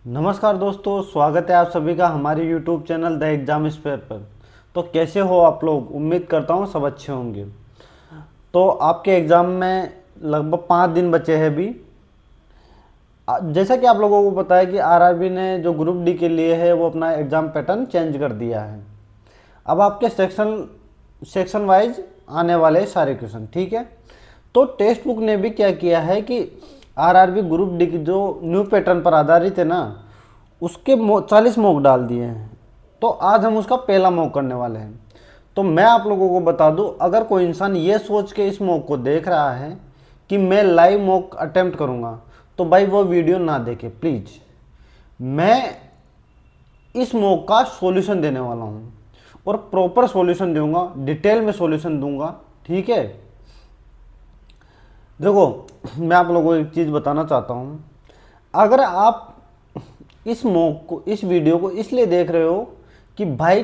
नमस्कार दोस्तों, स्वागत है आप सभी का हमारे YouTube channel the exam spare पर। तो कैसे हो आप लोग? उम्मीद करता हूँ सब अच्छे होंगे। तो आपके एग्ज़ाम में लगभग 5 दिन बचे हैं अभी। जैसा कि आप लोगों को पता है कि आरआरबी ने जो ग्रुप डी के लिए है वो अपना एग्ज़ाम पैटर्न चेंज कर दिया है। अब आपके सेक्शन वाइज आने वाले सारे क्वेश्चन, ठीक है। तो टेक्स्ट बुक ने भी क्या किया है कि आरआरबी ग्रुप डी की जो न्यू पैटर्न पर आधारित है ना, उसके 40 मॉक डाल दिए हैं। तो आज हम उसका पहला मॉक करने वाले हैं। तो मैं आप लोगों को बता दूं, अगर कोई इंसान ये सोच के इस मॉक को देख रहा है कि मैं लाइव मॉक अटेम्प्ट करूंगा, तो भाई वो वीडियो ना देखे प्लीज़। मैं इस मॉक का सॉल्यूशन देने वाला हूँ और प्रॉपर सॉल्यूशन दूंगा, डिटेल में सॉल्यूशन दूंगा, ठीक है। देखो, मैं आप लोगों को एक चीज़ बताना चाहता हूँ। अगर आप इस वीडियो को इसलिए देख रहे हो कि भाई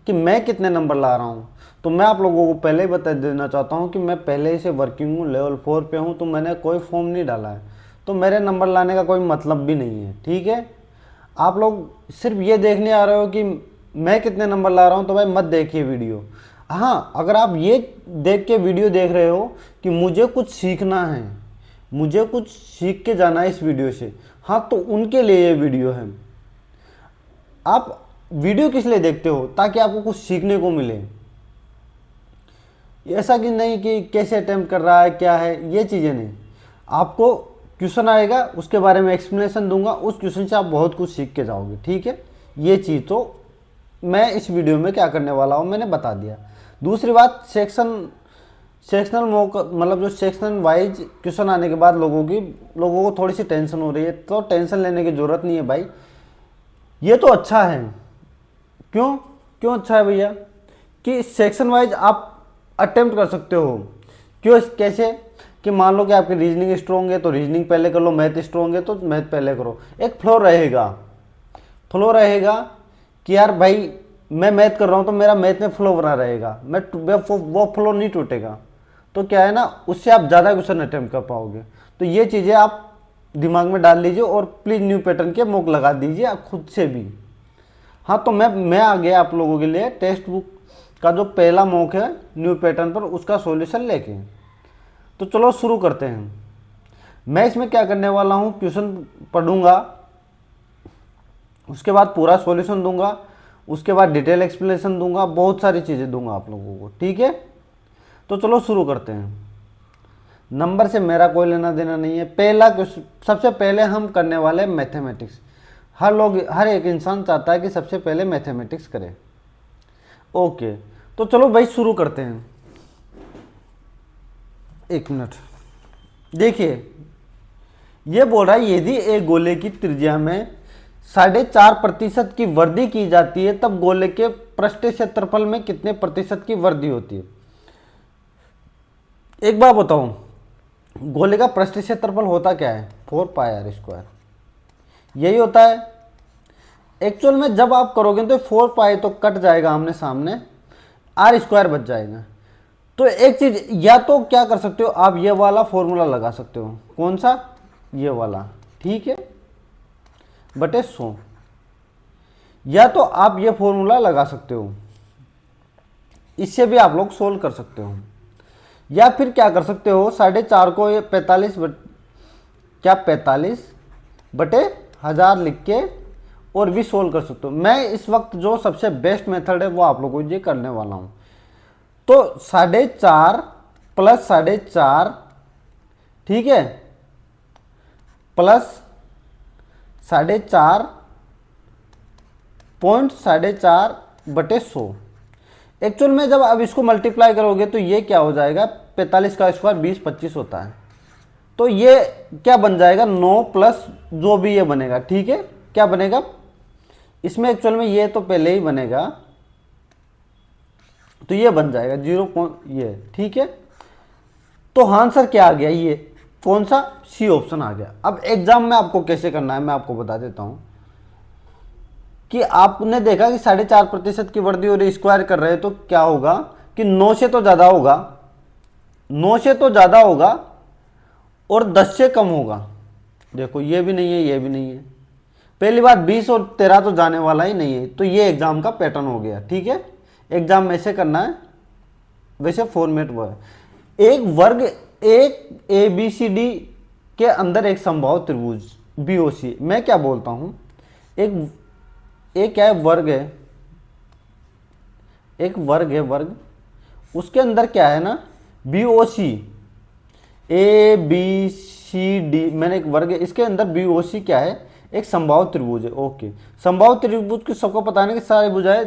कि मैं कितने नंबर ला रहा हूँ, तो मैं आप लोगों को पहले ही बता देना चाहता हूँ कि मैं पहले ही से वर्किंग हूँ, लेवल 4 पे हूँ, तो मैंने कोई फॉर्म नहीं डाला है, तो मेरे नंबर लाने का कोई मतलब भी नहीं है, ठीक है। आप लोग सिर्फ ये देखने आ रहे हो कि मैं कितने नंबर ला रहा हूँ, तो भाई मत देखिए वीडियो। हाँ, अगर आप ये देख के वीडियो देख रहे हो कि मुझे कुछ सीखना है, मुझे कुछ सीख के जाना है इस वीडियो से, हाँ, तो उनके लिए ये वीडियो है। आप वीडियो किस लिए देखते हो? ताकि आपको कुछ सीखने को मिले। ऐसा कि नहीं कि कैसे अटेम्प्ट कर रहा है, क्या है, ये चीज़ें नहीं। आपको क्वेश्चन आएगा, उसके बारे में एक्सप्लेनेशन दूंगा, उस क्वेश्चन से आप बहुत कुछ सीख के जाओगे, ठीक है। ये चीज़ तो मैं इस वीडियो में क्या करने वाला हूँ मैंने बता दिया। दूसरी बात, सेक्शनल मॉक मतलब जो सेक्शन वाइज क्वेश्चन आने के बाद लोगों को थोड़ी सी टेंशन हो रही है, तो टेंशन लेने की ज़रूरत नहीं है भाई। ये तो अच्छा है। क्यों क्यों अच्छा है भैया? कि सेक्शन वाइज आप अटेम्प्ट कर सकते हो। क्यों? कैसे? कि मान लो कि आपकी रीजनिंग स्ट्रॉन्ग है तो रीजनिंग पहले कर लो, मैथ स्ट्रॉन्ग है तो मैथ पहले करो। एक फ्लो रहेगा कि यार भाई मैं मैथ कर रहा हूँ तो मेरा मैथ में फ्लो बना रहेगा, वो फ्लो नहीं टूटेगा। तो क्या है ना, उससे आप ज़्यादा क्वेश्चन अटेम्प्ट कर पाओगे। तो ये चीज़ें आप दिमाग में डाल लीजिए और प्लीज़ न्यू पैटर्न के मॉक लगा दीजिए आप खुद से भी। हाँ, तो मैं आ गया आप लोगों के लिए टेक्स्ट बुक का जो पहला मॉक है न्यू पैटर्न पर, उसका सॉल्यूशन लेके। तो चलो शुरू करते हैं। मैं इसमें क्या करने वाला हूँ, क्वेश्चन पढ़ूंगा, उसके बाद पूरा सॉल्यूशन दूंगा, उसके बाद डिटेल एक्सप्लेनेशन दूंगा, बहुत सारी चीज़ें दूंगा आप लोगों को, ठीक है। तो चलो शुरू करते हैं। नंबर से मेरा कोई लेना देना नहीं है। पहला क्वेश्चन, सबसे पहले हम करने वाले मैथमेटिक्स। हर एक इंसान चाहता है कि सबसे पहले मैथमेटिक्स करे। ओके, तो चलो भाई शुरू करते हैं। एक मिनट, देखिए ये बोल रहा है यदि एक गोले की त्रिज्या में 4.5% की वृद्धि की जाती है तब गोले के पृष्ठीय क्षेत्रफल में कितने प्रतिशत की वृद्धि होती है। एक बात बताऊं, गोले का पृष्ठीय क्षेत्रफल होता क्या है? 4πr²। यही होता है एक्चुअल में। जब आप करोगे तो 4π तो कट जाएगा आमने सामने, r² बच जाएगा। तो एक चीज, या तो क्या कर सकते हो आप, ये वाला फॉर्मूला लगा सकते हो। कौन सा? ये वाला, ठीक है, बटे 100। या तो आप ये फॉर्मूला लगा सकते हो, इससे भी आप लोग सोल्व कर सकते हो। या फिर क्या कर सकते हो, 4.5 को ये 45/1000 लिख के और भी सोल्व कर सकते हो। मैं इस वक्त जो सबसे बेस्ट मेथड है वो आप लोगों को ये करने वाला हूँ। तो 4.5 प्लस 4.5, ठीक है, प्लस 4.4 एक्चुअल में जब आप इसको मल्टीप्लाई करोगे तो ये क्या हो जाएगा, 45 का स्क्वायर 20 25 होता है। तो ये क्या बन जाएगा, 9 प्लस जो भी ये बनेगा, ठीक है। क्या बनेगा इसमें, एक्चुअल में ये तो पहले ही बनेगा, तो ये बन जाएगा 0 ये, ठीक है। तो आंसर क्या आ गया, ये कौन सा, सी ऑप्शन आ गया। अब एग्जाम में आपको कैसे करना है मैं आपको बता देता हूं कि आपने देखा कि 4.5% की वृद्धि और स्क्वायर कर रहे हैं, तो क्या होगा कि 9 से तो ज़्यादा होगा, 9 से तो ज़्यादा होगा और 10 से कम होगा। देखो ये भी नहीं है, ये भी नहीं है, पहली बात 20 और 13 तो जाने वाला ही नहीं है, तो ये एग्जाम का पैटर्न हो गया। ठीक है, एग्जाम में से करना है, वैसे फॉर्मेट वो है। एक वर्ग, एक ए बी सी डी के अंदर एक समबाहु त्रिभुज बी ओ सी। मैं क्या बोलता हूं, एक क्या है, वर्ग है, एक वर्ग है, वर्ग, उसके अंदर क्या है ना, B O C, A B C D, मैंने एक वर्ग है, इसके अंदर बी ओ सी क्या है, एक समबाहु त्रिभुज है। ओके, समबाहु त्रिभुज की सबको पता है कि सारी भुजाएं,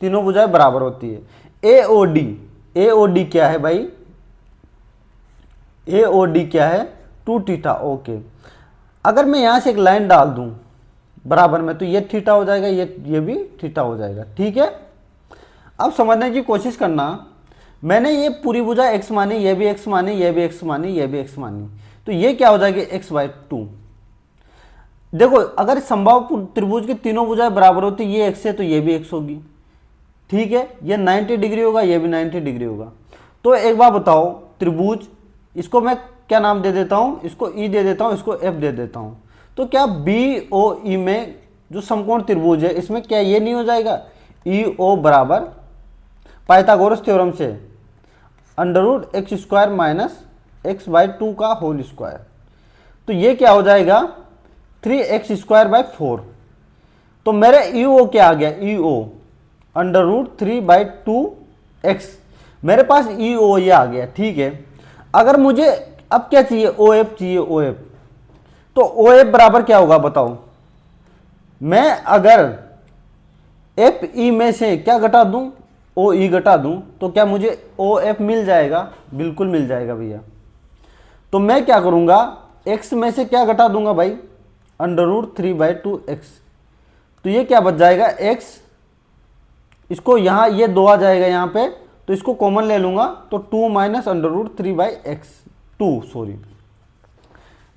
तीनों भुजाएं बराबर होती है। ए ओ डी, ए ओ डी क्या है भाई, ए ओ डी क्या है, 2 थीटा। ओके, अगर मैं यहां से एक लाइन डाल दूं बराबर में, तो ये थीटा हो जाएगा, ये भी थीटा हो जाएगा। ठीक है, अब समझने की कोशिश करना, मैंने ये पूरी भुजा x मानी, ये भी x मानी, ये भी x मानी, ये भी x मानी, तो ये क्या हो जाएगी, x/2। देखो, अगर समबाहु त्रिभुज की तीनों भुजाएं बराबर होती, ये x है तो ये भी x होगी। ठीक है, ये 90 डिग्री होगा, ये भी 90 डिग्री होगा। तो एक बार बताओ, त्रिभुज, इसको मैं क्या नाम दे देता हूं, इसको E दे देता हूं, इसको F दे देता हूं। तो क्या BOE में जो समकोण त्रिभुज है, इसमें क्या ये नहीं हो जाएगा, EO बराबर पाइथागोरस थ्योरम से √x² - x/2 का होल स्क्वायर। तो ये क्या हो जाएगा, 3x²/4। तो मेरे EO क्या आ गया, EO √3/2x, मेरे पास EO ये आ गया। ठीक है, अगर मुझे अब क्या चाहिए, OF चाहिए, OF। तो OF बराबर क्या होगा बताओ, मैं अगर FE में से क्या घटा दूं, OE घटा दूं, तो क्या मुझे OF मिल जाएगा, बिल्कुल मिल जाएगा भैया। तो मैं क्या करूंगा, x में से क्या घटा दूंगा भाई, √3/2x। तो ये क्या बच जाएगा, x, इसको यहां ये 2 आ जाएगा यहां पे, तो इसको कॉमन ले लूंगा, तो 2 - √3/x, 2 सॉरी,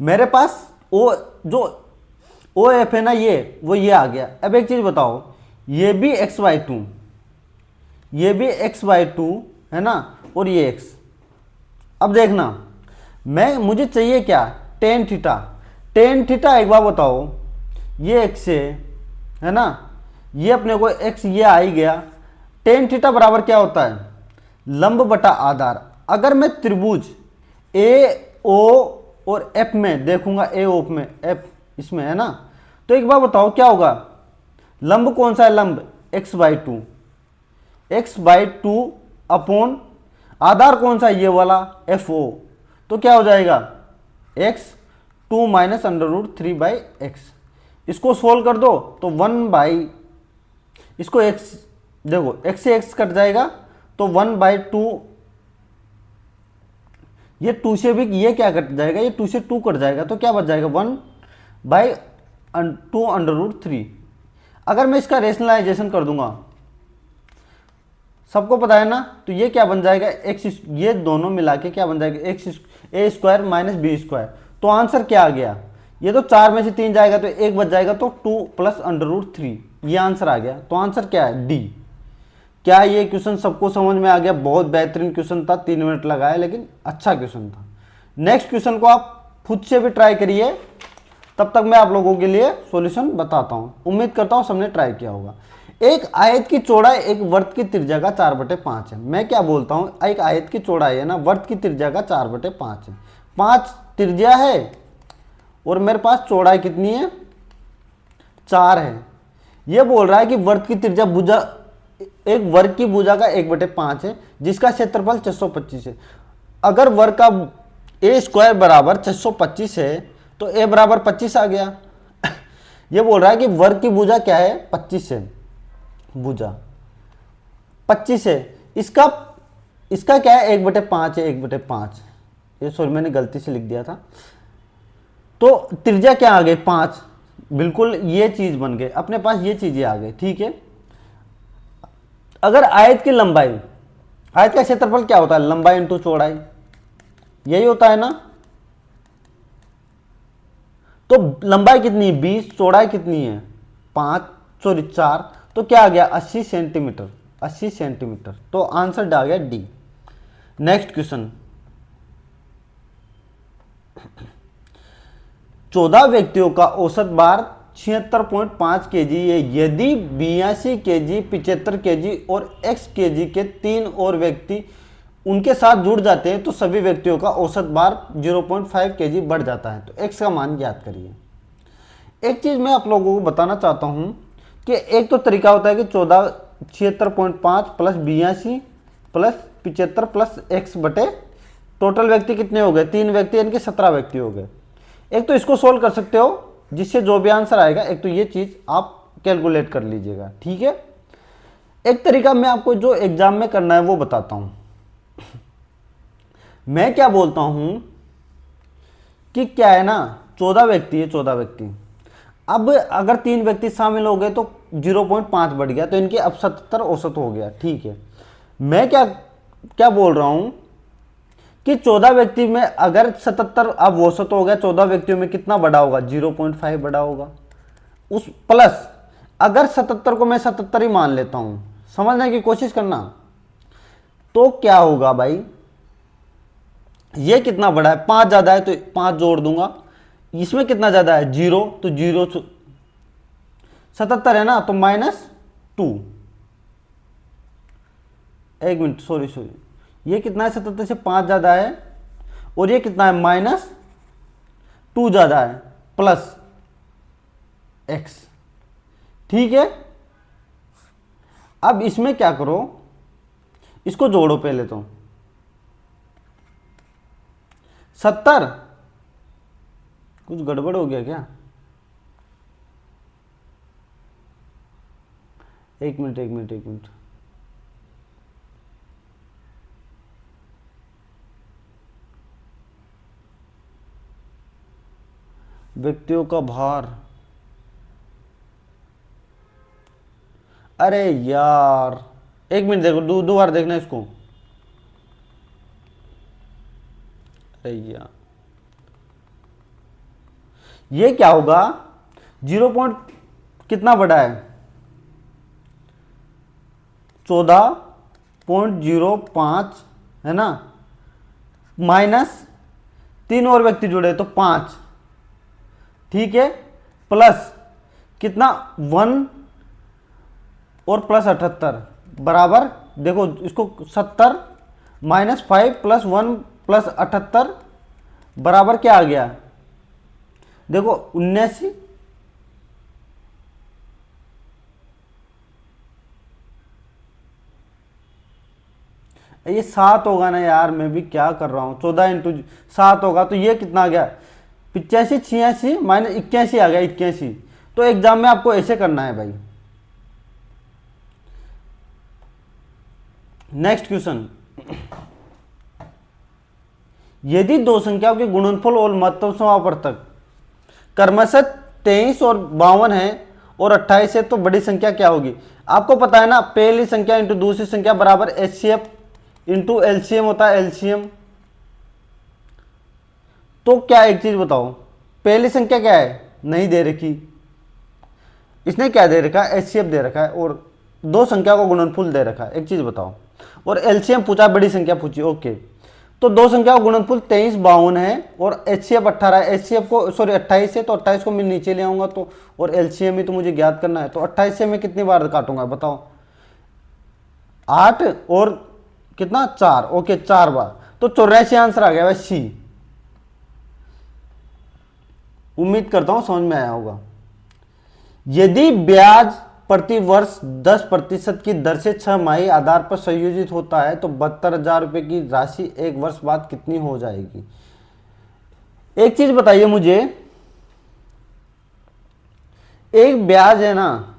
मेरे पास जो OF है ना, वो ये आ गया। अब एक चीज बताओ, ये भी x/2, ये भी x/2 है ना, और ये x। अब देखना, मुझे चाहिए क्या, tan थीटा। tan थीटा एक बार बताओ, ये x है ना, ये अपने को x ये आ ही गया। tan थीटा बराबर क्या होता है, लंब बटा आधार। अगर मैं त्रिभुज AO और F में देखूंगा, AO में, F इसमें है ना, तो एक बार बताओ क्या होगा, लंब कौन सा है, लंब x/2, x/2 अपॉन आधार कौन सा, ये वाला FO। तो क्या हो जाएगा, x 2 - √3/x। इसको सोल्व कर दो तो 1 इसको x, देखो x से x कट जाएगा, तो 1/2, ये 2 से भी ये क्या कट जाएगा, ये 2 से 2 कट जाएगा, तो क्या बच जाएगा, 1/2√3। अगर मैं इसका रेशनलाइजेशन कर दूंगा, सबको पता है ना, तो ये क्या बन जाएगा, x, ये दोनों मिला के क्या बन जाएगा, x² - b²। तो आंसर क्या आ गया, ये तो 4 में से 3 जाएगा तो 1 बच जाएगा, तो 2 + √3, ये आंसर आ गया। तो आंसर क्या है, D। क्या ये क्वेश्चन सबको समझ में आ गया, बहुत बेहतरीन क्वेश्चन था, 3 मिनट लगाए, लेकिन अच्छा क्वेश्चन था। नेक्स्ट क्वेश्चन को आप खुद से भी ट्राई करिए, तब तक मैं आप लोगों के लिए सॉल्यूशन बताता हूं। उम्मीद करता हूं सबने ट्राई किया होगा। एक आयत की चौड़ाई एक वर्त की त्रिज्या का 4/5 है। मैं क्या बोलता हूं, एक आयत की चौड़ाई है ना, वर्त की त्रिज्या का 4/5 है। 5 त्रिज्या है और मेरे पास चौड़ाई कितनी है, 4 है। ये बोल रहा है कि वर्त की त्रिज्या भुजा, एक वर्ग की भुजा का 1/5 है, जिसका क्षेत्रफल 625 है। अगर वर्ग का A² बराबर 625 है, तो A बराबर 25 आ गया। ये बोल रहा है कि वर्ग की भुजा क्या है, 25 है, भुजा 25 है। इसका क्या है, 1/5 है, 1/5। ये सॉरी मैंने गलती से लिख दिया था। तो त्रिज्या क्या आ गई, 5। बिल्कुल ये चीज बन गई, अपने पास ये चीजें आ गई। ठीक है, अगर आयत की लंबाई, आयत का क्षेत्रफल क्या होता है, लंबाई इंटू चौड़ाई, यही होता है ना। तो लंबाई कितनी है, 20, चौड़ाई कितनी है, 4। तो क्या आ गया, 80 सेंटीमीटर, 80 सेंटीमीटर। तो आंसर आ गया D। नेक्स्ट क्वेश्चन, 14 व्यक्तियों का औसत भार 76.5 kg है। यदि 82 kg, 75 kg और x kg के 3 और व्यक्ति उनके साथ जुड़ जाते हैं तो सभी व्यक्तियों का औसत भार 0.5 kg बढ़ जाता है। तो x का मान ज्ञात करिए। एक चीज़ मैं आप लोगों को बताना चाहता हूँ कि एक तो तरीका होता है कि 76.5 प्लस 82 प्लस 75 प्लस x बटे टोटल व्यक्ति कितने हो गए, 3 व्यक्ति यानी कि 17 व्यक्ति हो गए। एक तो इसको सोल्व कर सकते हो जिससे जो भी आंसर आएगा, एक तो ये चीज़ आप कैलकुलेट कर लीजिएगा, ठीक है। एक तरीका मैं आपको जो एग्जाम में करना है वो बताता हूँ। मैं क्या बोलता हूँ कि क्या है ना, 14 व्यक्ति है, 14 व्यक्ति। अब अगर 3 व्यक्ति शामिल हो गए तो 0.5 बढ़ गया, तो इनके अब 77 औसत हो गया, ठीक है। मैं क्या क्या बोल रहा हूँ कि 14 व्यक्ति में अगर 77 अब औसत हो गया, 14 व्यक्तियों में कितना बड़ा होगा, 0.5 बड़ा होगा। उस प्लस अगर 77 को मैं 77 ही मान लेता हूं, समझने की कोशिश करना, तो क्या होगा भाई, ये कितना बड़ा है, 5 ज्यादा है तो 5 जोड़ दूंगा। इसमें कितना ज्यादा है, 0, तो 0 77 है ना, तो -2। एक मिनट, सॉरी, ये कितना है, 77 से 5 ज्यादा है, और ये कितना है, -2 ज्यादा है, प्लस x, ठीक है। अब इसमें क्या करो, इसको जोड़ो पहले तो। 70, कुछ गड़बड़ हो गया क्या, एक मिनट। व्यक्तियों का भार, अरे यार एक मिनट देखो, दो बार देखना इसको। अरे यार ये क्या होगा, 0 पॉइंट कितना बड़ा है, 14.05 है ना, माइनस 3 और व्यक्ति जुड़े तो 5, ठीक है, प्लस कितना 1 और प्लस 78 बराबर, देखो इसको 70 -5 प्लस 1 प्लस 78 बराबर क्या आ गया, देखो 79। ये 7 होगा ना यार, मैं भी क्या कर रहा हूँ, 14 इंटू 7 होगा तो ये कितना आ गया, 85, 86 माइनस 81 आ गया, 81। तो एग्जाम में आपको ऐसे करना है भाई। नेक्स्ट क्वेश्चन, यदि दो संख्याओं के गुणनफल और महत्तम समापवर्तक क्रमशः 23 और 52 है और 28 है तो बड़ी संख्या क्या होगी। आपको पता है ना, पहली संख्या इंटू दूसरी संख्या बराबर एचसीएफ इंटू एलसीएम होता है, एलसीएम। तो क्या, एक चीज बताओ, पहली संख्या क्या है, नहीं दे रखी, इसने क्या दे रखा है, एचसीएफ दे रखा है, और दो संख्या को गुणनफल दे रखा है। एक चीज बताओ, और एलसीएम पूछा, बड़ी संख्या पूछी, ओके। तो दो संख्या का गुणनफल 23, 52 है और एचसीएफ 18 है, एचसीएफ को सॉरी 28 है, तो 28 को मैं नीचे ले आऊंगा, तो और एलसीएम ही तो मुझे ज्ञात करना है। तो 28 से मैं कितनी बार काटूंगा बताओ, 8 और कितना 4, ओके 4 बार, तो 84 आंसर आ गया भाई, सी। उम्मीद करता हूं समझ में आया होगा। यदि ब्याज प्रति वर्ष 10% की दर से 6 माही आधार पर संयोजित होता है तो 72,000 रुपए की राशि एक वर्ष बाद कितनी हो जाएगी। एक चीज बताइए मुझे, एक ब्याज है ना,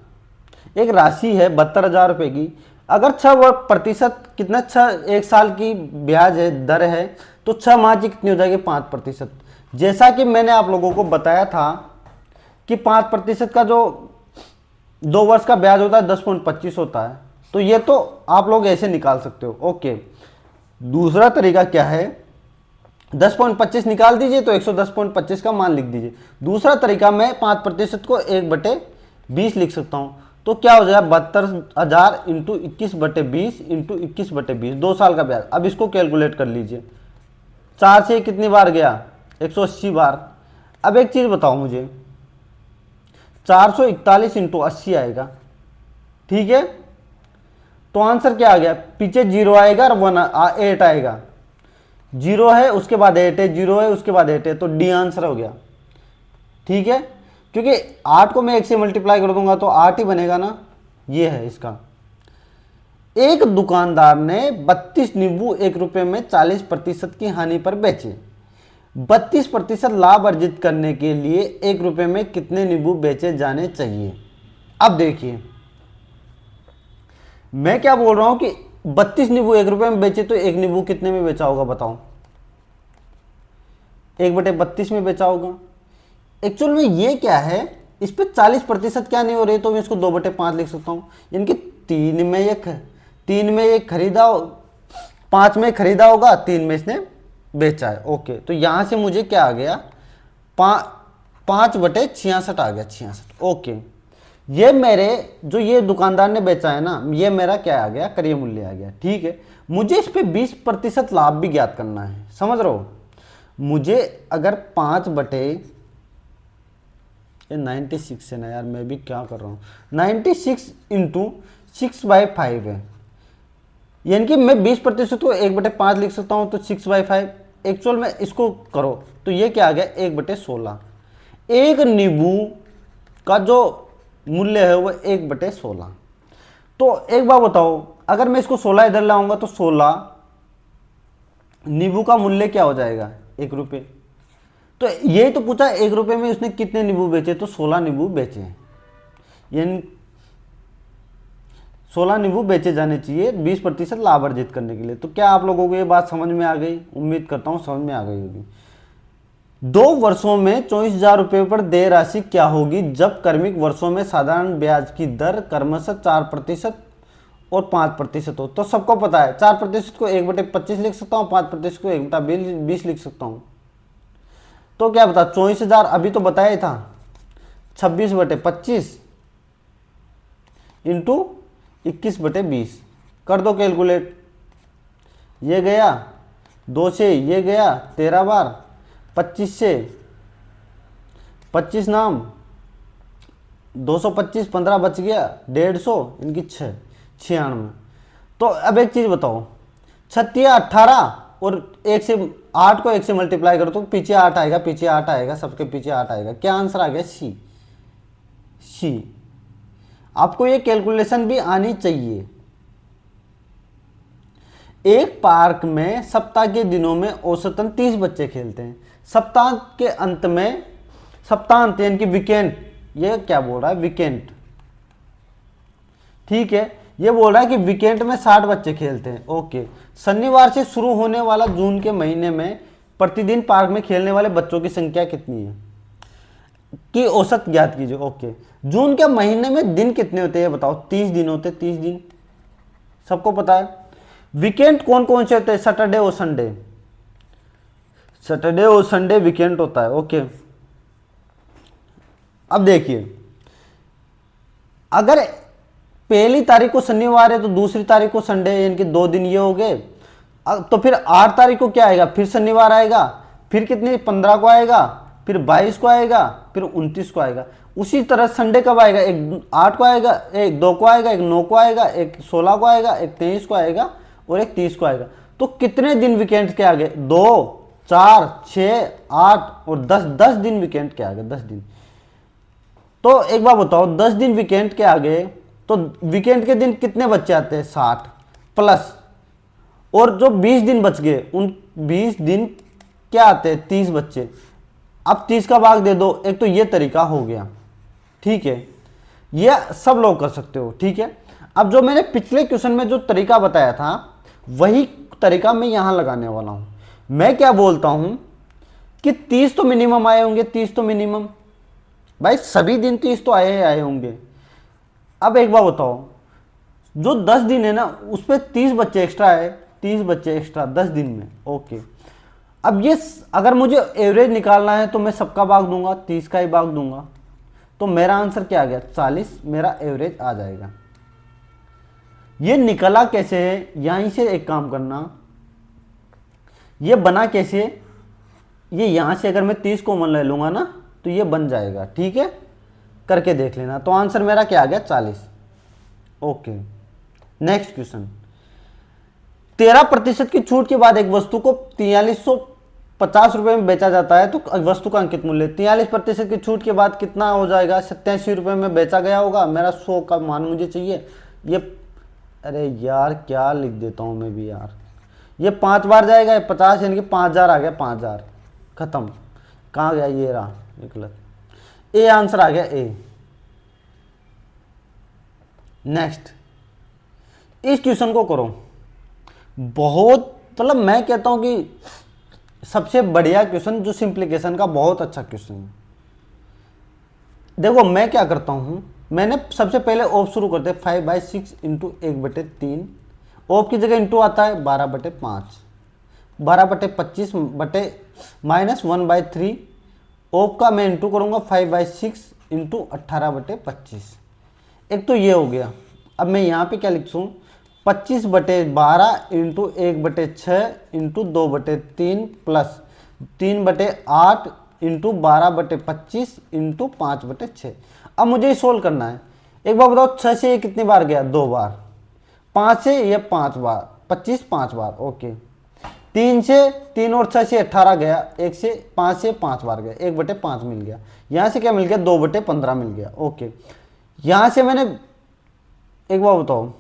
एक राशि है 72,000 रुपए की, अगर 6% कितना, 6 एक साल की ब्याज है, दर है, तो 6 माह की कितनी हो जाएगी, 5%। जैसा कि मैंने आप लोगों को बताया था कि 5% का जो 2 वर्ष का ब्याज होता है 10.25 होता है, तो ये तो आप लोग ऐसे निकाल सकते हो, ओके। दूसरा तरीका क्या है, 10.25 निकाल दीजिए तो 110.25 का मान लिख दीजिए। दूसरा तरीका, मैं 5% को 1/20 लिख सकता हूं, तो क्या हो जाएगा, 72,000 इंटू 21/20 इंटू 21/20, 2 साल का ब्याज। अब इसको कैलकुलेट कर लीजिए, 4 से कितनी बार गया, 180 बार। अब एक चीज बताओ मुझे, 441 इंटू 80 आएगा। ठीक है, तो आंसर क्या आ गया, पीछे 0 आएगा और 8 आएगा। 0 है उसके बाद 8 है, 0 है उसके बाद 8 है, तो डी आंसर हो गया। ठीक है, क्योंकि 8 को मैं 1 से मल्टीप्लाई कर दूंगा तो 8 ही बनेगा ना, ये है इसका। एक दुकानदार ने 32 नींबू 1 रुपए में 40% की हानि पर बेचे। 32% लाभ अर्जित करने के लिए 1 रुपए में कितने नींबू बेचे जाने चाहिए। अब देखिए मैं क्या बोल रहा हूं कि 32 नींबू 1 रुपए में बेचे, तो एक नींबू कितने में बेचा होगा बताओ, 1/32 में बेचा होगा। एक्चुअल में ये क्या है, इस पे 40% क्या नहीं हो रही, तो मैं इसको 2/5 लिख सकता हूं, यानी कि 3 में ये खरीदा, 5 में खरीदा होगा, 3 में इसने बेचा है। ओके, तो यहां से मुझे क्या आ गया, 5/66 आ गया, 66। ओके, ये मेरे जो ये दुकानदार ने बेचा है ना, ये मेरा क्या आ गया, क्रय मूल्य आ गया। ठीक है, मुझे इस पे 20% लाभ भी ज्ञात करना है, समझ रहे हो। मुझे अगर 96 है ना यार, मैं भी क्या कर रहा हूँ, 96 इंटू 6/5 है, यानी कि मैं 20% को 1/5 लिख सकता हूँ, तो 6/5। एक्चुअल में इसको करो तो ये क्या आ गया, 1/16। एक नींबू का जो मूल्य है वो 1/16। तो एक बार बताओ, अगर मैं इसको 16 इधर लाऊंगा तो 16 नींबू का मूल्य क्या हो जाएगा, 1 रुपये। तो ये तो पूछा 1 रुपये में उसने कितने नींबू बेचे, तो 16 नींबू बेचे, यानी 16 नींबू बेचे जाने चाहिए 20% लाभ अर्जित करने के लिए। तो क्या आप लोगों को ये बात समझ में आ गई, उम्मीद करता हूँ समझ में आ गई होगी। 2 वर्षों में 24,000 रुपये पर देय राशि क्या होगी जब क्रमिक वर्षों में साधारण ब्याज की दर क्रमशः 4% और 5% हो। तो सबको पता है 4% को 1/25 लिख सकता हूँ, 5% को 1/20 लिख सकता हूँ। तो क्या बता, 24,000 अभी तो बताया था, 26/25 इंटू 21/20 कर दो कैलकुलेट। ये गया 2 से, ये गया 13 बार, 25 से 25 नाम 225, 15 बच गया 150, इनकी 96। तो अब एक चीज बताओ, 36 18 और 1 से 8 को 1 से मल्टीप्लाई करो तो पीछे 8 आएगा, पीछे 8 आएगा, सबके पीछे 8 आएगा। क्या आंसर आ गया, सी। आपको ये कैलकुलेशन भी आनी चाहिए। एक पार्क में सप्ताह के दिनों में औसतन 30 बच्चे खेलते हैं। सप्ताह के अंत में, सप्ताहांत यानी कि वीकेंड, ये क्या बोल रहा है, वीकेंड। ठीक है, ये बोल रहा है कि वीकेंड में 60 बच्चे खेलते हैं। ओके, शनिवार से शुरू होने वाला जून के महीने में प्रतिदिन पार्क में खेलने वाले बच्चों की संख्या कितनी है कि औसत ज्ञात कीजिए। ओके, जून के महीने में दिन कितने होते हैं बताओ, 30 दिन होते हैं, 30 दिन सबको पता है। वीकेंड कौन कौन से होते हैं, सैटरडे और संडे, सैटरडे और संडे वीकेंड होता है। ओके, अब देखिए, अगर पहली तारीख को शनिवार है तो दूसरी तारीख को संडे है, यानी कि 2 दिन ये हो गए। तो फिर 8 तारीख को क्या आएगा, फिर शनिवार आएगा, फिर कितनी 15 को आएगा, फिर 22 को आएगा, फिर 29 को आएगा। उसी तरह संडे कब आएगा, एक 8 को आएगा, एक 2 को आएगा, एक 9 को आएगा, एक 16 को आएगा, एक 23 को आएगा और एक 30 को आएगा। तो कितने दिन वीकेंड के आगे, 2 4 6 8 और 10 दिन वीकेंड के आगे, 10 दिन। तो एक बार बताओ, 10 दिन वीकेंड के आगे, तो वीकेंड के दिन कितने बच्चे आते हैं, 60 प्लस, और जो 20 दिन बच गए उन 20 दिन क्या आते हैं, 30 बच्चे। अब 30 का भाग दे दो, एक तो ये तरीका हो गया। ठीक है, ये सब लोग कर सकते हो। ठीक है, अब जो मैंने पिछले क्वेश्चन में जो तरीका बताया था वही तरीका मैं यहां लगाने वाला हूं। मैं क्या बोलता हूं कि 30 तो मिनिमम आए होंगे, 30 तो मिनिमम, भाई सभी दिन 30 तो आए होंगे। अब एक बार बताओ, जो 10 दिन है ना उस पर 30 बच्चे एक्स्ट्रा है, 30 बच्चे एक्स्ट्रा 10 दिन में। ओके, अब ये अगर मुझे एवरेज निकालना है तो मैं सबका भाग दूंगा, 30 का ही भाग दूंगा। तो मेरा आंसर क्या आ गया, 40 मेरा एवरेज आ जाएगा। ये निकला कैसे है, यहीं से एक काम करना, ये बना कैसे, ये यहां से अगर मैं 30 कॉमन ले लूंगा ना तो ये बन जाएगा। ठीक है, करके देख लेना। तो आंसर मेरा क्या आ गया 40। Okay, next question. 13% की छूट के बाद एक वस्तु को 4350 रुपए में बेचा जाता है, तो वस्तु का अंकित मूल्य 43% की छूट के बाद कितना हो जाएगा? 87 रुपए में बेचा गया होगा। मेरा 100 का मान मुझे चाहिए। ये अरे यार क्या लिख देता हूँ मैं भी यार। ये 5 बार जाएगा, 50 यानी कि 5000 आ गया। 5000 खत्म। कहाँ गया? ये रहा, गलत। ए आंसर आ गया ए। नेक्स्ट, इस क्वेश्चन को करो। बहुत मतलब मैं कहता हूं कि सबसे बढ़िया क्वेश्चन, जो सिंप्लीकेशन का बहुत अच्छा क्वेश्चन है। देखो मैं क्या करता हूं, मैंने सबसे पहले ऑफ शुरू करते हैं। 5/6 इंटू 1/3। ऑफ की जगह इंटू आता है 12/5। 12/25 बटे -1/3। ऑफ का मैं इंटू करूंगा 5/6 इंटू 18/25। एक तो ये हो गया। अब मैं यहाँ पे क्या लिख दूँ? 25/12 into 1/6 into 2/3 plus 3/8 into 12/25 into 5/6। अब मुझे ये सोल्व करना है। एक बार बताओ, 6 से ये कितनी बार गया? 2 बार। 5 से ये 5 बार, 25 5 बार। ओके, 3 से 3 और 6 से 18 गया। 1 से 5 से 5 बार गया, 1/5 मिल गया। यहाँ से क्या मिल गया? 2/15 मिल गया। ओके, यहाँ से मैंने एक बार बताओ,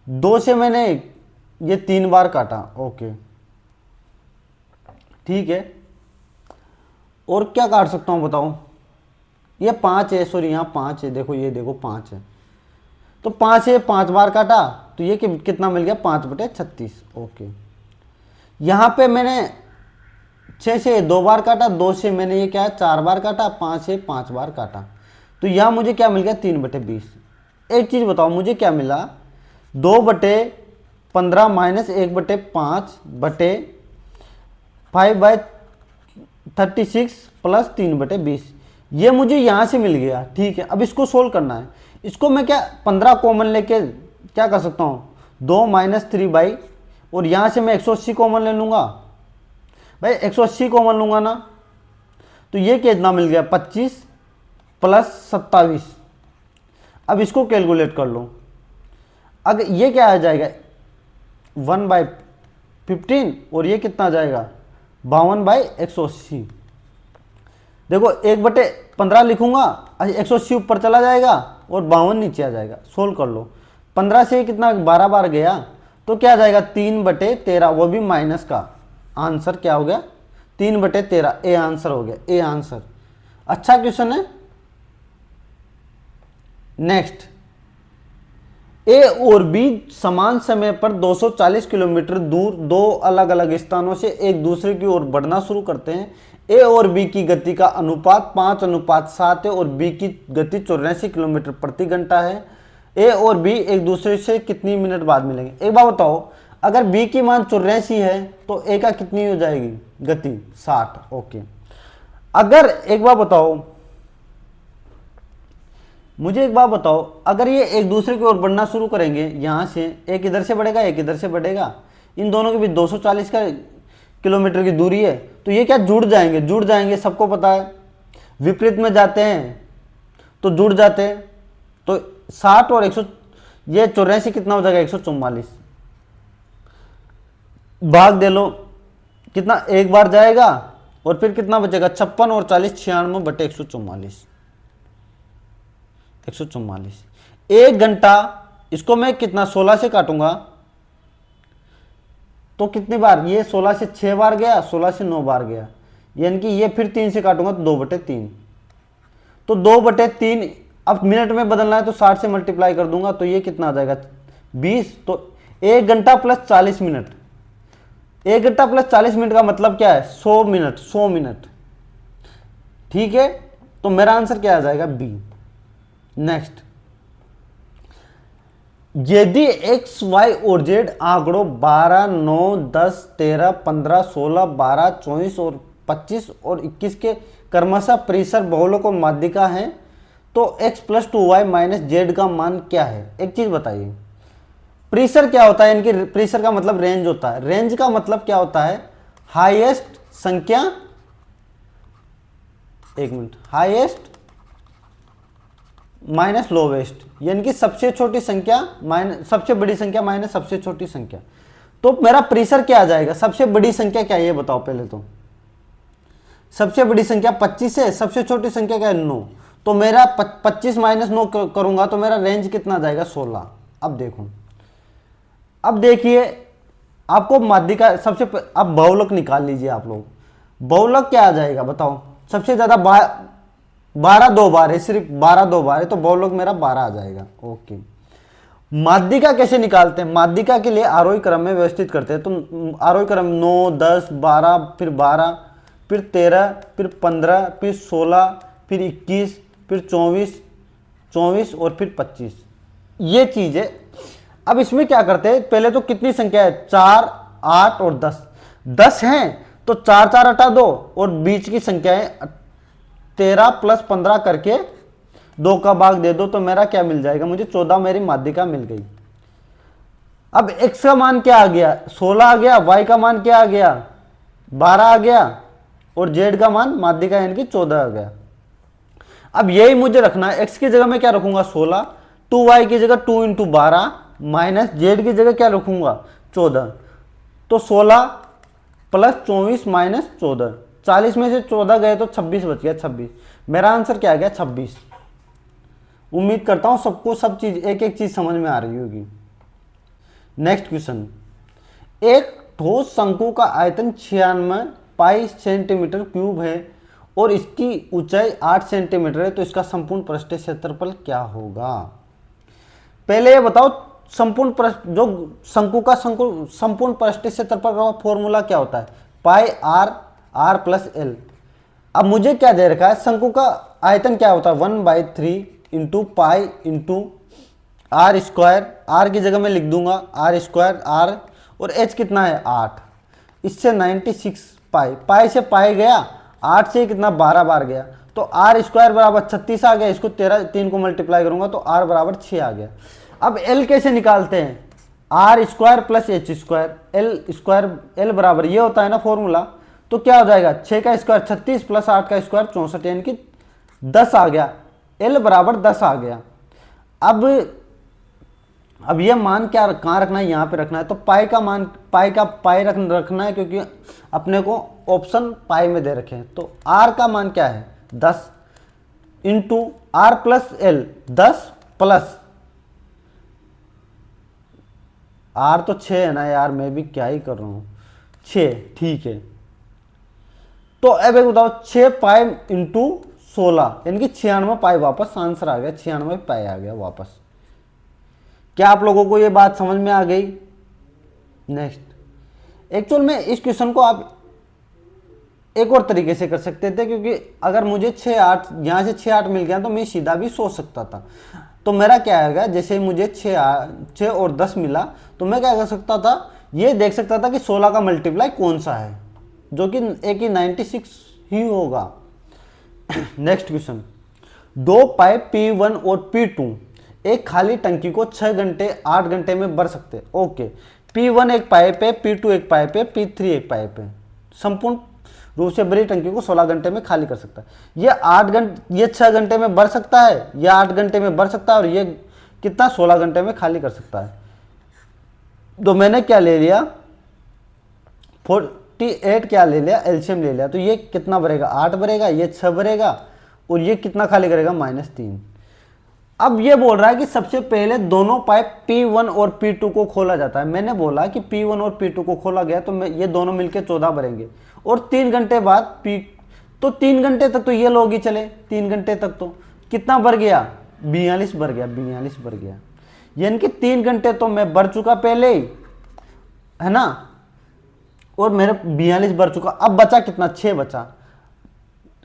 2 से मैंने ये 3 बार काटा। ओके ठीक है, और क्या काट सकता हूँ बताओ? ये 5 है, सॉरी यहाँ 5 है, देखो ये देखो 5 है। तो 5 से 5 बार काटा, तो ये कितना मिल गया? 5/36। ओके, यहाँ पे मैंने 6 से 2 बार काटा, 2 से मैंने ये क्या है 4 बार काटा, 5 से 5 बार काटा, तो यहाँ मुझे क्या मिल गया? 3/20। एक चीज़ बताओ मुझे क्या मिला? 2/15 माइनस 1/5 बटे 5/36 प्लस 3/20। ये मुझे यहाँ से मिल गया। ठीक है, अब इसको सोल्व करना है। इसको मैं क्या 15 कॉमन लेके क्या कर सकता हूँ? 2 माइनस 3 और यहाँ से मैं 180 कॉमन ले लूँगा। भाई 180 कॉमन लूँगा ना, तो ये कितना मिल गया? 25 प्लस 27। अब इसको कैलकुलेट कर लो। अगर ये क्या आ जाएगा? 1/15 और ये कितना आ जाएगा? 52/180। देखो 1/15 लिखूंगा, 180 ऊपर चला जाएगा और 52 नीचे आ जाएगा। सोल्व कर लो। 15 से कितना 12 बार गया, तो क्या आ जाएगा? 3/13, वो भी माइनस का। आंसर क्या हो गया? 3/13। ए आंसर हो गया, ए आंसर। अच्छा क्वेश्चन है। नेक्स्ट, ए और बी समान समय पर 240 किलोमीटर दूर दो अलग अलग स्थानों से एक दूसरे की ओर बढ़ना शुरू करते हैं। ए और बी की गति का अनुपात 5:7 है और बी की गति 84 किलोमीटर प्रति घंटा है। ए और बी एक दूसरे से कितनी मिनट बाद मिलेंगे? एक बात बताओ, अगर बी की मान 84 है तो ए का कितनी हो जाएगी गति? 60। ओके, अगर एक बात बताओ मुझे, एक बात बताओ, अगर ये एक दूसरे की ओर बढ़ना शुरू करेंगे, यहाँ से एक इधर से बढ़ेगा एक इधर से बढ़ेगा, इन दोनों के बीच 240 का किलोमीटर की दूरी है, तो ये क्या जुड़ जाएंगे? जुड़ जाएंगे, सबको पता है। विपरीत में जाते हैं तो जुड़ जाते हैं। तो 60 और 100, ये 84 कितना हो जाएगा? 144। भाग दे लो, कितना? एक बार जाएगा और फिर कितना बचेगा? 56 और 40 96/144। 144। 1 घंटा, इसको मैं कितना 16 से काटूंगा तो कितनी बार? ये 16 से 6 बार गया, 16 से 9 बार गया, यानी कि ये फिर 3 से काटूंगा तो 2/3। तो 2/3 अब मिनट में बदलना है तो 60 से मल्टीप्लाई कर दूंगा, तो ये कितना आ जाएगा? 20। तो 1 घंटा प्लस 40 मिनट। 1 घंटा प्लस 40 मिनट का मतलब क्या है? 100 मिनट। 100 मिनट। ठीक है, तो मेरा आंसर क्या आ जाएगा? बी। नेक्स्ट, यदि एक्स वाई और जेड आंकड़ों 12, 9, 10, 13, 15, 16, 12, 24 और 25 और 21 के क्रमशः परिसर बहुलक को माध्यिका है, तो x + 2y - z का मान क्या है? एक चीज बताइए, परिसर क्या होता है? इनकी परिसर का मतलब रेंज होता है। रेंज का मतलब क्या होता है? हाईएस्ट संख्या, एक मिनट, हाईएस्ट माइनस लोवेस्ट, यानी कि सबसे छोटी संख्या माइनस सबसे बड़ी संख्या माइनस सबसे छोटी संख्या। तो मेरा प्रेशर क्या आ जाएगा, सबसे बड़ी संख्या क्या है ये बताओ पहले तो। सबसे बड़ी संख्या 25 है, सबसे छोटी संख्या क्या है 9। तो मेरा 25 माइनस 9 करूंगा तो मेरा रेंज कितना आ जाएगा 16। अब देखो, अब देखिए आपको माध्यिका सबसे अब बहुलक निकाल लीजिए आप लोग। बहुलक क्या आ जाएगा बताओ, सबसे ज्यादा 12 दो बार है, सिर्फ 12 दो बार है, तो बहुलक मेरा 12 आ जाएगा। ओके, माध्यिका कैसे निकालते हैं, माध्यिका के लिए आरोही क्रम में व्यवस्थित करते हैं। तो आरोही क्रम 9 10 12 फिर 12 फिर 13 फिर 15 फिर 16 फिर 21 फिर 24 और फिर 25, ये चीज है। अब इसमें क्या करते हैं, पहले तो कितनी संख्या है 4 8 और 10, 10 हैं तो 4 4 हटा दो और बीच की संख्याएं 13 प्लस 15 करके 2 का भाग दे दो, तो मेरा क्या मिल जाएगा, मुझे 14 मेरी माध्यिका मिल गई। अब x का मान क्या आ गया 16 आ गया, y का मान क्या आ गया 12 आ गया और z का मान माध्यिका यानी कि 14 आ गया। अब यही मुझे रखना है, x की जगह मैं क्या रखूंगा 16, 2y की जगह 2 इंटू 12 माइनस z की जगह क्या रखूंगा 14। तो 16 प्लस 24 माइनस 14, 40 में से 14 गए तो 26 बच गया, 26। मेरा आंसर क्या आ गया 26। उम्मीद करता हूं सबको सब चीज एक एक चीज समझ में आ रही होगी। नेक्स्ट क्वेश्चन, एक ठोस शंकु का आयतन 96 पाई सेंटीमीटर क्यूब है और इसकी ऊंचाई 8 सेंटीमीटर है, तो इसका संपूर्ण पृष्ठीय क्षेत्रफल क्या होगा। पहले ये बताओ संपूर्ण पृष्ठ जो शंकु का संपूर्ण पृष्ठीय क्षेत्रफल का फॉर्मूला क्या होता है, पाई आर प्लस एल। अब मुझे क्या दे रखा है, शंकु का आयतन क्या होता है 1/3 into pi into r square, r की जगह मैं लिख दूंगा आर स्क्वायर आर, और एच कितना है 8, इससे 96 पाई, पाई से पाई गया 8 से कितना 12 बार गया, तो आर स्क्वायर बराबर 36 आ गया, इसको 3 को मल्टीप्लाई करूंगा तो आर बराबर 6 आ गया। अब एल कैसे निकालते हैं, r square plus h square, l square l बराबर ये होता है ना फॉर्मूला, तो क्या हो जाएगा 6 का स्क्वायर 36 प्लस 8 का स्क्वायर 64 यानी कि 10 आ गया, एल बराबर 10 आ गया। अब ये मान क्या कहाँ रखना है, यहाँ पे रखना है, तो पाई का मान पाई रखना है क्योंकि अपने को ऑप्शन पाई में दे रखे हैं। तो आर का मान क्या है 10 into r plus l, 10 plus r तो 6 है ना यार, मैं भी क्या ही कर रहा हूँ 6, ठीक है। तो अब एक बताओ 6 पाई इंटू 16 यानी कि 96 पाई, वापस आंसर आ गया 96 पाई आ गया वापस। क्या आप लोगों को ये बात समझ में आ गई। नेक्स्ट, एक्चुअल में इस क्वेश्चन को आप एक और तरीके से कर सकते थे, क्योंकि अगर मुझे 6 8 यहाँ से 6 8 मिल गया तो मैं सीधा भी सोच सकता था। तो मेरा क्या आएगा, जैसे मुझे 6 और 10 मिला तो मैं क्या कर सकता था, ये देख सकता था कि 16 का मल्टीप्लाई कौन सा है, जो कि एक ही 96 ही होगा। नेक्स्ट क्वेश्चन, 2 पाइप P1 और P2 एक खाली टंकी को 6 घंटे 8 घंटे में भर सकते हैं। ओके, P1 एक पाइप है, P2 एक पाइप है, P3 एक पाइप है, संपूर्ण रूप से भरी टंकी को 16 घंटे में खाली कर सकता है। ये 6 घंटे में भर सकता है, ये 8 घंटे में भर सकता है, और ये कितना 16 घंटे में खाली कर सकता है। तो मैंने क्या ले लिया 48 क्या ले लिया, एलसीएम ले लिया, तो ये कितना भरेगा 8 भरेगा, ये 6 भरेगा, और ये कितना खाली करेगा -3। अब ये बोल रहा है कि सबसे पहले दोनों पाइप P1 और P2 को खोला जाता है। मैंने बोला कि P1 और P2 को खोला गया तो ये दोनों मिलके 14 भरेंगे, और 3 घंटे बाद तो 3 घंटे तक तो ये लोग ही चले, 3 घंटे तक तो कितना भर गया 42 भर गया, 42 भर गया, यानी कि 3 घंटे तो मैं भर चुका पहले ही, है ना, और मेरे 42 भर चुका। अब बचा कितना 6 बचा।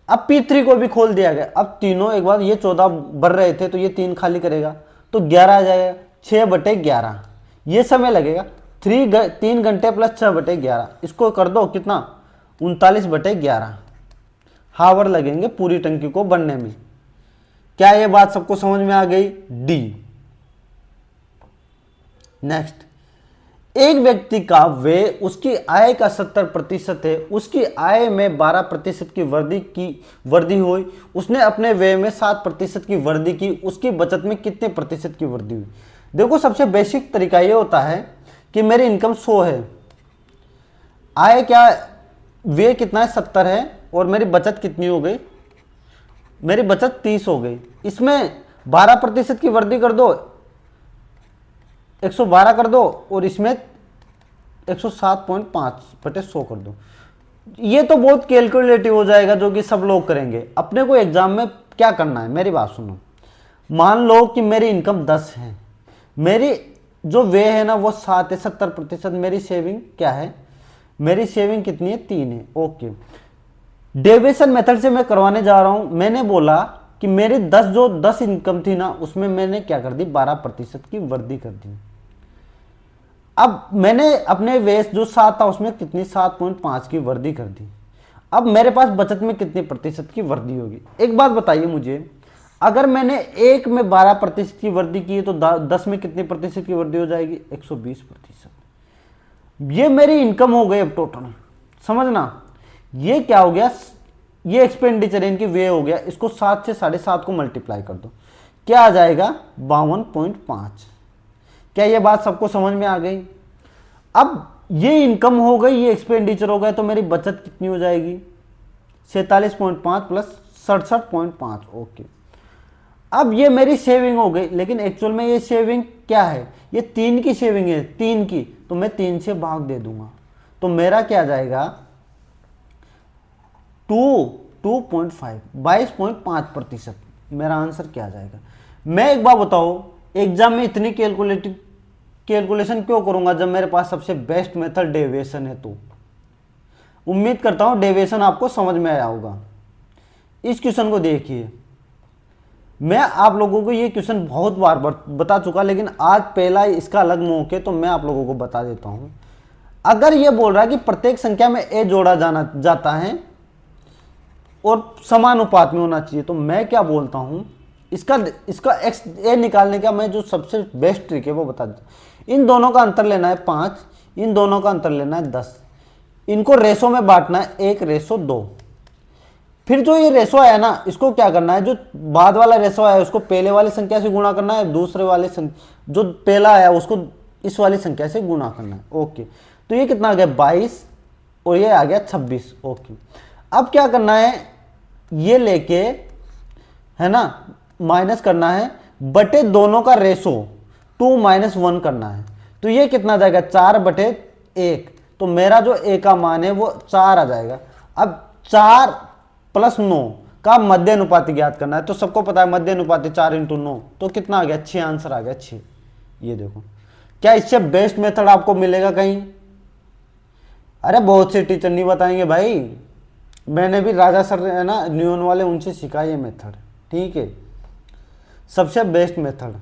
अब P3 को भी खोल दिया गया, अब तीनों एक बार, ये 14 भर रहे थे तो ये 3 खाली करेगा तो 11 आ जाएगा, 6/11 ये समय लगेगा। 3 घंटे प्लस 6/11 इसको कर दो कितना 39/11 हावर लगेंगे पूरी टंकी को बनने में। क्या ये बात सबको समझ में आ गई। डी। नेक्स्ट, एक व्यक्ति का व्यय उसकी आय का 70% है, उसकी आय में 12% की वृद्धि हुई, उसने अपने व्यय में 7% की वृद्धि की, उसकी बचत में कितने प्रतिशत की वृद्धि हुई। देखो सबसे बेसिक तरीका ये होता है कि मेरी इनकम 100 है, आय क्या, व्यय कितना है 70 है, और मेरी बचत कितनी हो गई, मेरी बचत 30 हो गई। इसमें 12% की वृद्धि कर दो, 112 कर दो, और इसमें 107.5/100 कर दो। ये तो बहुत कैलकुलेटिव हो जाएगा, जो कि सब लोग करेंगे। अपने को एग्जाम में क्या करना है, मेरी बात सुनो। मान लो कि मेरी इनकम 10 है, मेरी जो व्यय है ना वो 7 है, 70%। मेरी सेविंग क्या है, मेरी सेविंग कितनी है, 3 है। ओके, डेविएशन मेथड से मैं करवाने जा रहा हूं। मैंने बोला कि मेरी 10 इनकम थी ना, उसमें मैंने क्या कर दी, 12% की वृद्धि कर दी। अब मैंने अपने व्यय जो 7 था उसमें कितनी, 7.5 की वृद्धि कर दी। अब मेरे पास बचत में कितनी प्रतिशत की वृद्धि होगी। एक बात बताइए मुझे, अगर मैंने एक में 12% की वृद्धि की है तो 10 में कितनी प्रतिशत की वृद्धि हो जाएगी, 120%। ये मेरी इनकम हो गई। अब टोटल समझना, ये क्या हो गया, ये एक्सपेंडिचर इनकी व्यय हो गया। इसको 7 से 7.5 को मल्टीप्लाई कर दो, क्या आ जाएगा, 52.5। क्या ये बात सबको समझ में आ गई। अब ये इनकम हो गई, ये एक्सपेंडिचर हो गया, तो मेरी बचत कितनी हो जाएगी, 47.5 प्लस 67.5। ओके, अब ये मेरी सेविंग हो गई, लेकिन एक्चुअल में ये सेविंग क्या है, ये 3 की सेविंग है, 3 की, तो मैं 3 से भाग दे दूंगा, तो मेरा क्या जाएगा, 2.5, 22.5%। मेरा आंसर क्या जाएगा। मैं एक बात बताओ, एग्जाम में इतनी कैलकुलेशन क्यों करूंगा जब मेरे पास सबसे बेस्ट मेथड डेविएशन है। तो उम्मीद करता हूं डेविएशन आपको समझ में आया होगा। इस क्वेश्चन को देखिए, मैं आप लोगों को ये क्वेश्चन बहुत बार बता चुका, लेकिन आज पहला इसका अलग मौके, तो मैं आप लोगों को बता देता हूं। अगर ये बोल रहा है कि प्रत्येक संख्या में ए जोड़ा जाता है और समानुपात में होना चाहिए, तो मैं क्या बोलता हूं, इसका एक्स ए निकालने का मैं जो सबसे बेस्ट ट्रिक है वो बता देता हूं। इन दोनों का अंतर लेना है 5, इन दोनों का अंतर लेना है 10, इनको रेशो में बांटना है 1:2। फिर जो ये रेशो आया ना, इसको क्या करना है, जो बाद वाला रेशो आया उसको पहले वाली संख्या से गुणा करना है, दूसरे वाले जो पहला आया उसको इस वाली संख्या से गुणा करना है। ओके, तो ये कितना आ गया, 22, और ये आ गया 26। ओके, अब क्या करना है, ये लेके है ना माइनस करना है, बटे दोनों का रेशो 2-1 करना है, तो ये कितना आ जाएगा, 4/1। तो मेरा जो ए का मान है वो 4 आ जाएगा। अब 4 + 9 का मध्य अनुपात ज्ञात करना है, तो सबको पता है मध्य अनुपात 4 × 9, तो कितना आ गया, 6 आंसर आ गया, 6। ये देखो, क्या इससे बेस्ट मेथड आपको मिलेगा कहीं। अरे बहुत से टीचर नहीं बताएंगे भाई, मैंने भी राजा सर है ना न्यून वाले, उनसे सीखा ये मेथड। ठीक है, सबसे बेस्ट मेथड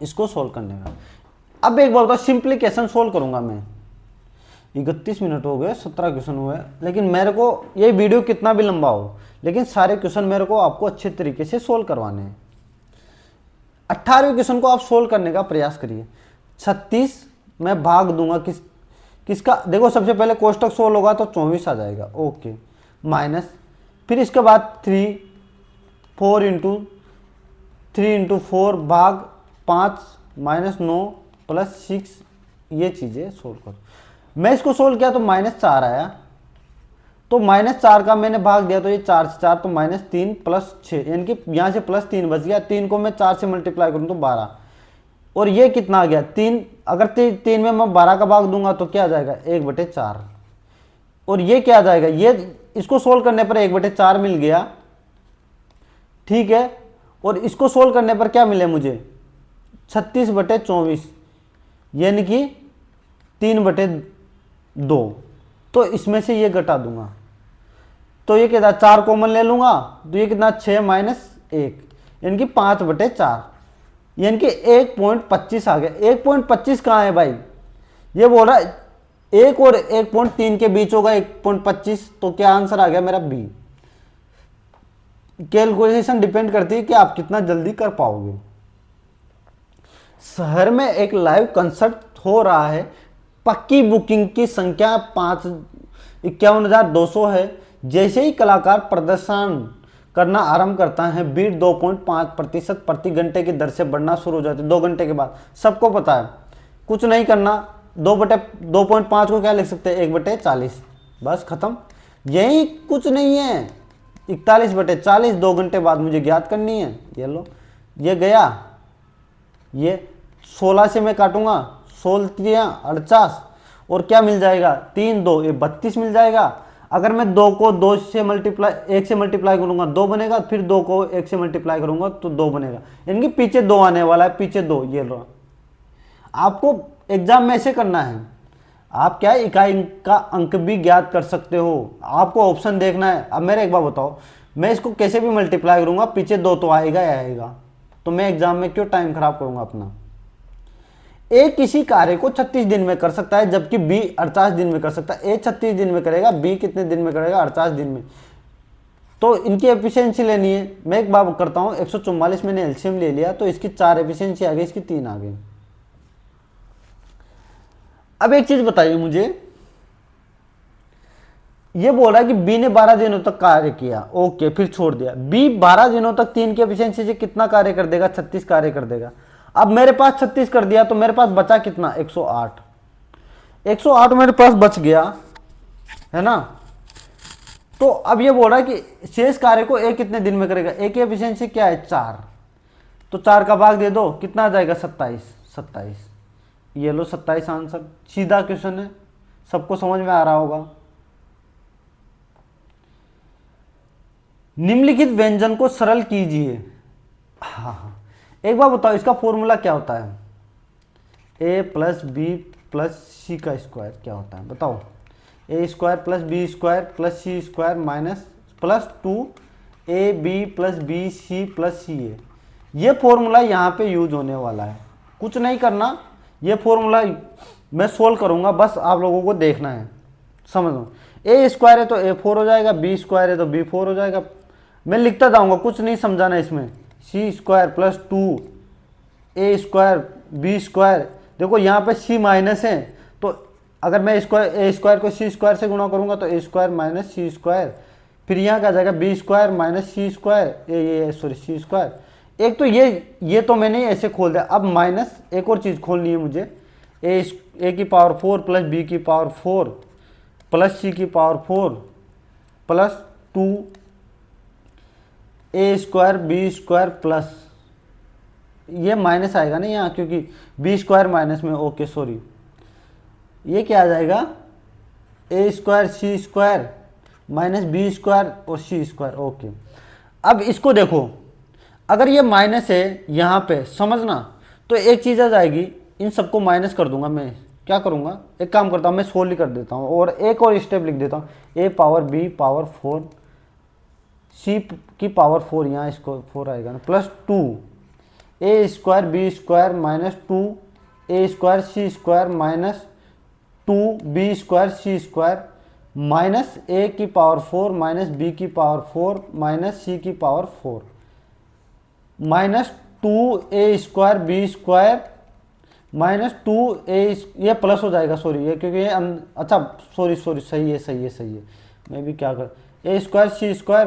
इसको सोल्व करने का। अब एक बार बताओ, सिंप्लीकेशन सोल्व करूंगा मैं। 31 मिनट हो गए, 17 क्वेश्चन हुए, लेकिन मेरे को ये वीडियो कितना भी लंबा हो, लेकिन सारे क्वेश्चन मेरे को आपको अच्छे तरीके से सोल्व करवाने हैं। 18वें क्वेश्चन को आप सोल्व करने का प्रयास करिए। 36 मैं भाग दूंगा किसका, देखो सबसे पहले कोष्टक सोल्व होगा तो 24 आ जाएगा। ओके, माइनस, फिर इसके बाद 4 × 4 भाग 5 -9 + 6, ये चीज़ें सोल्व करो। मैं इसको सोल्व किया तो -4 आया, तो -4 का मैंने भाग दिया, तो ये 4 से 4, तो -3 + 6, यानी कि यहाँ से +3 बच गया। 3 को मैं 4 से मल्टीप्लाई करूँ तो 12, और ये कितना आ गया, 3। अगर 3 में मैं 12 का भाग दूंगा तो क्या आ जाएगा, 1/4। और ये क्या आ जाएगा, ये इसको सोल्व करने पर 1/4 मिल गया। ठीक है, और इसको सोल्व करने पर क्या मिले मुझे, 36/24, यानी कि 3/2। तो इसमें से ये घटा दूंगा, तो ये कितना, 4 कॉमन ले लूंगा, तो ये कितना, 6 - 1, यानी कि 5/4, यानी कि 1.25 आ गया। 1.25 कहाँ है भाई, ये बोल रहा है 1 और 1.3 के बीच होगा 1.25, तो क्या आंसर आ गया मेरा, बी। कैलकुलेशन डिपेंड करती है कि आप कितना जल्दी कर पाओगे। शहर में एक लाइव कंसर्ट हो रहा है। पक्की बुकिंग की संख्या 51,200 है। जैसे ही कलाकार प्रदर्शन करना आरंभ करता है, भीड़ 2.5% प्रति घंटे की दर से बढ़ना शुरू हो जाती है 2 घंटे के बाद। सबको पता है, कुछ नहीं करना, 2.5 को क्या लिख सकते हैं, 1/40, बस खत्म। यही कुछ नहीं है, 41/40 2 घंटे बाद मुझे ज्ञात करनी है। ये लो, ये गया, ये 16 से मैं काटूंगा, 16 48, और क्या मिल जाएगा, 3 2 ये 32 मिल जाएगा। अगर मैं 2 को 1 से मल्टीप्लाई करूंगा 2 बनेगा, फिर 2 को 1 से मल्टीप्लाई करूंगा तो 2 बनेगा, यानी कि पीछे 2 आने वाला है, पीछे 2, ये लो। आपको एग्जाम में ऐसे करना है, आप क्या इकाई का अंक भी ज्ञात कर सकते हो, आपको ऑप्शन देखना है। अब मेरे एक बार बताओ, मैं इसको कैसे भी मल्टीप्लाई करूंगा, पीछे 2 तो आएगा ही आएगा, तो मैं एग्जाम में क्यों टाइम खराब करूंगा अपना। ए किसी कार्य को 36 दिन में कर सकता है, जबकि बी 48 दिन में कर सकता है। ए 36 दिन में करेगा, बी कितने दिन में करेगा, 48 दिन में। तो इनकी एफिशिएंसी लेनी है। मैं एक बार करता हूं, 144 मैंने एलसीएम ले लिया, तो इसकी 4 एफिशिएंसी आ गई, इसकी 3 आ गई। अब एक चीज बताइए मुझे, ये बोल रहा है कि बी ने 12 दिनों तक कार्य किया, ओके, फिर छोड़ दिया। बी 12 दिनों तक 3 की एफिशिएंसी से कितना कार्य कर देगा, 36 कार्य कर देगा। अब मेरे पास 36 कर दिया, तो मेरे पास बचा कितना, 108। 108 मेरे पास बच गया, है ना। तो अब ये बोल रहा है कि शेष कार्य को ए कितने दिन में करेगा, ए की एफिशिएंसी क्या है, 4, तो 4 का भाग दे दो, कितना आ जाएगा, 27। ये लो 27 आंसर। सीधा क्वेश्चन है, सबको समझ में आ रहा होगा। निम्नलिखित व्यंजन को सरल कीजिए। हाँ, एक बार बताओ इसका फॉर्मूला क्या होता है, a + b + c का स्क्वायर क्या होता है, बताओ। a² + b² + c² minus +2ab + bc + ca। ये फॉर्मूला यहाँ पे यूज होने वाला है, कुछ नहीं करना, ये फॉर्मूला मैं सोल्व करूँगा, बस आप लोगों को देखना है, समझ लो। a² है तो a4 हो जाएगा, b² है तो b4 हो जाएगा। मैं लिखता जाऊँगा, कुछ नहीं समझाना इसमें। c² + 2a² b², देखो यहाँ पे c माइनस है, तो अगर मैं a² को c² से गुणा करूँगा तो a² - c², फिर यहाँ क्या जाएगा, b² - c², c²। एक तो ये तो मैंने ऐसे खोल दिया। अब माइनस एक और चीज़ खोलनी है मुझे, a की पावर 4 + b की पावर 4 + c की पावर 4 + 2a² b² प्लस, ये माइनस आएगा ना यहाँ, क्योंकि b² माइनस में, ओके सॉरी, ये क्या आ जाएगा, a² c² माइनस b² और c², ओके। अब इसको देखो, अगर ये माइनस है यहाँ पे, समझना, तो एक चीज़ आ जाएगी, इन सबको माइनस कर दूंगा। मैं क्या करूँगा, एक काम करता हूँ, मैं सोल्व ही कर देता हूँ और एक और स्टेप लिख देता हूँ, a power b power 4 c की पावर 4, यहाँ इसको 4 आएगा ना, +2a² b² minus 2a² c² minus 2b² c² minus a की पावर 4 माइनस b की पावर 4 माइनस c की power 4 minus 2a² b² minus 2a, ये प्लस हो जाएगा, सॉरी, ये क्योंकि ये अच्छा सॉरी सही है। मैं भी क्या कर, a² c²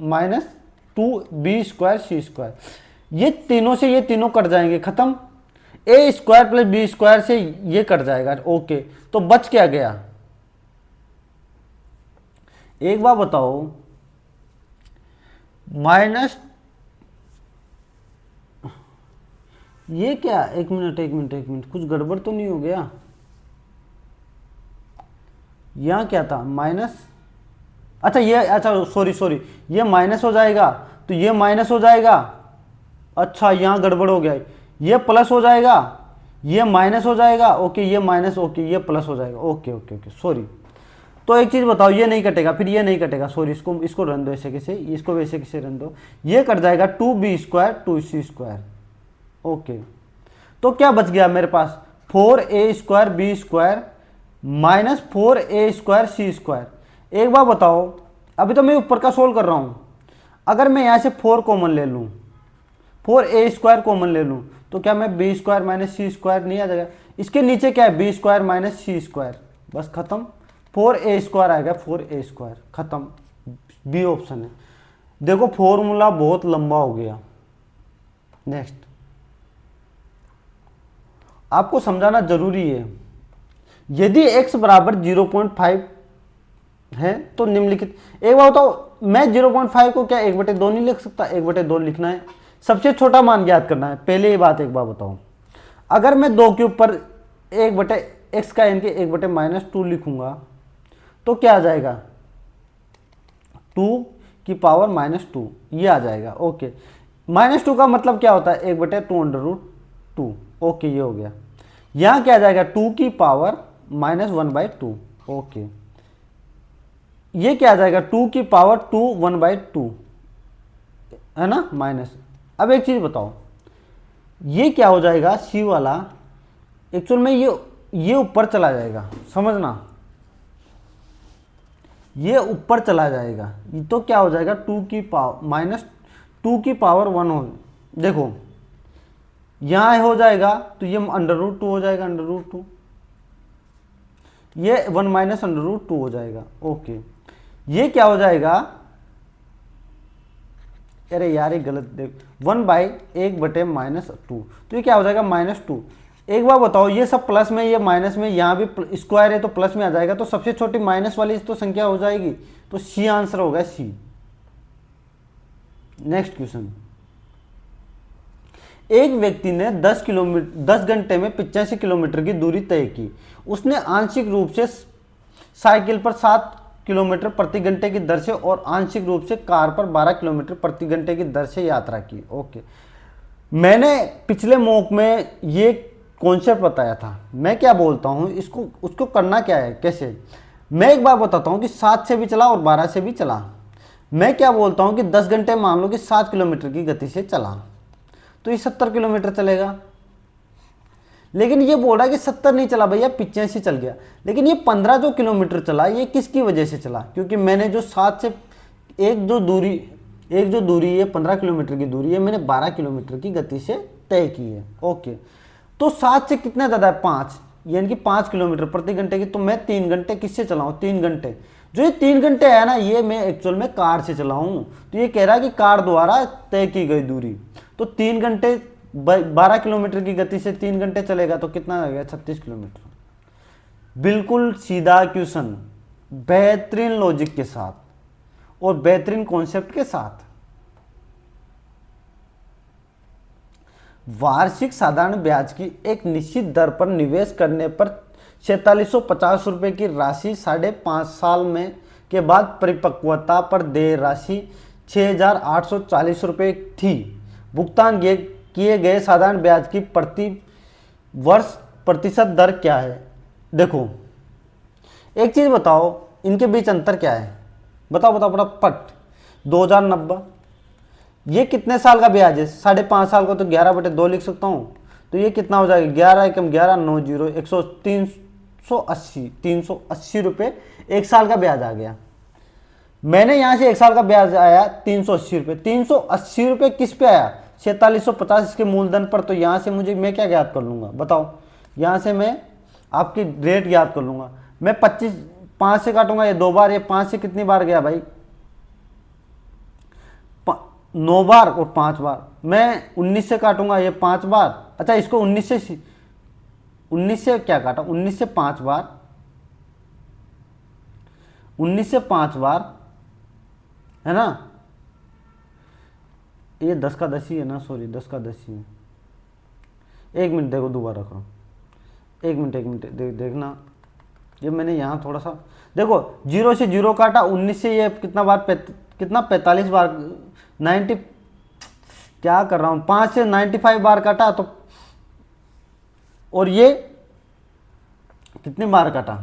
minus 2b² c², ये तीनों से ये तीनों कट जाएंगे, खत्म। a² + b² से ये कट जाएगा, ओके। तो बच क्या गया, एक बार बताओ, माइनस, ये क्या, एक मिनट, कुछ गड़बड़ तो नहीं हो गया, यहाँ क्या था, माइनस, अच्छा ये, अच्छा सॉरी, ये माइनस हो जाएगा, तो ये माइनस हो जाएगा, अच्छा यहाँ गड़बड़ हो गया, ये प्लस हो जाएगा, ये माइनस हो जाएगा, ओके, ये माइनस, ओके, ये प्लस हो जाएगा, ओके, सॉरी। तो एक चीज़ बताओ, ये नहीं कटेगा, फिर ये नहीं कटेगा, सॉरी, इसको रन दो ऐसे कैसे, इसको वैसे कैसे रन दो, ये कट जाएगा 2b² 2c², ओके। तो क्या बच गया मेरे पास, 4a² b² minus 4a² c²। एक बार बताओ, अभी तो मैं ऊपर का सोल्व कर रहा हूँ, अगर मैं यहाँ से 4 कॉमन ले लूँ, 4a² कॉमन ले लूँ, तो क्या मैं b² माइनस c² नहीं आ जाएगा, इसके नीचे क्या है, बी स्क्वायर माइनस सी स्क्वायर, बस खत्म। 4a² आएगा, 4a², खत्म। बी ऑप्शन है। देखो फॉर्मूला बहुत लंबा हो गया। नेक्स्ट, आपको समझाना जरूरी है। यदि x बराबर 0.5 है तो निम्नलिखित, एक बार बताओ, मैं 0.5 को क्या 1/2 नहीं लिख सकता? 1/2 लिखना है, सबसे छोटा मान ज्ञात करना है। पहले ये बात एक बार बताओ, अगर मैं 2 के ऊपर 1/x का यानी कि 1/-2 लिखूंगा तो क्या आ जाएगा, 2 की पावर -2, ये आ जाएगा। ओके, -2 का मतलब क्या होता है, 1/2√2। ओके, ये हो गया। यहां क्या आ जाएगा, 2 की पावर -1/2। ओके, ये क्या आ जाएगा, 2 की पावर 2 1/2 है ना, माइनस। अब एक चीज बताओ, ये क्या हो जाएगा, सी वाला एक्चुअल में ये ऊपर चला जाएगा, समझना, ये ऊपर चला जाएगा, तो क्या हो जाएगा, 2 की पावर -2 की पावर 1 हो, देखो यहां हो जाएगा तो ये √2 हो जाएगा, √2, ये 1 माइनस √2 हो जाएगा। ओके, ये क्या हो जाएगा, अरे यार ये गलत, देख 1/1/-2, तो ये क्या हो जाएगा, -2। एक बार बताओ, ये सब प्लस में, ये माइनस में, यहाँ भी स्क्वायर है तो प्लस में आ जाएगा, तो सबसे छोटी माइनस वाली तो संख्या हो जाएगी, तो सी आंसर होगा, सी। नेक्स्ट क्वेश्चन, एक व्यक्ति ने 10 घंटे में 85 किलोमीटर की दूरी तय की। उसने आंशिक रूप से साइकिल पर 7 किलोमीटर प्रति घंटे की दर से और आंशिक रूप से कार पर 12 किलोमीटर प्रति घंटे की दर से यात्रा की। ओके, मैंने पिछले मॉक में ये कॉन्सेप्ट बताया था। मैं क्या बोलता हूँ, इसको उसको करना क्या है, कैसे, मैं एक बार बताता हूँ कि 7 से भी चला और 12 से भी चला। मैं क्या बोलता हूँ कि 10 घंटे मान लो कि 7 किलोमीटर की गति से चला, तो ये 70 किलोमीटर चलेगा। लेकिन ये बोल रहा है कि 70 नहीं चला भैया, 85 चल गया। लेकिन ये 15 जो किलोमीटर चला, ये किसकी वजह से चला, क्योंकि मैंने जो 7 से एक जो दूरी है 15 किलोमीटर की दूरी है, मैंने 12 किलोमीटर की गति से तय की है। ओके, तो 7 से कितना ज़्यादा है, 5, यानी कि 5 किलोमीटर प्रति घंटे की, तो मैं 3 घंटे किससे चलाऊँ, 3 घंटे, जो ये 3 घंटे है ना, ये मैं एक्चुअल में कार से चलाऊँ। तो ये कह रहा है कि कार द्वारा तय की गई दूरी, तो 3 घंटे 12 किलोमीटर की गति से 3 घंटे चलेगा तो कितना आ गया, 36 किलोमीटर। बिल्कुल सीधा क्वेश्चन, बेहतरीन लॉजिक के साथ और बेहतरीन कॉन्सेप्ट के साथ। वार्षिक साधारण ब्याज की एक निश्चित दर पर निवेश करने पर 4650 रुपये की राशि 5.5 साल में के बाद परिपक्वता पर देय राशि 6840 रुपये थी। भुगतान किए गए साधारण ब्याज की प्रति वर्ष प्रतिशत दर क्या है। देखो एक चीज बताओ, इनके बीच अंतर क्या है, बताओ बताओ फटाफट। 2090, ये कितने साल का ब्याज है, 5.5 साल का, तो 11/2 लिख सकता हूँ। तो ये कितना हो जाएगा, 11 एकम 11 9 0 380 रुपये एक साल का ब्याज आ गया। मैंने यहाँ से एक साल का ब्याज आया 380 रुपये। 380 रुपये किस पे आया, 4650 इसके मूलधन पर। तो यहाँ से मैं क्या ज्ञात कर लूँगा, बताओ। यहाँ से मैं आपकी रेट ज्ञात कर लूँगा। मैं 5 से काटूंगा, ये 2 बार, ये 5 से कितनी बार गया भाई, 9 बार और 5 बार। मैं 19 से काटूंगा, ये 5 बार। अच्छा, इसको 19 से क्या काटा, 19 से 5 बार, 19 से 5 बार है ना, ये 10 का 10 ही है ना, सॉरी 10 का 10 ही है। 1 मिनट देखो, दोबारा करो, 1 मिनट देखना। ये मैंने यहाँ थोड़ा सा देखो, 0 से 0 काटा, 19 से ये कितना बार, कितना 45 बार, 90, क्या कर रहा हूँ, 5 से 95 बार काटा। तो और ये कितनी बार काटा,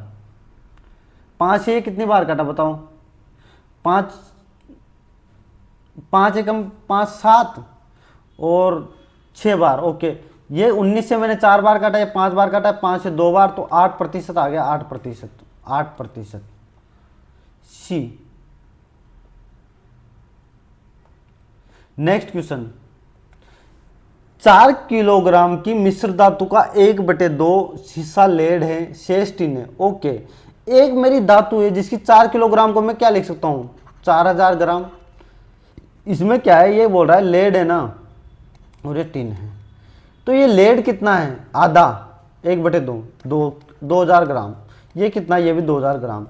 5 से ये कितनी बार काटा बताओ, 5 एकम 5 7 और 6 बार। ओके, ये 19 से मैंने 4 बार काटा, ये 5 बार काटा, 5 से 2 बार, तो 8% आ गया, 8%। सी। नेक्स्ट क्वेश्चन, 4 किलोग्राम की मिश्र धातु का 1/2 हिस्सा लेड है, शेष टिन है। ओके, एक मेरी धातु है जिसकी 4 किलोग्राम को मैं क्या लिख सकता हूँ, 4000 ग्राम। इसमें क्या है, ये बोल रहा है लेड है ना और ये टिन है, तो ये लेड कितना है, आधा, 1/2, 2000 ग्राम। ये कितना, ये भी 2000 ग्राम।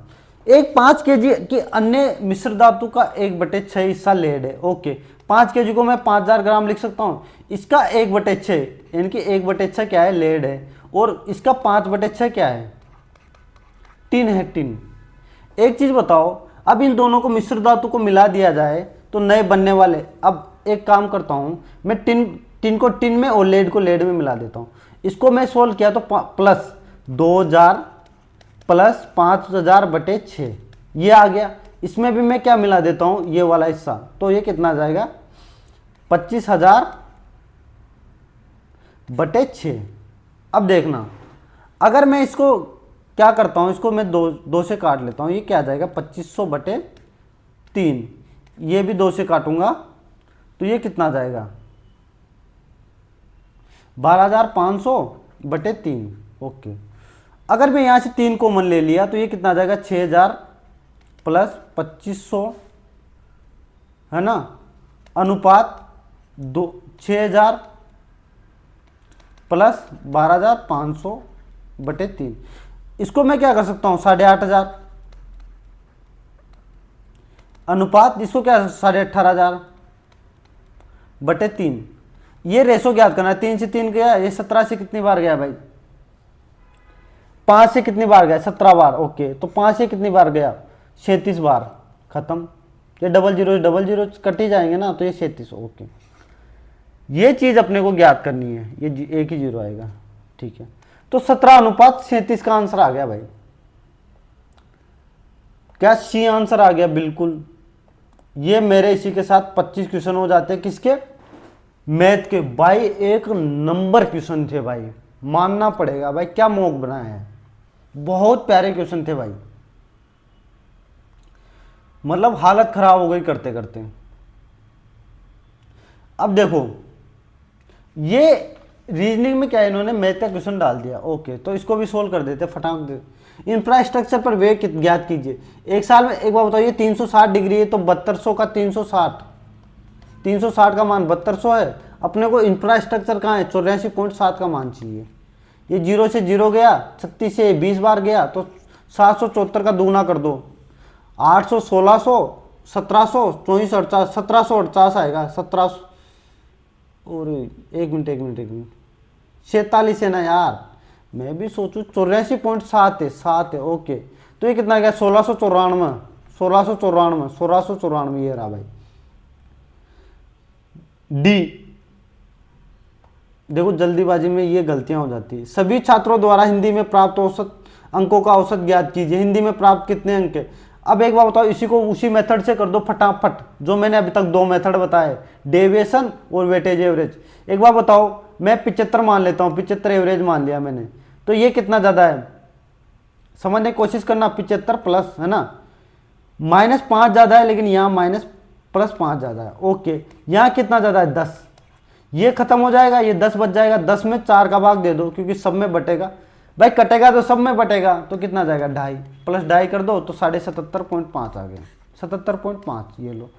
एक 5 केजी की अन्य मिश्र धातु का 1/6 हिस्सा लेड है। ओके, 5 केजी को मैं 5000 ग्राम लिख सकता हूँ। इसका 1/6 यानी कि 1/6 क्या है, लेड है, और इसका 5/6 क्या है, टिन है, टिन। एक चीज बताओ, अब इन दोनों को मिश्र धातु को मिला दिया जाए तो नए बनने वाले। अब एक काम करता हूं, मैं टिन को टिन में और लेड को लेड में मिला देता हूं। इसको मैं सोल्व किया तो प्लस 2000 प्लस 5000/6 ये आ गया। इसमें भी मैं क्या मिला देता हूं, ये वाला हिस्सा, तो ये कितना आ जाएगा, 25000/6। अब देखना, अगर मैं इसको क्या करता हूं, इसको मैं दो से काट लेता हूं, ये क्या आ जाएगा, 2500/3। ये भी 2 से काटूंगा तो ये कितना आ जाएगा, 12500/3। ओके, अगर मैं यहां से 3 कॉमन ले लिया तो ये कितना आ जाएगा, 6000 प्लस 2500, है ना, अनुपात 6000 प्लस 12500/3। इसको मैं क्या कर सकता हूं, 8500 अनुपात, इसको क्या 18500/3। ये रेशो ज्ञात करना है, 3 से 3 गया, ये 17 से कितनी बार गया भाई, 5 से कितनी बार गया, 17 बार। ओके, तो 5 से कितनी बार गया, 37 बार। खत्म, ये डबल जीरो कट ही जाएंगे ना, तो ये 37। ओके, ये चीज अपने को ज्ञात करनी है, ये एक ही जीरो आएगा, ठीक है। तो 17:37 का आंसर आ गया भाई, क्या सी आंसर आ गया, बिल्कुल। ये मेरे इसी के साथ 25 क्वेश्चन हो जाते हैं, किसके, मैथ के। भाई एक नंबर क्वेश्चन थे भाई, मानना पड़ेगा भाई, क्या मॉक बनाया है, बहुत प्यारे क्वेश्चन थे भाई, मतलब हालत खराब हो गई करते करते। अब देखो, ये रीजनिंग में क्या इन्होंने मैथ का क्वेश्चन डाल दिया। ओके, तो इसको भी सोल्व कर देते फटाक दे। इंफ्रास्ट्रक्चर पर वेग ज्ञात कीजिए। एक साल में, एक बार बताइए, 360 डिग्री है तो 7200 का 360 का मान 7200 है। अपने को इंफ्रास्ट्रक्चर कहाँ है, 84.7 का मान चाहिए। ये 0 से 0 गया, 36 से 20 बार गया, तो 774 का दूना कर दो, 800, 1600, 1700, 24, 1748 आएगा, 1700। और एक मिनट 46 है ना यार, मैं भी सोचूं 84.7 है, 7 है। ओके, तो ये कितना गया, 1694 ये रहा भाई। डी, देखो जल्दीबाजी में ये गलतियां हो जाती है। सभी छात्रों द्वारा हिंदी में प्राप्त औसत अंकों का औसत ज्ञात कीजिए। हिंदी में प्राप्त कितने अंक है। अब एक बार बताओ, इसी को उसी मेथड से कर दो फटाफट, जो मैंने अभी तक 2 मेथड बताए, डेविएशन और वेटेज एवरेज। एक बार बताओ, मैं 75 मान लेता हूँ, 75 एवरेज मान लिया मैंने, तो ये कितना ज़्यादा है, समझने की कोशिश करना। 75 प्लस, है ना, -5 ज़्यादा है, लेकिन यहाँ +5 ज़्यादा है। ओके, यहाँ कितना ज़्यादा है, 10। ये खत्म हो जाएगा, ये 10 बच जाएगा, 10 में 4 का भाग दे दो, क्योंकि सब में बटेगा भाई, कटेगा तो सब में बटेगा, तो कितना जाएगा, 2.5 प्लस 2.5 कर दो, तो 77.5 आ गया, 77.5। ये लो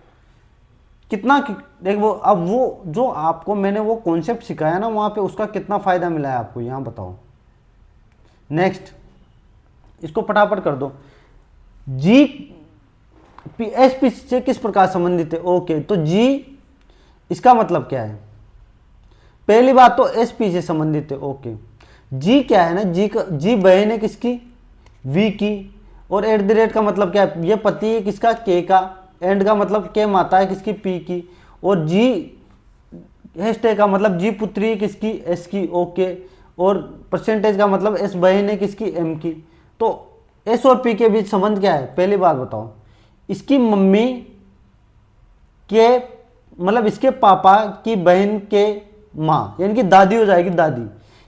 कितना, देख वो, अब वो जो आपको मैंने वो कॉन्सेप्ट सिखाया ना वहाँ पे, उसका कितना फ़ायदा मिला है आपको, यहाँ बताओ। नेक्स्ट, इसको फटाफट कर दो। जी एस पी से किस प्रकार संबंधित है। ओके, तो जी इसका मतलब क्या है, पहली बात तो एस पी से संबंधित है। ओके, जी क्या है ना, जी बहन है किसकी, वी की, और @ का मतलब क्या है, ये पति है किसका, के का, एंड का मतलब के माता है किसकी, पी की, और जी हैशटैग का मतलब जी पुत्री है किसकी, एस की। ओके, और परसेंटेज का मतलब एस बहन है किसकी, एम की। तो एस और पी के बीच संबंध क्या है, पहली बात बताओ। इसकी मम्मी के मतलब इसके पापा की बहन के माँ, यानी कि दादी हो जाएगी, दादी,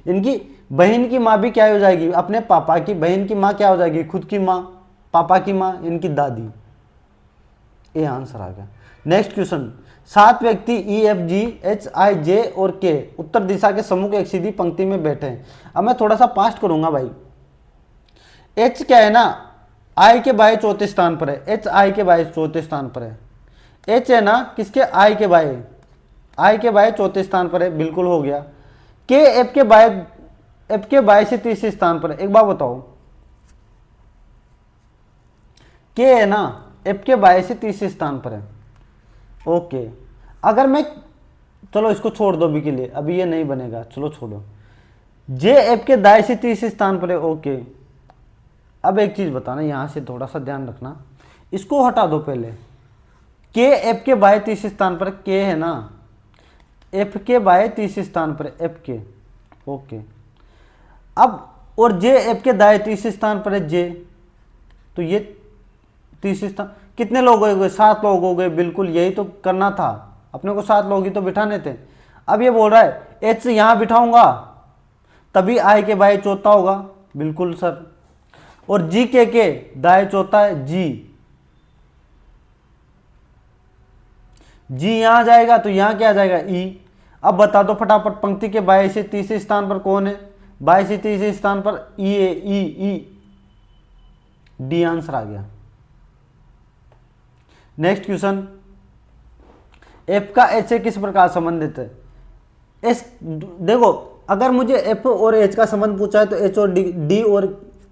यानी कि बहन की माँ भी क्या हो जाएगी, अपने पापा की बहन की माँ क्या हो जाएगी, खुद की माँ, पापा की माँ, इनकी दादी। ये आंसर आ गया। नेक्स्ट क्वेश्चन, 7 व्यक्ति E F G H I जे और के उत्तर दिशा के समूह के एक सीधी पंक्ति में बैठे हैं। अब मैं थोड़ा सा पास्ट करूंगा भाई। एच क्या है ना, आई के बाएं चौथे स्थान पर है, एच आई के बाएं चौथे स्थान पर है। एच है ना किसके, आई के बाएं चौथे स्थान पर है, बिल्कुल हो गया। के एफ के बाएं से तीसरे स्थान पर है। एक बात बताओ, के है ना एफ के बाएं से तीसरे स्थान पर है। ओके, अगर मैं, चलो इसको छोड़ दो अभी के लिए, अभी ये नहीं बनेगा, चलो छोड़ो। जे एफ के दाएं से तीसरे स्थान पर है। ओके, अब एक चीज बताना, यहां से थोड़ा सा ध्यान रखना, इसको हटा दो पहले। के एफ के बाएं तीसरे स्थान पर, के है ना एफ के बाएं तीसरे स्थान पर, एफ के। ओके, अब और जे एफ के दाएं तीसरे स्थान पर है, जे, तो ये तीसरे स्थान, कितने लोग हो गए, 7 लोग हो गए, बिल्कुल यही तो करना था अपने को, 7 लोग ही तो बिठाने थे। अब ये बोल रहा है एच यहां बिठाऊंगा तभी आई के बाएं चौथा होगा, बिल्कुल सर। और जी के दाएं चौथा है, जी यहां जाएगा तो यहां क्या आ जाएगा, ई। अब बता दो फटाफट, पंक्ति के बाएं से तीसरे स्थान पर कौन है, बाएं से तीसरे स्थान पर ई है, ई डी आंसर आ गया। नेक्स्ट क्वेश्चन, एफ का एच से किस प्रकार संबंधित है। एस, देखो अगर मुझे एफ और एच का संबंध पूछा है तो एच और डी और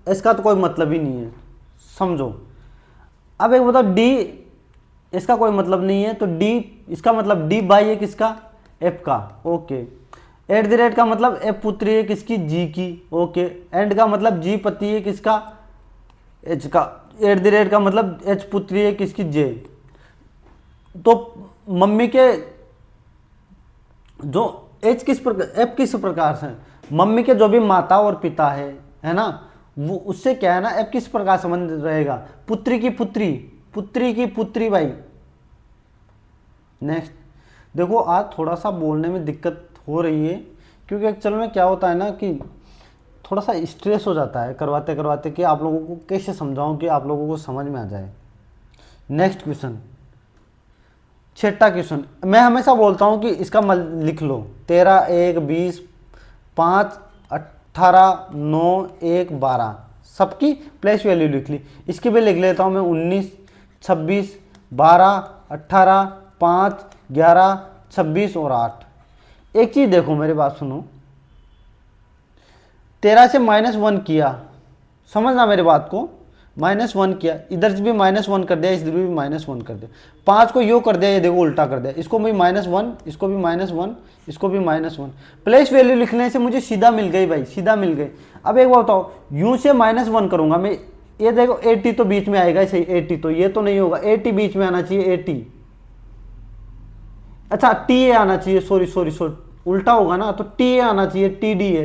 एस का तो कोई मतलब ही नहीं है, समझो। अब एक बताओ, डी इसका कोई मतलब नहीं है तो डी, इसका मतलब डी बाई है किसका, एफ का। ओके, एट द रेट का मतलब एफ पुत्री है किसकी, जी की। ओके, एंड का मतलब जी पति है किसका, एच का। एट द रेट का मतलब एच पुत्री है किसकी, जे। तो मम्मी के जो एच किस प्रकार, एफ किस प्रकार से, मम्मी के जो भी माता और पिता है ना, वो उससे क्या है ना, एफ किस प्रकार संबंध रहेगा, पुत्री की पुत्री, पुत्री की पुत्री भाई। नेक्स्ट, देखो आज थोड़ा सा बोलने में दिक्कत हो रही है क्योंकि एक्चुअल में क्या होता है ना कि थोड़ा सा स्ट्रेस हो जाता है करवाते करवाते कि आप लोगों को कैसे समझाऊं कि आप लोगों को समझ में आ जाए। नेक्स्ट क्वेश्चन, 6ठा क्वेश्चन, मैं हमेशा बोलता हूं कि इसका लिख लो, 13, 1, 20, 5, 18, 9, 1, 12, सबकी प्लेस वैल्यू लिख ली। इसकी भी लिख लेता हूं मैं, 19, 26, 12, 18, 5, 11, 26 और 8। एक चीज देखो, मेरी बात सुनो, 13 से -1 किया, समझना मेरी बात को, -1 किया, इधर से भी -1 कर दिया, इधर भी -1 कर दिया, 5 को यू कर दिया, ये देखो उल्टा कर दिया, इसको भी -1, इसको भी -1, इसको भी -1। प्लेस वैल्यू लिखने से मुझे सीधा मिल गई भाई, सीधा मिल गई। अब एक बात बताओ, यू से -1 करूंगा मैं, ये देखो 80 तो बीच में आएगा, सही 80 तो ये तो नहीं होगा, 80 बीच में आना चाहिए, 80, अच्छा टी ए आना चाहिए, सॉरी उल्टा होगा ना, तो टी ए आना चाहिए, T D A,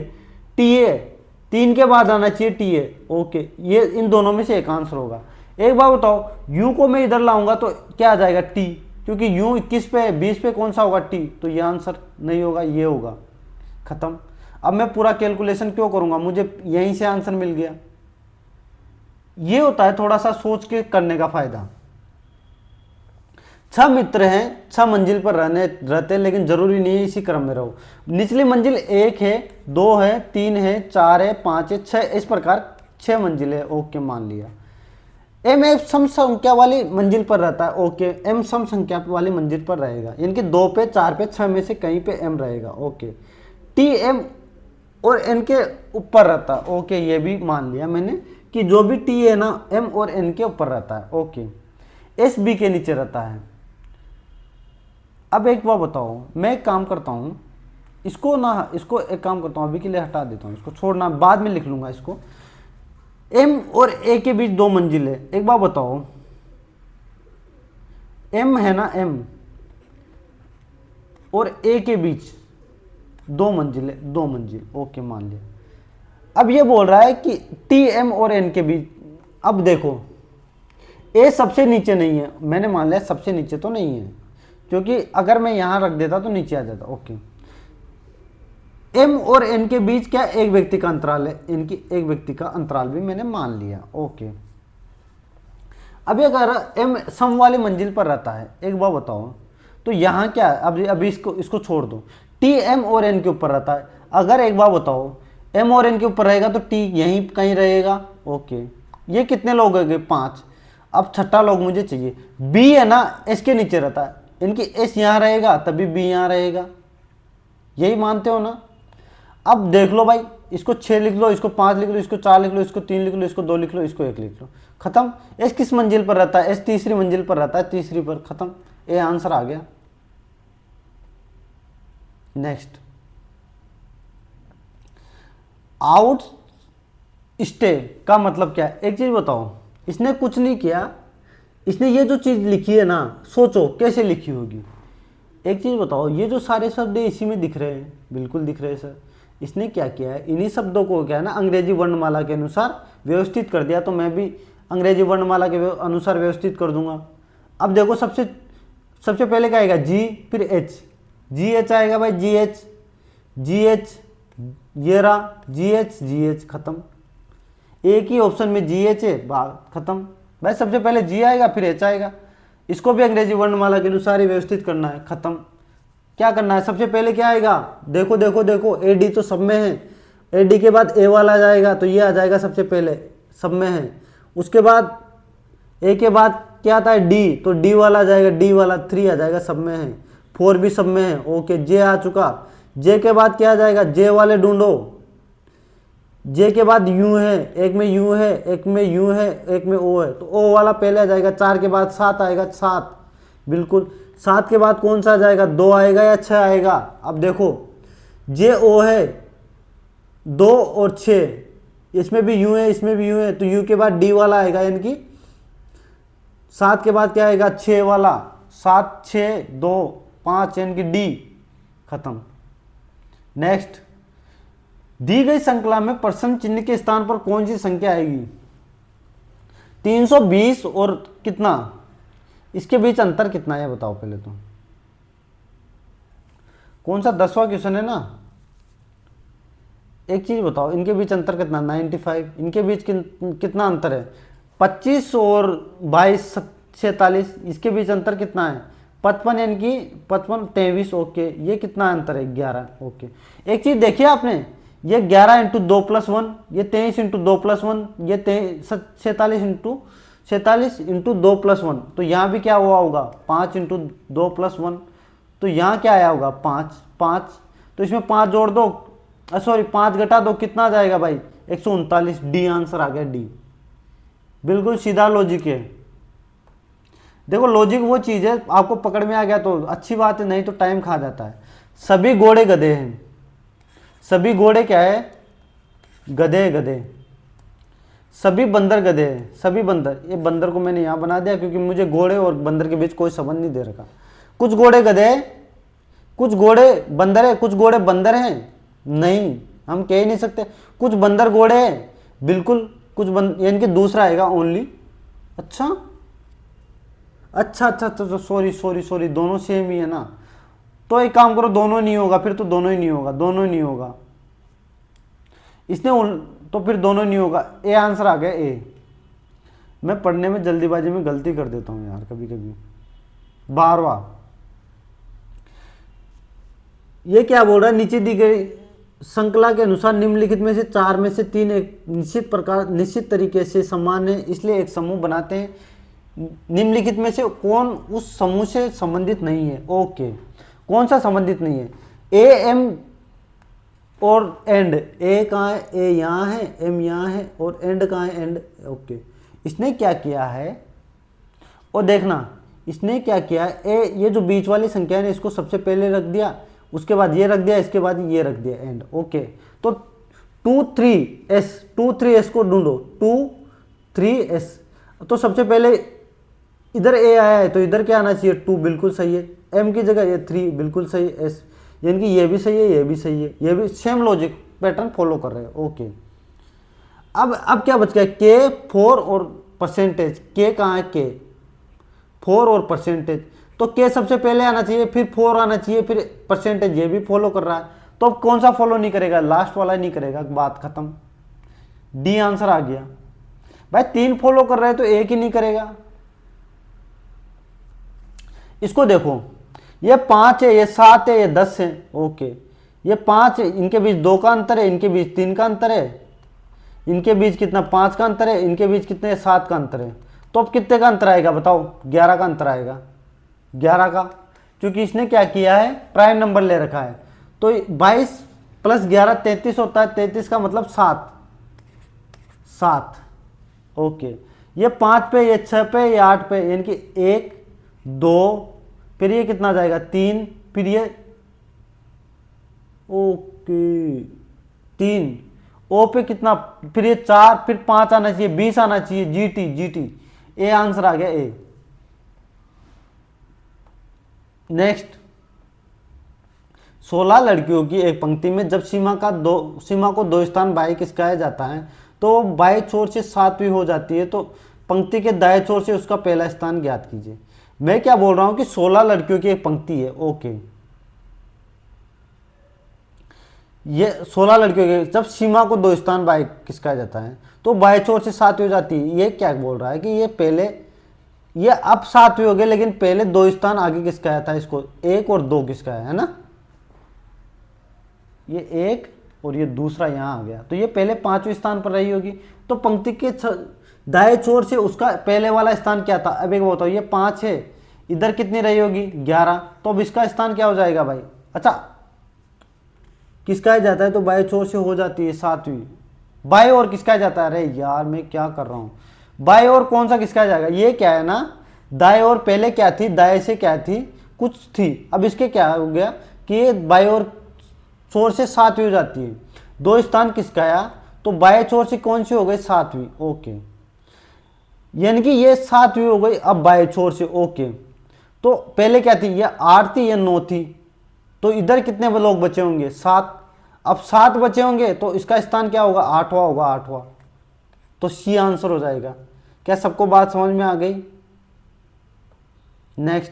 T A 3 के बाद आना चाहिए टी ए। ओके, ये इन दोनों में से एक आंसर होगा। एक बार बताओ, यू को मैं इधर लाऊंगा तो क्या आ जाएगा, टी, क्योंकि यू 21 पे 20 पे कौन सा होगा, टी, तो ये आंसर नहीं होगा, ये होगा, खत्म। अब मैं पूरा कैलकुलेशन क्यों करूंगा, मुझे यहीं से आंसर मिल गया। ये होता है थोड़ा सा सोच के करने का फायदा। 6 मित्र हैं, 6 मंजिल पर रहते हैं, लेकिन जरूरी नहीं है इसी क्रम में रहो। निचली मंजिल 1 है, 2 है, 3 है, 4 है, 5 है, 6, इस प्रकार 6 मंजिल है। ओके, मान लिया। एम एक सम संख्या वाली मंजिल पर रहता है। ओके, एम सम संख्या वाली मंजिल पर रहेगा, यानी कि 2 पे, 4 पे, 6 में से कहीं पे एम रहेगा। ओके, टी एम और एन के ऊपर रहता है। ओके, ये भी मान लिया मैंने कि जो भी टी है ना, एम और एन के ऊपर रहता है। ओके, एस बी के नीचे रहता है। अब एक बार बताओ, मैं एक काम करता हूं, इसको एक काम करता हूं, अभी के लिए हटा देता हूं, इसको छोड़ना, बाद में लिख लूंगा इसको। एम और ए के बीच 2 मंजिल है। एक बार बताओ, एम है ना, एम और ए के बीच 2 मंजिल है, 2 मंजिल। ओके, मान लिया। अब ये बोल रहा है कि टी एम और एन के बीच, अब देखो ए सबसे नीचे नहीं है, मैंने मान लिया सबसे नीचे तो नहीं है, क्योंकि अगर मैं यहां रख देता तो नीचे आ जाता। ओके, एम और एन के बीच क्या, एक व्यक्ति का अंतराल है, इनकी एक व्यक्ति का अंतराल भी मैंने मान लिया। ओके, अब अगर एम सम वाली मंजिल पर रहता है, एक बार बताओ, तो यहाँ क्या है, अभी इसको छोड़ दो, टी एम और एन के ऊपर रहता है। अगर एक बार बताओ एम और एन के ऊपर रहेगा तो टी यहीं कहीं रहेगा। ओके, ये कितने लोग हो गए, 5। अब छठा लोग मुझे चाहिए, बी है ना एस के नीचे रहता है, इनकी एस यहाँ रहेगा तभी बी यहाँ रहेगा, यही मानते हो ना। अब देख लो भाई, इसको 6 लिख लो, इसको 5 लिख लो, इसको 4 लिख लो, इसको 3 लिख लो, इसको 2 लिख लो, इसको 1 लिख लो, खत्म। एस किस मंजिल पर रहता है, एस तीसरी मंजिल पर रहता है, तीसरी पर, खत्म। ये आंसर आ गया। नेक्स्ट, आउट स्टे का मतलब क्या है। एक चीज बताओ, इसने कुछ नहीं किया, इसने ये जो चीज लिखी है ना, सोचो कैसे लिखी होगी। एक चीज बताओ, ये जो सारे शब्द इसी में दिख रहे हैं, बिल्कुल दिख रहे हैं सर। इसने क्या किया है, इन्हीं शब्दों को क्या है ना अंग्रेजी वर्णमाला के अनुसार व्यवस्थित कर दिया, तो मैं भी अंग्रेजी वर्णमाला के अनुसार व्यवस्थित कर दूंगा। अब देखो, सबसे पहले क्या आएगा, जी, फिर एच, जी एच आएगा भाई, जी एच, जी एच, ये रहा जी एच, जी एच, खत्म। एक ही ऑप्शन में जी एच है, बात खत्म भाई। सबसे पहले जी आएगा फिर एच आएगा, इसको भी अंग्रेजी वर्णमाला के अनुसार ही व्यवस्थित करना है, खत्म। क्या करना है, सबसे पहले क्या आएगा, देखो देखो देखो, ए डी तो सब में है, ए डी के बाद ए वाला आ जाएगा, तो ये आ जाएगा सबसे पहले, सब में है। उसके बाद ए के बाद क्या आता है, डी, तो डी वाला आ जाएगा, डी वाला 3 आ जाएगा, सब में है। 4 भी सब में है। ओके, जे आ चुका, जे के बाद क्या आ जाएगा, जे वाले ढूंढो, जे के बाद यू है, एक में यू है, एक में यू है, एक में ओ है, तो ओ वाला पहले आ जाएगा। 4 के बाद 7 आएगा, 7 बिल्कुल। 7 के बाद कौन सा आ जाएगा, 2 आएगा या 6 आएगा। अब देखो, जे ओ है, 2 और 6, इसमें भी यू है, इसमें भी यू है, तो यू के बाद डी वाला आएगा, यानी कि 7 के बाद क्या आएगा, 6 वाला, 7, 6, 2, 5, यानी कि डी, खत्म। नेक्स्ट, दी गई श्रृंखला में प्रश्न चिन्ह के स्थान पर कौन सी संख्या आएगी। 320 और कितना, इसके बीच अंतर कितना है बताओ पहले तो। कौन सा 10वां क्वेश्चन है ना। एक चीज बताओ, इनके बीच अंतर कितना, 95। इनके बीच कितना अंतर है, 25 और 22 47, इसके बीच अंतर कितना है, 55, यानी कि 55 23। ओके, ये कितना अंतर है, 11। ओके, एक चीज देखिए आपने, ये 11 इंटू 2 + 1, ये 23 इंटू 2 + 1, ये 47 इंटू 2 + 1, तो यहाँ भी क्या हुआ होगा, 5 इंटू 2 + 1, तो यहाँ क्या आया होगा, 5। तो इसमें 5 जोड़ दो, सॉरी 5 घटा दो, कितना आ जाएगा भाई, 139। डी आंसर आ गया, डी। बिल्कुल सीधा लॉजिक है। देखो, लॉजिक वो चीज है, आपको पकड़ में आ गया तो अच्छी बात है, नहीं तो टाइम खा जाता है। सभी घोड़े गधे हैं, सभी घोड़े क्या है, गधे गधे। सभी बंदर गधे हैं, सभी बंदर, ये बंदर को मैंने यहाँ बना दिया क्योंकि मुझे घोड़े और बंदर के बीच कोई संबंध नहीं दे रखा। कुछ घोड़े गधे, कुछ घोड़े बंदर है, कुछ घोड़े बंदर हैं, नहीं, हम कह ही नहीं सकते। कुछ बंदर घोड़े हैं, बिल्कुल, कुछ यानी कि दूसरा आएगा ओनली। अच्छा अच्छा अच्छा अच्छा, सॉरी, दोनों सेम ही है ना, तो एक काम करो, दोनों नहीं होगा, फिर तो दोनों ही नहीं होगा, दोनों ही नहीं होगा, इसने तो फिर दोनों नहीं होगा। ए आंसर आ गया, ए। मैं पढ़ने में जल्दीबाजी में गलती कर देता हूं यार कभी कभी। 12वां, ये क्या बोल रहा है, नीचे दी गई श्रृंखला के अनुसार निम्नलिखित में से 4 में से 3 एक निश्चित तरीके से समान है, इसलिए एक समूह बनाते हैं। निम्नलिखित में से कौन उस समूह से संबंधित नहीं है। ओके, कौन सा संबंधित नहीं है, ए एम और एंड। ए कहाँ है, ए यहाँ है, एम यहाँ है, और एंड कहाँ है, एंड। ओके, इसने क्या किया है, और देखना इसने क्या किया है, ए ये जो बीच वाली संख्या है इसको सबसे पहले रख दिया, उसके बाद ये रख दिया, इसके बाद ये रख दिया, एंड। ओके, तो 2 3 S को ढूंढो, 2 3 S। तो सबसे पहले इधर ए आया है तो इधर क्या आना चाहिए, 2, बिल्कुल सही है। एम की जगह ये 3, बिल्कुल सही है। एस, यानी कि ये भी सही है, ये भी सही है, ये भी सेम लॉजिक पैटर्न फॉलो कर रहे हैं। ओके, अब क्या बच गया, के 4 और परसेंटेज। के कहाँ है, के 4 और परसेंटेज, तो के सबसे पहले आना चाहिए, फिर 4 आना चाहिए, फिर परसेंटेज, ये भी फॉलो कर रहा है। तो अब कौन सा फॉलो नहीं करेगा, लास्ट वाला नहीं करेगा, बात खत्म। डी आंसर आ गया भाई। 3 फॉलो कर रहे हैं तो एक ही नहीं करेगा। इसको देखो, ये 5 है, ये 7 है, ये 10 है। ओके, ये 5 है, इनके बीच 2 का अंतर है, इनके बीच 3 का अंतर है, इनके बीच कितना 5 का अंतर है, इनके बीच कितने 7 का अंतर है। तो अब कितने का अंतर आएगा बताओ? 11 का अंतर आएगा, 11 का, क्योंकि इसने क्या किया है, प्राइम नंबर ले रखा है। तो 22 प्लस 11 33 होता है, 33 का मतलब 7, 7। ओके, ये 5 पे, ये 6 पे, ये 8 पे, यानी कि 1 2, फिर ये कितना जाएगा 3, फिर ये ओके 3, ओ पे कितना, फिर ये 4, फिर 5 आना चाहिए, 20 आना चाहिए, जीटी, जीटी, ए आंसर आ गया, ए। नेक्स्ट, 16 लड़कियों की एक पंक्ति में जब सीमा को 2 स्थान बाई खिसकाया जाता है तो बाएं छोर से 7वीं हो जाती है, तो पंक्ति के दाएं छोर से उसका पहला स्थान ज्ञात कीजिए। मैं क्या बोल रहा हूं कि 16 लड़कियों की एक पंक्ति है। ओके, ये 16 लड़कियों के जब सीमा को 2 स्थान बाई खिसकाया जाता है तो बाएं छोर से 7वीं हो जाती है। ये क्या बोल रहा है कि ये पहले, ये अब 7वीं हो गए, लेकिन पहले 2 स्थान आगे किसकाया था, इसको 1 और 2 किसकाया है ना, ये 1 और ये दूसरा यहाँ आ गया, तो ये पहले 5वें स्थान पर रही होगी। तो पंक्ति के दाएं छोर से उसका पहले वाला स्थान क्या था, अब एक बताओ, ये 5 है, इधर कितनी रही होगी 11, तो अब इसका स्थान क्या हो जाएगा भाई। अच्छा, किसका जाता है तो बाएं छोर से हो जाती है 7वीं, बाएं और किसका जाता है, अरे यार मैं क्या कर रहा हूँ, बाएं और कौन सा किसका जाएगा, ये क्या है ना, दाएं और पहले क्या थी, दाएं से क्या थी, कुछ थी, अब इसके क्या हो गया कि ये बाएं और छोर से 7वीं हो जाती है। 2 स्थान किसका आया, तो बाएं छोर से कौन सी हो गई 7वीं। ओके, यानी कि ये 7वीं हो गई अब बाएं छोर से। ओके, तो पहले क्या थी, ये 8 थी, ये 9 थी, तो इधर कितने लोग बचे होंगे 7, अब 7 बचे होंगे तो इसका स्थान क्या होगा 8वां होगा, 8वां, तो सी आंसर हो जाएगा। क्या सबको बात समझ में आ गई? नेक्स्ट,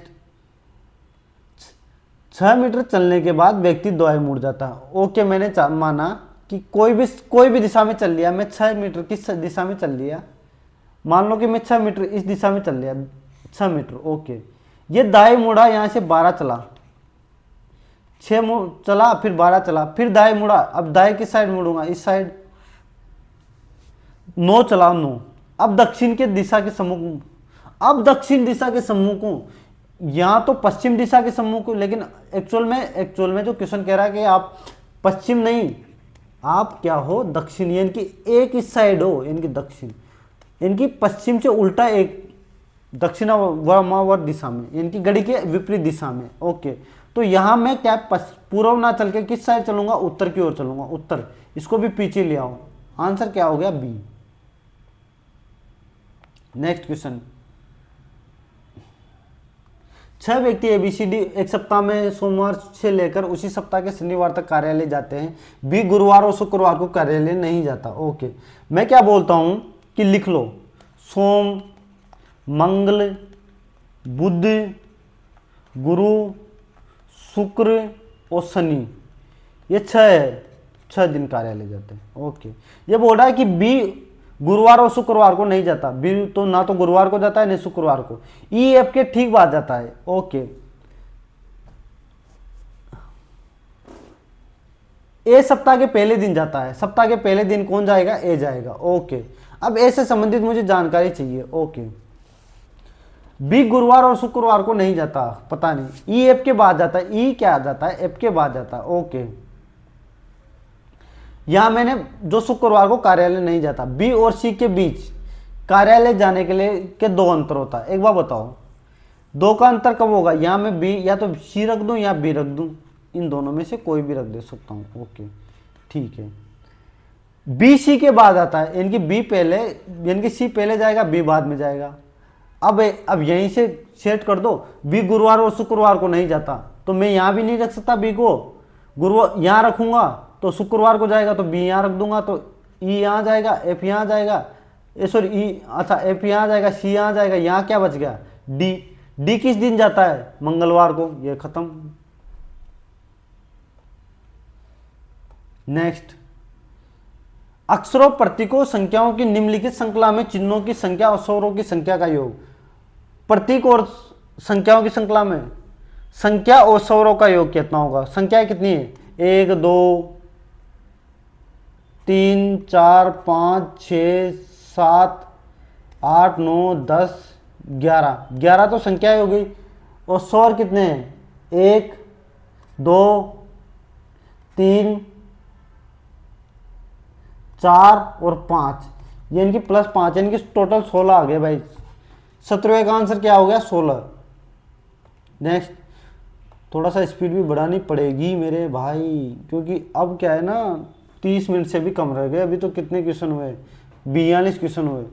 6 मीटर चलने के बाद व्यक्ति दाएं मुड़ जाता है। ओके, मैंने माना कि कोई भी दिशा में चल लिया, मैं 6 मीटर किस दिशा में चल लिया, मान लो कि मैं 6 मीटर इस दिशा में चल लिया, 6 मीटर। ओके, ये दाएं मुड़ा, यहां से 12 चला, 6 चला, फिर 12 चला, फिर दाएं मुड़ा, अब दाएं किस साइड मुड़ूंगा, इस साइड, 9 चला, 9, अब दक्षिण के दिशा के सम्मुख, अब दक्षिण दिशा के सम्मुख हूं, यहां तो पश्चिम दिशा के सम्मुख हूं, लेकिन एक्चुअल में जो क्वेश्चन कह रहा है कि आप पश्चिम नहीं, आप क्या हो दक्षिण, यानी कि एक इस साइड हो, यानी कि दक्षिण, यानी कि पश्चिम से उल्टा एक दक्षिणावर्त दिशा में, यानी कि घड़ी के विपरीत दिशा में। ओके, तो यहां मैं क्या पूर्व ना चल के किस साइड चलूंगा, उत्तर की ओर चलूंगा, उत्तर, इसको भी पीछे ले आओ, आंसर क्या हो गया बी। नेक्स्ट क्वेश्चन, 6 व्यक्ति एबीसीडी एक सप्ताह में सोमवार से लेकर उसी सप्ताह के शनिवार तक कार्यालय जाते हैं, बी गुरुवार और शुक्रवार को कार्यालय नहीं जाता। ओके, मैं क्या बोलता हूं कि लिख लो, सोम, मंगल, बुध, गुरु, शुक्र और शनि, ये 6 दिन कार्यालय जाते हैं। ओके, ये बोल रहा है कि बी गुरुवार और शुक्रवार को नहीं जाता, बी तो ना तो गुरुवार को जाता है ना शुक्रवार को, ई एफ के ठीक बाद जाता है। ओके, ए सप्ताह के पहले दिन जाता है, सप्ताह के पहले दिन कौन जाएगा, ए जाएगा। ओके, अब ए से संबंधित मुझे जानकारी चाहिए। ओके, बी गुरुवार और शुक्रवार को नहीं जाता, पता नहीं, ई एफ के बाद जाता है, ई क्या जाता है, एफ के बाद जाता है। ओके, यहां मैंने जो शुक्रवार को कार्यालय नहीं जाता, बी और सी के बीच कार्यालय जाने के लिए के 2 अंतर होता है, एक बार बताओ 2 का अंतर कब होगा, यहां मैं बी या तो सी रख दूं या बी रख दूं, इन दोनों में से कोई भी रख दे सकता हूं। ओके, ठीक है, बी सी के बाद आता है, यानी कि बी पहले, यानी कि सी पहले जाएगा, बी बाद में जाएगा। अब यहीं से सेट कर दो, बी गुरुवार और शुक्रवार को नहीं जाता, तो मैं यहां भी नहीं रख सकता बी को, गुरुवार यहां रखूंगा तो शुक्रवार को जाएगा, तो बी यहां रख दूंगा, तो ई यहां जाएगा, एफ यहां जाएगा, सॉरी ई, अच्छा एफ यहां जाएगा, सी यहां जाएगा, यहां क्या बच गया डी, डी किस दिन जाता है, मंगलवार को, ये खत्म। नेक्स्ट, अक्षरों, प्रतीकों, संख्याओं की निम्नलिखित श्रृंखला में चिन्हों की संख्या और स्वरों की संख्या का योग। प्रतीक और संख्याओं की श्रृंखला में संख्या और स्वरों का योग कितना होगा? संख्या कितनी है? 1 2 3 4 5 6 7 8 9 10 11। 11 तो संख्या हो गई। और स्वर कितने हैं? 1 2 3 4 और 5, यानी कि +5, यानी कि टोटल 16 आ गए भाई। 17वें का आंसर क्या हो गया? 16। नेक्स्ट, थोड़ा सा स्पीड भी बढ़ानी पड़ेगी मेरे भाई, क्योंकि अब क्या है ना 30 मिनट से भी कम रह गए। अभी तो कितने क्वेश्चन हुए? 42 क्वेश्चन हुए।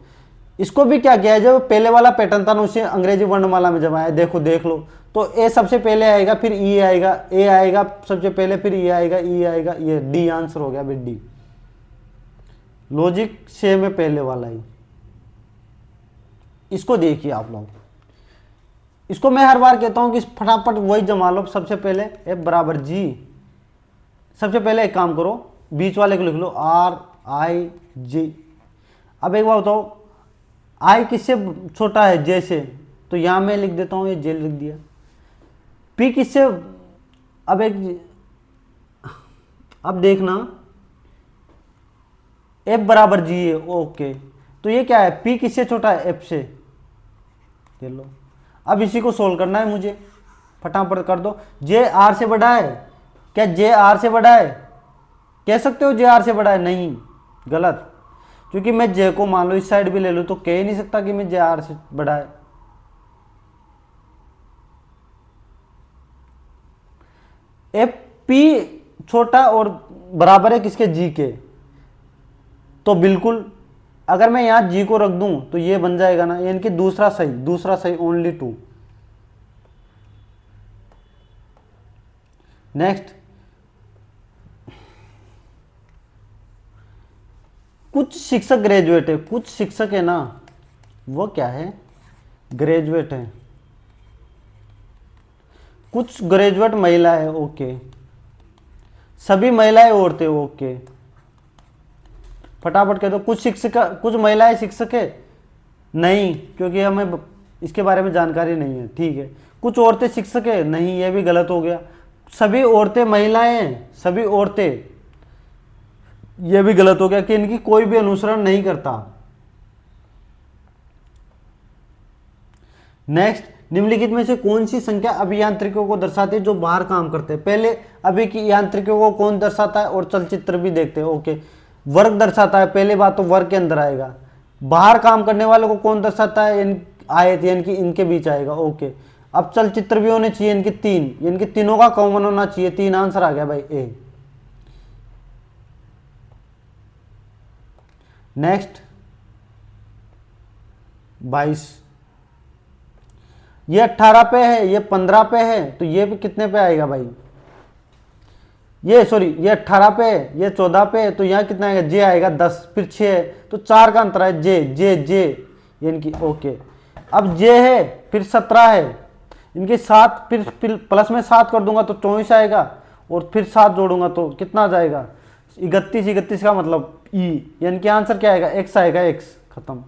इसको भी क्या किया है, जब पहले वाला पैटर्न था ना उसे अंग्रेजी वर्णमाला में जमाया। देखो देख लो, तो ए सबसे पहले आएगा, फिर ई आएगा, ए आएगा सबसे पहले, फिर ई आएगा, ई आएगा, ये डी आंसर हो गया भाई, डी। लॉजिक सेम है पहले वाला ही। इसको देखिए आप लोग, इसको मैं हर बार कहता हूं कि फटाफट वही जमा लो। सबसे पहले एफ बराबर जी। सबसे पहले एक काम करो, बीच वाले को लिख लो आर आई जी। अब एक बार बताओ, आई किससे छोटा है? जे से, तो यहां मैं लिख देता हूं, ये जे लिख दिया। पी किससे, अब देखना, एफ बराबर जी है, ओके। तो ये क्या है? पी किससे छोटा है? एफ से। ले लो, अब इसी को सोल्व करना है मुझे, फटाफट कर दो। जे आर से बड़ा है क्या? जे आर से बड़ा है? कह सकते हो जे आर से बड़ा है? नहीं, गलत, क्योंकि मैं जे को मान लो इस साइड भी ले लूँ तो कह ही नहीं सकता कि मैं जे आर से बड़ा है। एफ पी छोटा और बराबर है किसके? जी के। तो बिल्कुल, अगर मैं यहां जी को रख दूं तो ये बन जाएगा ना, यानी कि दूसरा सही, ओनली 2। नेक्स्ट, कुछ शिक्षक ग्रेजुएट है, कुछ शिक्षक है ना, वो क्या है? ग्रेजुएट है। कुछ ग्रेजुएट महिला है, ओके। सभी महिलाएं औरतें, ओके। फटाफट कह दो, कुछ महिलाएं शिक्षक है? नहीं, क्योंकि हमें इसके बारे में जानकारी नहीं है, ठीक है। कुछ औरतें शिक्षक है? नहीं, ये भी गलत हो गया। सभी औरतें महिलाएं हैं, सभी औरतें, यह भी गलत हो गया कि इनकी कोई भी अनुसरण नहीं करता। नेक्स्ट, निम्नलिखित में से कौन सी संख्या अभियांत्रिकों को दर्शाती है जो बाहर काम करते हैं? पहले अभी की यांत्रिकों को कौन दर्शाता है, और चलचित्र भी देखते हैं, ओके। वर्ग दर्शाता है, पहली बात तो वर्ग के अंदर आएगा। बाहर काम करने वालों को कौन दर्शाता है? आयत, यानी कि इनके बीच आएगा, ओके। अब चलचित्र भी होने चाहिए इनके 3, यानी कि तीनों का कॉमन होना चाहिए। 3 आंसर आ गया भाई, ए। नेक्स्ट, 22। ये 18 पे है, ये 15 पे है, तो ये भी कितने पे आएगा भाई? ये 18 पे है, ये 14 पे है, तो यहाँ कितना आएगा? जे आएगा 10, फिर 6 है, तो 4 का अंतर है, जे जे जे, यानी कि ओके। अब जे है, फिर 17 है, इनके 7, फिर प्लस में 7 कर दूंगा तो 24 आएगा, और फिर 7 जोड़ूंगा तो कितना जाएगा? 31। 31 का मतलब ई, यानी कि आंसर क्या आएगा? एक्स आएगा, एक्स। खत्म।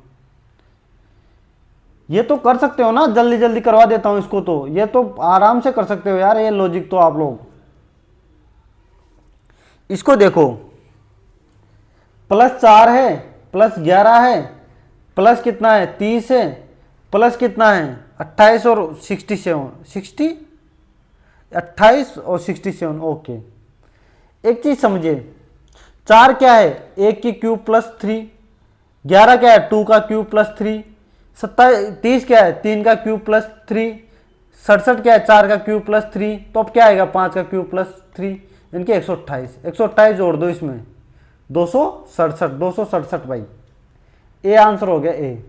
ये तो कर सकते हो ना, जल्दी जल्दी करवा देता हूं इसको, तो ये तो आराम से कर सकते हो यार, ये लॉजिक तो आप लोग। इसको देखो, +4 है, +11 है, प्लस कितना है? 30 है, प्लस कितना है? 28 और 67, 28 और 67, ओके। एक चीज समझे, 4 क्या है? 1 की क्यूब +3, 11 क्या है? 2 का क्यूब +3, 30 क्या है? 3 का क्यूब +3, 67 क्या है? 4 का क्यूब +3, तो अब क्या आएगा? 5 का क्यूब +3, यानी कि 128। 128 जोड़ दो इसमें, 267, 267 भाई, ए आंसर हो गया, ए।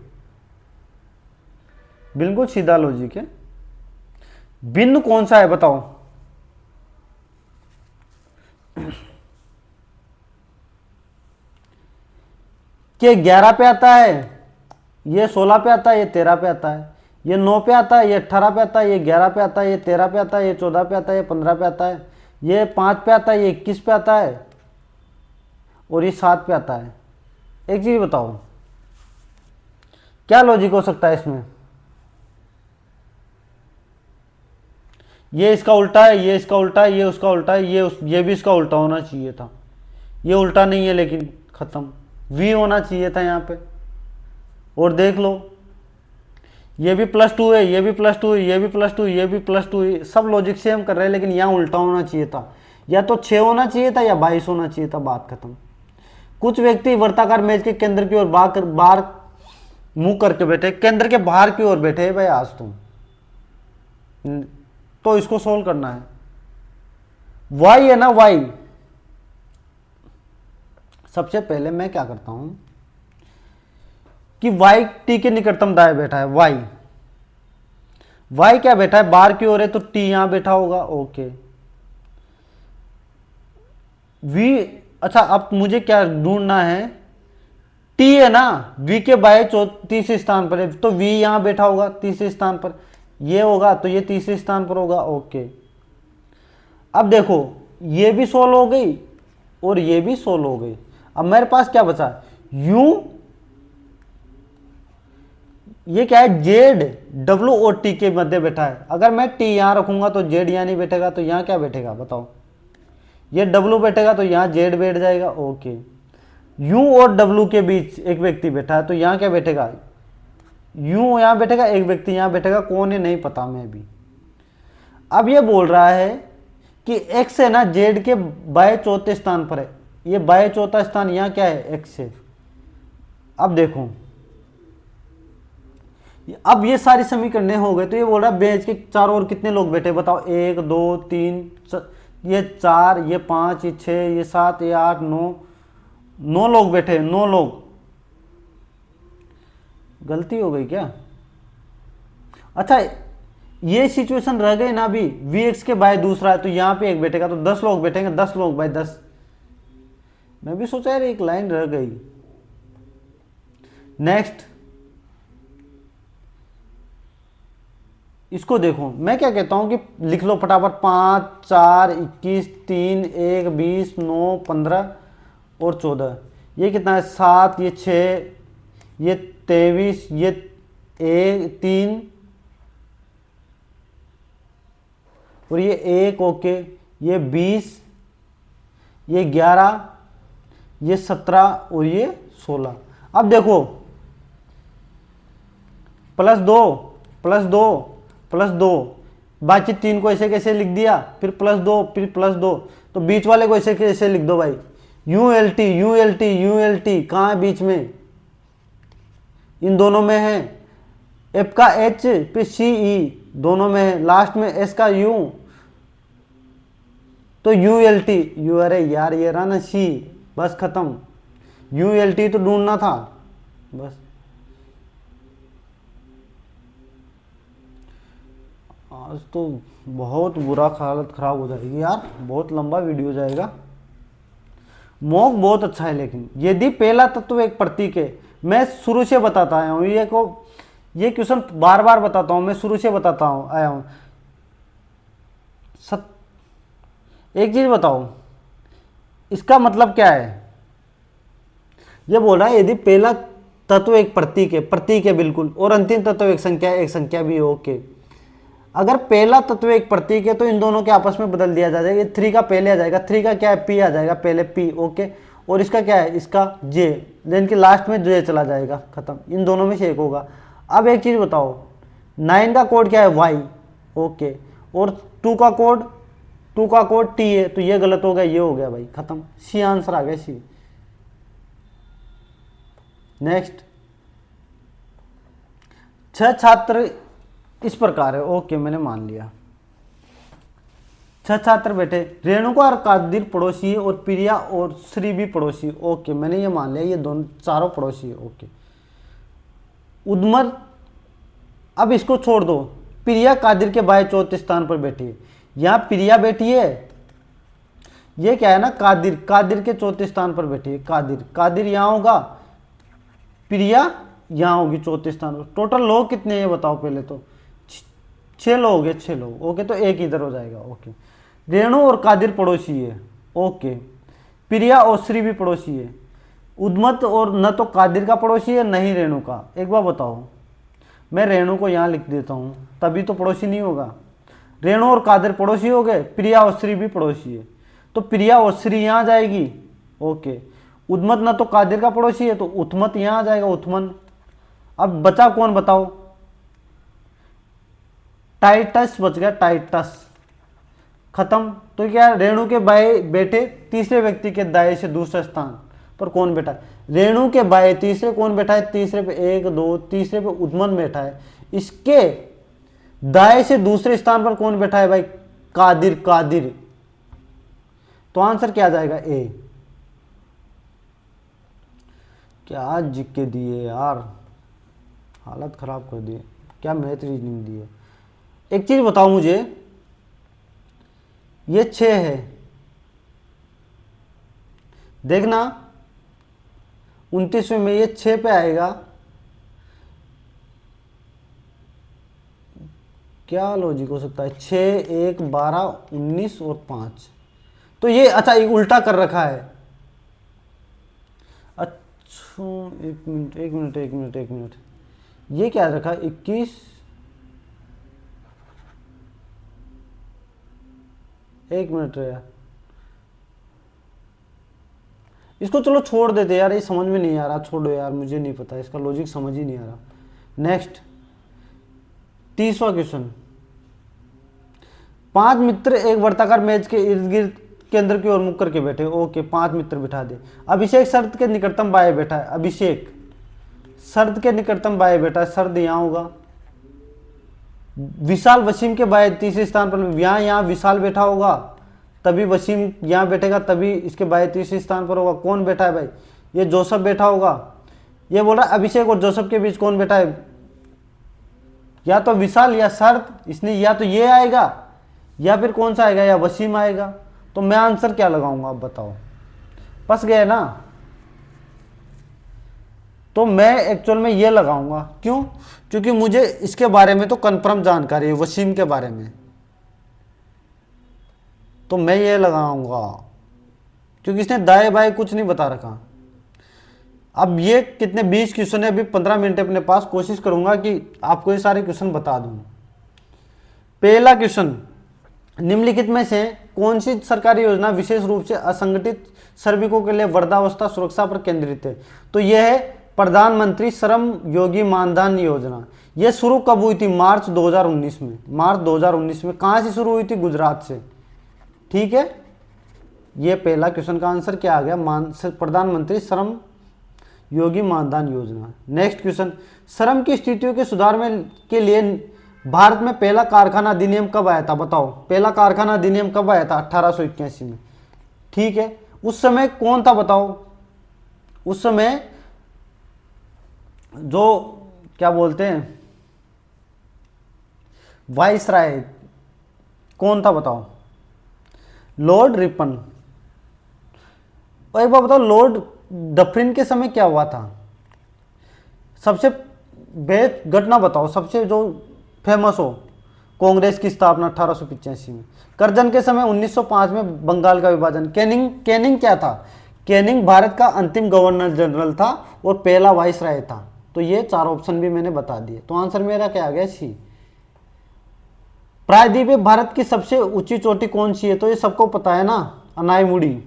बिल्कुल सीधा लॉजिक है। भिन्न कौन सा है बताओ? कि 11 पे आता है, ये 16 पे आता है, ये 13 पे आता है, ये 9 पे आता है, ये 18 पे आता है, ये 11 पे आता है, ये 13 पे आता है, ये 14 पे आता है, ये 15 पे आता है, ये 5 पे आता है, ये 21 पे आता है, और ये 7 पे आता है। एक चीज बताओ, क्या लॉजिक हो सकता है इसमें? ये इसका उल्टा है, ये इसका उल्टा है, ये उसका उल्टा है, ये भी इसका उल्टा होना चाहिए था। ये उल्टा नहीं है लेकिन खत्म। v होना चाहिए था यहाँ पे। और देख लो, ये भी +2 है, ये भी +2 है, ये भी +2, ये भी +2 है। सब लॉजिक से हम कर रहे हैं, लेकिन यहाँ उल्टा होना चाहिए था। या तो 6 होना चाहिए था या 22 होना चाहिए था, बात खत्म। कुछ व्यक्ति वर्ताकार मेज के केंद्र की ओर बाहर मुंह करके बैठे, केंद्र के बाहर की ओर बैठे भाई आज तुम। तो इसको सोल्व करना है। y है ना, y। सबसे पहले मैं क्या करता हूं कि y t के निकटतम दाएं बैठा है, y क्या बैठा है, बाहर की ओर है, तो t यहां बैठा होगा। ओके, v, अच्छा अब मुझे क्या ढूंढना है, t है ना, v के बाएं तीसरे स्थान पर है, तो v यहां बैठा होगा तीसरे स्थान पर, ये होगा तो ये तीसरे स्थान पर होगा। ओके, अब देखो ये भी सोल्व हो गई और ये भी सोल्व हो गई। अब मेरे पास क्या बचा, u, ये क्या है, जेड डब्ल्यू और टी के मध्य बैठा है। अगर मैं टी यहां रखूंगा तो जेड यहां नहीं बैठेगा, तो यहां क्या बैठेगा बताओ, ये डब्ल्यू बैठेगा तो यहां जेड बैठ जाएगा। ओके, यू और डब्ल्यू के बीच एक व्यक्ति बैठा है, तो यहां क्या बैठेगा, यू यहां बैठेगा, एक व्यक्ति यहां बैठेगा, कौन है नहीं पता मैं भी। अब ये बोल रहा है कि x है ना, जेड के बाएं चौथे स्थान पर है, ये बाएं चौथा स्थान यहां क्या है, x है। अब देखो, अब ये सारी समीकरणें हो गए, तो ये बोल रहा है बेंच के चारों ओर कितने लोग बैठे बताओ, 1 2 3 ये 4, ये 5, ये 6, ये 7, ये 8, 9 लोग बैठे, 9 लोग। गलती हो गई क्या, अच्छा ये सिचुएशन रह गई ना अभी, vx के बाय दूसरा है, तो यहां पे एक बैठेगा, तो 10 लोग बैठेंगे, 10 लोग बाय 10। मैं भी सोचा यार एक लाइन रह गई। नेक्स्ट, इसको देखो, मैं क्या कहता हूं कि लिख लो फटाफट, 5 4 21 3 1 20 9 15 और 14, ये कितना है, 7, ये 6, ये 23, ये 3 और ये 1। ओके, ये 20, ये 11, ये 17 और ये 16। अब देखो +2 +2 +2, बाकी 3 को ऐसे कैसे लिख दिया, फिर +2 फिर +2, तो बीच वाले को ऐसे कैसे लिख दो भाई, ULT ULT ULT कहाँ है बीच में, इन दोनों में है, F का H फिर CE दोनों में है, लास्ट में S का U, तो ULT यू, अरे यार ये रहा ना C, बस खत्म, ULT तो ढूंढना था बस। आज तो बहुत बुरा हालत खराब हो जाएगी यार, बहुत लंबा वीडियो जाएगा। मॉक बहुत अच्छा है, लेकिन यदि पहला तत्व एक प्रतीक है, मैं शुरू से बताता आया हूँ, ये क्वेश्चन बार बार बताता हूँ, मैं शुरू से बताता हूँ आया हूँ। एक चीज बताओ, इसका मतलब क्या है, ये बोल रहा है यदि पहला तत्व एक प्रतीक है बिल्कुल, और अंतिम तत्व एक संख्या भी हो। ओके, अगर पहला तत्व एक प्रतीक है तो इन दोनों के आपस में बदल दिया जाएगा, ये 3 का पहले आ जाएगा, 3 का क्या है, P आ जाएगा पहले P। ओके, और इसका क्या है, इसका J, देन के लास्ट में J चला जाएगा, खत्म, इन दोनों में से एक होगा। अब एक चीज बताओ, 9 का कोड क्या है, Y। ओके, और 2 का कोड T है, तो ये गलत हो गया, ये हो गया भाई, खत्म, C आंसर आ गया, C। नेक्स्ट, 6 छात्र इस प्रकार है। ओके, मैंने मान लिया, 6 छात्र बैठे, रेणुका और कादिर पड़ोसी है, और प्रिया और श्री भी पड़ोसी। ओके, मैंने ये मान लिया, ये दोनों चारों पड़ोसी है। ओके, उद्मत, अब इसको छोड़ दो, प्रिया कादिर के बाएं चौथे स्थान पर बैठी है, यहाँ प्रिया बैठी है, ये क्या है ना, कादिर के चौथे स्थान पर बैठी है, कादिर यहाँ होगा, प्रिया यहाँ होगी चौथे स्थान पर। टोटल लोग कितने हैं बताओ पहले तो, 6 लोग है, 6 लोग। ओके, तो एक इधर हो जाएगा। ओके, रेणु और कादिर पड़ोसी है। ओके, प्रिया और श्री भी पड़ोसी है। उद्मत और न तो कादिर का पड़ोसी है, न ही रेणु का। एक बार बताओ, मैं रेणु को यहाँ लिख देता हूँ, तभी तो पड़ोसी नहीं होगा। रेणु और कादिर पड़ोसी हो गए, प्रिया और श्री भी पड़ोसी है, तो प्रिया और श्री यहाँ जाएगी। ओके, उद्मत ना तो कादिर का पड़ोसी है तो उत्मत यहाँ आ जाएगा, उत्मन। अब बचा कौन बताओ? टाइटस बच गया, टाइटस खत्म। तो क्या रेणु के बाएं बेटे तीसरे व्यक्ति के दाएं से दूसरे स्थान पर कौन बैठा है? रेणु के बाएं तीसरे कौन बैठा है? तीसरे पे 1 2, तीसरे पे उद्मन बैठा है। इसके दाएं से दूसरे स्थान पर कौन बैठा है भाई? कादिर, कादिर। तो आंसर क्या आ जाएगा? ए। क्या जिक्के दिए यार, हालत खराब कर दिए, क्या मैथ रीजनिंग दी है। एक चीज बताओ मुझे, ये 6 है, देखना 29वें में ये 6 पे आएगा। क्या लॉजिक हो सकता है? 6 1 12 19 और 5, तो ये अच्छा एक उल्टा कर रखा है। अच्छा एक मिनट एक मिनट एक मिनट एक मिनट, ये क्या रखा है? 21, एक मिनट यार, इसको चलो छोड़ देते यार, ये समझ में नहीं आ रहा, छोड़ो यार, मुझे नहीं पता, इसका लॉजिक समझ ही नहीं आ रहा। Next 30वां question. 5 मित्र एक वर्ताकार मेज के इर्द गिर्द केंद्र की ओर मुख करके बैठे। ओके, 5 मित्र बिठा दे। अभिषेक शरद के निकटतम बाएं बैठा है, अभिषेक शरद के निकटतम बाएं बैठा है, शरद यहाँ होगा। विशाल वसीम के बाएं तीसरे स्थान पर, यहाँ विशाल बैठा होगा, तभी वसीम यहाँ बैठेगा, तभी इसके बाएं तीसरे स्थान पर होगा। कौन बैठा है भाई? ये जोसेफ बैठा होगा। ये बोल रहा है अभिषेक और जोसेफ के बीच कौन बैठा है? या तो विशाल या शरद, इसने या तो ये आएगा या फिर कौन सा आएगा, या वसीम आएगा। तो मैं आंसर क्या लगाऊंगा, आप बताओ? फंस गए ना? तो मैं एक्चुअल में ये लगाऊंगा, क्यों? क्योंकि मुझे इसके बारे में तो कंफर्म जानकारी है, वसीम के बारे में, तो मैं ये लगाऊंगा, क्योंकि इसने दाएं बाएं कुछ नहीं बता रखा। अब ये कितने 20 क्वेश्चन है, अभी 15 मिनट अपने पास, कोशिश करूंगा कि आपको ये सारे क्वेश्चन बता दूं। पहला क्वेश्चन, निम्नलिखित में से कौन सी सरकारी योजना विशेष रूप से असंगठित श्रमिकों के लिए वृद्धावस्था सुरक्षा पर केंद्रित है? तो यह है प्रधानमंत्री श्रम योगी मानधन योजना। यह शुरू कब हुई थी? मार्च 2019 में। मार्च 2019 में। कहां से शुरू हुई थी? गुजरात से। ठीक है, ये पहला क्वेश्चन का आंसर क्या आ गया? प्रधानमंत्री श्रम योगी मानधन योजना। नेक्स्ट क्वेश्चन, श्रम की स्थितियों के सुधार में के लिए भारत में पहला कारखाना अधिनियम कब आया था? बताओ, पहला कारखाना अधिनियम कब आया था? 1881 में। ठीक है, उस समय कौन था बताओ? उस समय जो क्या बोलते हैं वाइसराय, कौन था बताओ? Lord Ripon. और एक बार बताओ, लॉर्ड डफरिन के समय क्या हुआ था? सबसे बेस्ट घटना बताओ, सबसे जो फेमस हो। कांग्रेस की स्थापना 1885 में। करजन के समय 1905 में बंगाल का विभाजन। कैनिंग क्या था? कैनिंग भारत का अंतिम गवर्नर जनरल था और पहला वाइसराय था। तो ये 4 ऑप्शन भी मैंने बता दिए। तो आंसर मेरा क्या आ गया? सी। प्रायद्वीप में भारत की सबसे ऊंची चोटी कौन सी है? तो ये सबको पता है ना, अनाईमुड़ी।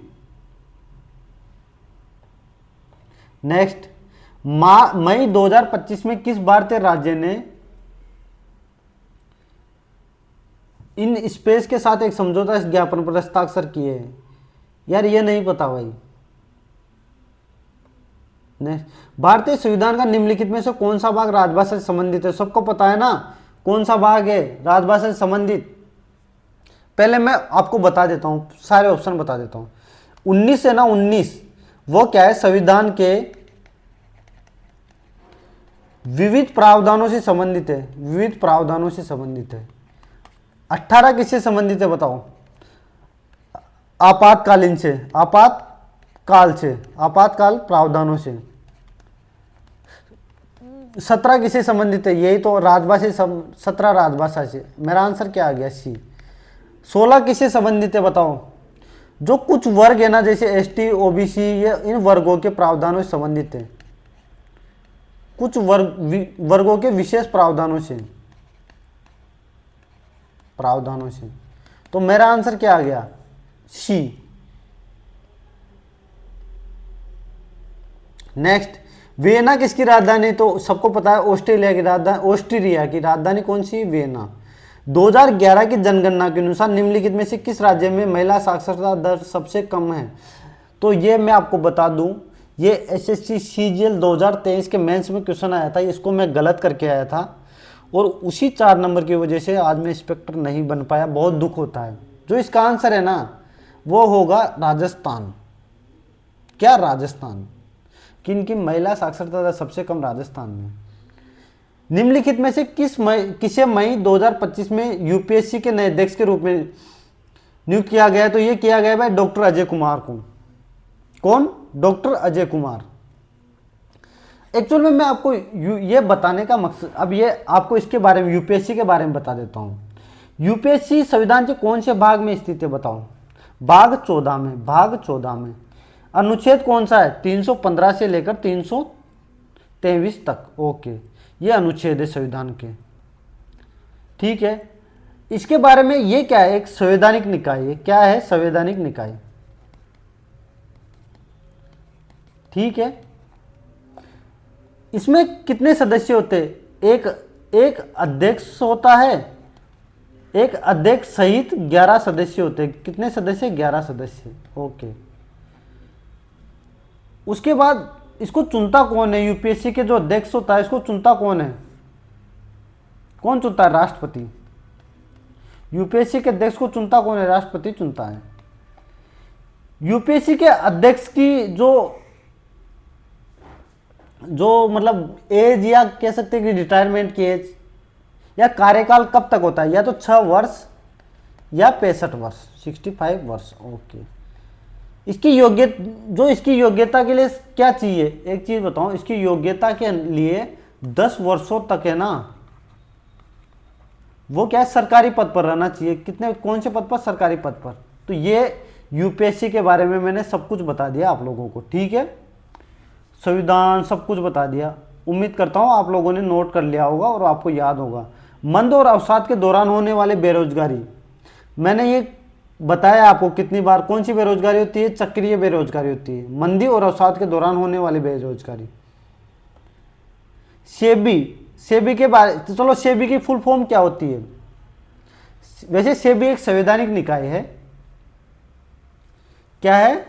नेक्स्ट, मई 2025 में किस भारतीय राज्य ने इन स्पेस के साथ एक समझौता ज्ञापन पर हस्ताक्षर किए हैं? यार ये नहीं पता भाई। नेक्स्ट, भारतीय संविधान का निम्नलिखित में से कौन सा भाग राजभाषा से संबंधित है? सबको पता है ना कौन सा भाग है राजभाषा से संबंधित। पहले मैं आपको बता देता हूं, सारे ऑप्शन बता देता हूं। 19 है ना, 19 वो क्या है? संविधान के विविध प्रावधानों से संबंधित है, विविध प्रावधानों से संबंधित है। 18 किससे संबंधित है बताओ? आपातकालीन से, आपातकाल से, आपातकाल प्रावधानों से। 17 किससे संबंधित है? यही तो राजभाषा, 17 राजभाषा से। मेरा आंसर क्या आ गया? सी। 16 किससे संबंधित है बताओ? जो कुछ वर्ग है ना, जैसे एसटी, ओबीसी, ये इन वर्गों के प्रावधानों से संबंधित है, कुछ वर्गों के विशेष प्रावधानों से। प्रावधानों से। तो मेरा आंसर क्या आ गया, सी। नेक्स्ट, वियना किसकी राजधानी, तो सबको पता है ऑस्ट्रेलिया की राजधानी, ऑस्ट्रिया की राजधानी कौन सी, वियना। 2011 की जनगणना के अनुसार निम्नलिखित में से किस राज्य में महिला साक्षरता दर सबसे कम है। तो ये मैं आपको बता दूं, ये एसएससी सीजीएल 2023 के मेंस में क्वेश्चन आया था, इसको मैं गलत करके आया था और उसी 4 नंबर की वजह से आज मैं इंस्पेक्टर नहीं बन पाया, बहुत दुख होता है। जो इसका आंसर है ना वो होगा राजस्थान। क्या, राजस्थान। किनकी महिला साक्षरता दर सबसे कम, राजस्थान में। निम्नलिखित में से किसे मई 2025 में यूपीएससी के नए अध्यक्ष के रूप में नियुक्त किया गया है। तो ये किया गया भाई डॉक्टर अजय कुमार को। कौन, डॉक्टर अजय कुमार। एक्चुअल में मैं आपको ये बताने का मकसद, अब ये आपको इसके बारे में, यूपीएससी के बारे में बता देता हूँ। यूपीएससी संविधान के कौन से भाग में स्थित है बताओ, भाग 14 में, भाग 14 में। अनुच्छेद कौन सा है, 315 से लेकर 323 तक। ओके, ये अनुच्छेद है संविधान के, ठीक है। इसके बारे में ये क्या है, एक संवैधानिक निकाय है। क्या है, संवैधानिक निकाय, ठीक है। इसमें कितने सदस्य होते हैं, एक अध्यक्ष होता है, एक अध्यक्ष सहित 11 सदस्य होते हैं। कितने सदस्य, 11 सदस्य। ओके, उसके बाद इसको चुनता कौन है, यूपीएससी के जो अध्यक्ष होता है इसको चुनता कौन है, कौन चुनता है, राष्ट्रपति। यूपीएससी के अध्यक्ष को चुनता कौन है, राष्ट्रपति चुनता है। यूपीएससी के अध्यक्ष की जो मतलब एज, या कह सकते हैं कि रिटायरमेंट की एज या कार्यकाल कब तक होता है, या तो 6 वर्ष या 65 वर्ष, 65 वर्ष। ओके, इसकी योग्यता के लिए क्या चाहिए, एक चीज बताऊं, इसकी योग्यता के लिए 10 वर्षों तक है ना, वो क्या है, सरकारी पद पर रहना चाहिए। कितने, कौन से पद पर, सरकारी पद पर। तो ये यूपीएससी के बारे में मैंने सब कुछ बता दिया आप लोगों को, ठीक है। संविधान सब कुछ बता दिया। उम्मीद करता हूँ आप लोगों ने नोट कर लिया होगा और आपको याद होगा। मंद और अवसाद के दौरान होने वाले बेरोजगारी, मैंने ये बताया आपको कितनी बार, कौन सी बेरोजगारी होती है, चक्रीय बेरोजगारी होती है। मंदी और अवसाद के दौरान होने वाली बेरोजगारी। सेबी के बारे, तो चलो सेबी की फुल फॉर्म क्या होती है। वैसे सेबी एक संवैधानिक निकाय है। क्या है,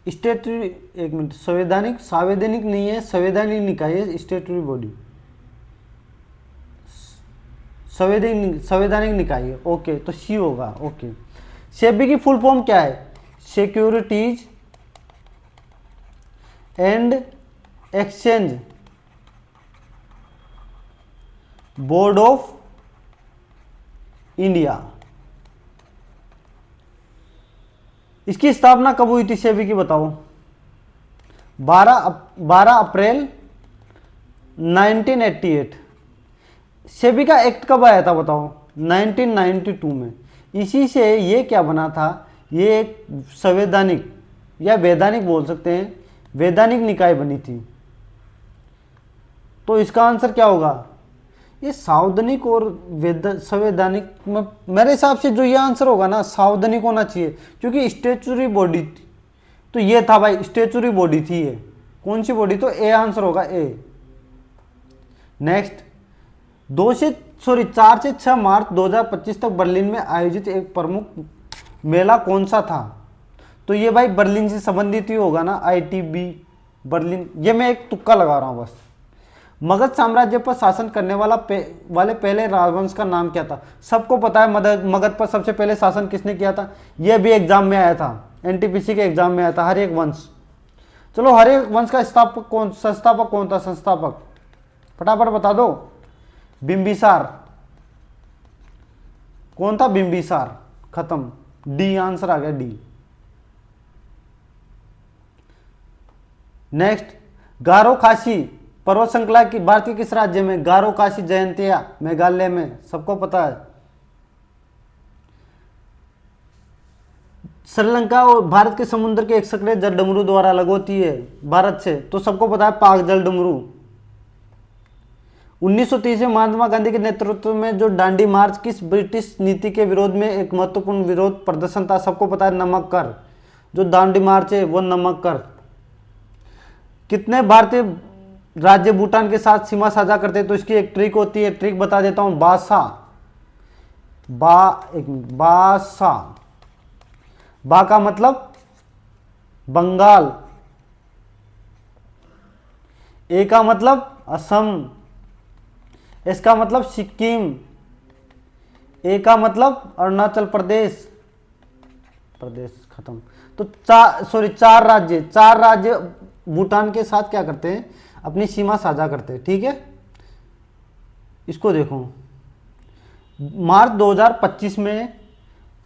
स्टेटरी, एक मिनट, संवैधानिक नहीं है, संवैधानिक निकाय है, स्टेटरी बॉडी, संवैधानिक निकाय है। ओके, तो सी होगा। ओके, सेबी की फुल फॉर्म क्या है, securities and exchange board of India. इसकी स्थापना कब हुई थी सेबी की, बताओ। 12 अप्रैल 1988। सेबी का एक्ट कब आया था बताओ, 1992 में। इसी से ये क्या बना था, ये एक संवैधानिक या वैधानिक बोल सकते हैं, वैधानिक निकाय बनी थी। तो इसका आंसर क्या होगा, ये सावधानिक और संवैधानिक में मेरे हिसाब से जो ये आंसर होगा ना, सावधानिक होना चाहिए, क्योंकि स्टेचुरी बॉडी थी। तो ये था भाई, स्टेचुरी बॉडी थी ये। कौन सी बॉडी, तो ए आंसर होगा, ए। नेक्स्ट, 4 से 6 मार्च 2025 तक बर्लिन में आयोजित एक प्रमुख मेला कौन सा था। तो ये भाई बर्लिन से संबंधित ही होगा ना, ITB बर्लिन। ये मैं एक तुक्का लगा रहा हूँ बस। मगध साम्राज्य पर शासन करने वाले पहले राजवंश का नाम क्या था। सबको पता है मगध पर सबसे पहले शासन किसने किया था, यह भी एग्जाम में आया था, NTPC के एग्जाम में आया था, हर्यक वंश। चलो, हर्यक वंश का संस्थापक कौन था, संस्थापक फटाफट बता दो। बिंबिसार। कौन था, बिंबिसार। खत्म, डी आंसर आ गया, डी। नेक्स्ट, गारो खासी पर्वत श्रृंखला की भारत के किस राज्य में, गारो खासी जयंतिया मेघालय में, सबको पता है। श्रीलंका और भारत के समुद्र के एक सक्रिय जल डमरू द्वारा अलग होती है भारत से, तो सबको पता है पाक जल डमरू। 1930 में महात्मा गांधी के नेतृत्व में जो दांडी मार्च किस ब्रिटिश नीति के विरोध में एक महत्वपूर्ण विरोध प्रदर्शन था? सबको पता है, नमक कर। जो दांडी मार्च है वो नमक कर। कितने भारतीय राज्य भूटान के साथ सीमा साझा करते हैं? तो इसकी एक ट्रिक होती है, ट्रिक बता देता हूं। बासा। बा का मतलब बंगाल, ए का मतलब असम, इसका मतलब सिक्किम, ए का मतलब अरुणाचल प्रदेश। खत्म। तो चार राज्य भूटान के साथ क्या करते हैं? अपनी सीमा साझा करते हैं। ठीक है, इसको देखो। मार्च 2025 में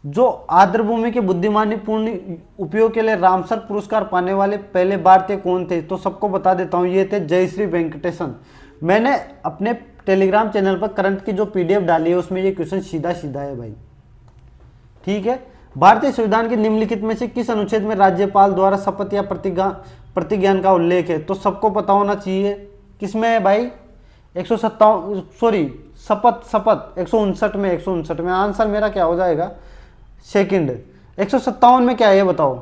जो आर्द्रभूमि के बुद्धिमानी पूर्ण उपयोग के लिए रामसर पुरस्कार पाने वाले पहले भारतीय कौन थे? तो सबको बता देता हूं, ये थे जयश्री वेंकटेशन। मैंने अपने टेलीग्राम चैनल पर करंट की जो पीडीएफ डाली है उसमें ये क्वेश्चन सीधा सीधा है भाई। ठीक है, भारतीय संविधान के निम्नलिखित में से किस अनुच्छेद में राज्यपाल द्वारा शपथ या प्रतिज्ञान का उल्लेख है? तो सबको पता होना चाहिए, किसमें है भाई? 157, सॉरी शपथ 159 में। आंसर मेरा क्या हो जाएगा? सेकंड। 157 में क्या है ये बताओ?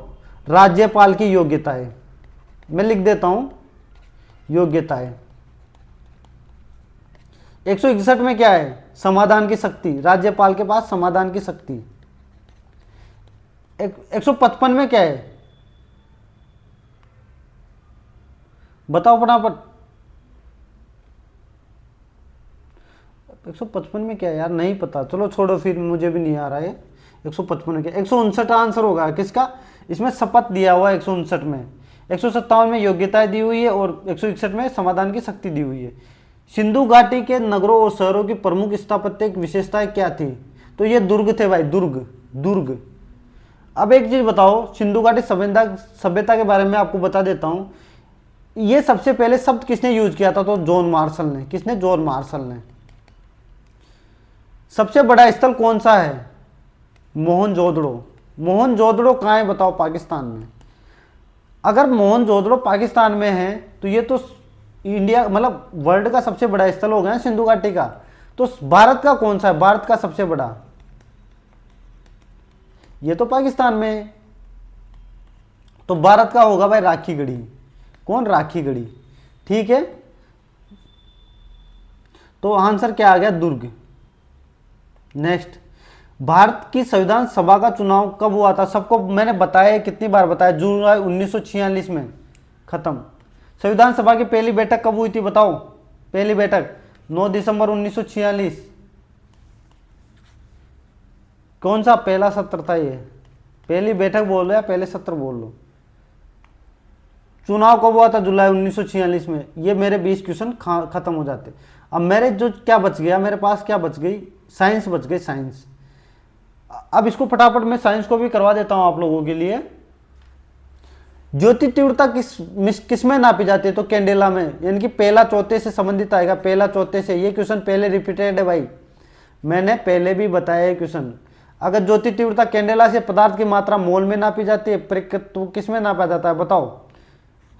राज्यपाल की योग्यताएं। मैं लिख देता हूं, योग्यताएं। 161 में क्या है? समाधान की शक्ति, राज्यपाल के पास समाधान की शक्ति। 155 में क्या है? बताओ फटाफट। 155 में क्या है यार? नहीं पता, चलो छोड़ो, फिर मुझे भी नहीं आ रहा है। 155 में क्या? 159 आंसर होगा किसका? इसमें शपथ दिया हुआ है 159 में। 157 में योग्यताएं दी हुई है और 161 में समाधान की शक्ति दी हुई है। सिंधु घाटी के नगरों और शहरों की प्रमुख स्थापत्यिक विशेषताएं क्या थी? तो ये दुर्ग थे भाई, दुर्ग। अब एक चीज बताओ, सिंधु घाटी सभ्यता के बारे में आपको बता देता हूं। ये सबसे पहले शब्द किसने यूज किया था? तो जॉन मार्शल ने। किसने? जॉन मार्शल ने। सबसे बड़ा स्थल कौन सा है? मोहनजोदड़ो कहाँ है बताओ? पाकिस्तान में। अगर मोहनजोदड़ो पाकिस्तान में है तो ये तो इंडिया मतलब वर्ल्ड का सबसे बड़ा स्थल हो गया सिंधु घाटी का। तो भारत का कौन सा है? भारत का सबसे बड़ा, ये तो पाकिस्तान में है। तो भारत का होगा भाई राखीगढ़ी। कौन? राखीगढ़ी। ठीक है, तो आंसर क्या आ गया? दुर्ग। नेक्स्ट, भारत की संविधान सभा का चुनाव कब हुआ था? सबको मैंने बताया, कितनी बार बताया? जुलाई 1946 में। खत्म। संविधान सभा की पहली बैठक कब हुई थी बताओ? पहली बैठक 9 दिसंबर 1946। कौन सा पहला सत्र था ये? पहली बैठक बोल लो या पहले सत्र बोल लो। चुनाव कब हुआ था? जुलाई 1946 में। ये मेरे 20 क्वेश्चन खत्म हो जाते। अब मेरे जो क्या बच गया, मेरे पास क्या बच गई? साइंस बच गई, साइंस। अब इसको फटाफट मैं साइंस को भी करवा देता हूं आप लोगों के लिए। ज्योति तीव्रता किस में नापी जाती है? तो कैंडेला में, यानी कि पहला चौथे से संबंधित आएगा, पहला चौथे से। ये क्वेश्चन पहले रिपीटेड है भाई, मैंने पहले भी बताया है क्वेश्चन। अगर ज्योति तीव्रता कैंडेला से पदार्थ की मात्रा मोल में नापी जाती है, तो किस में नापा जाता है बताओ?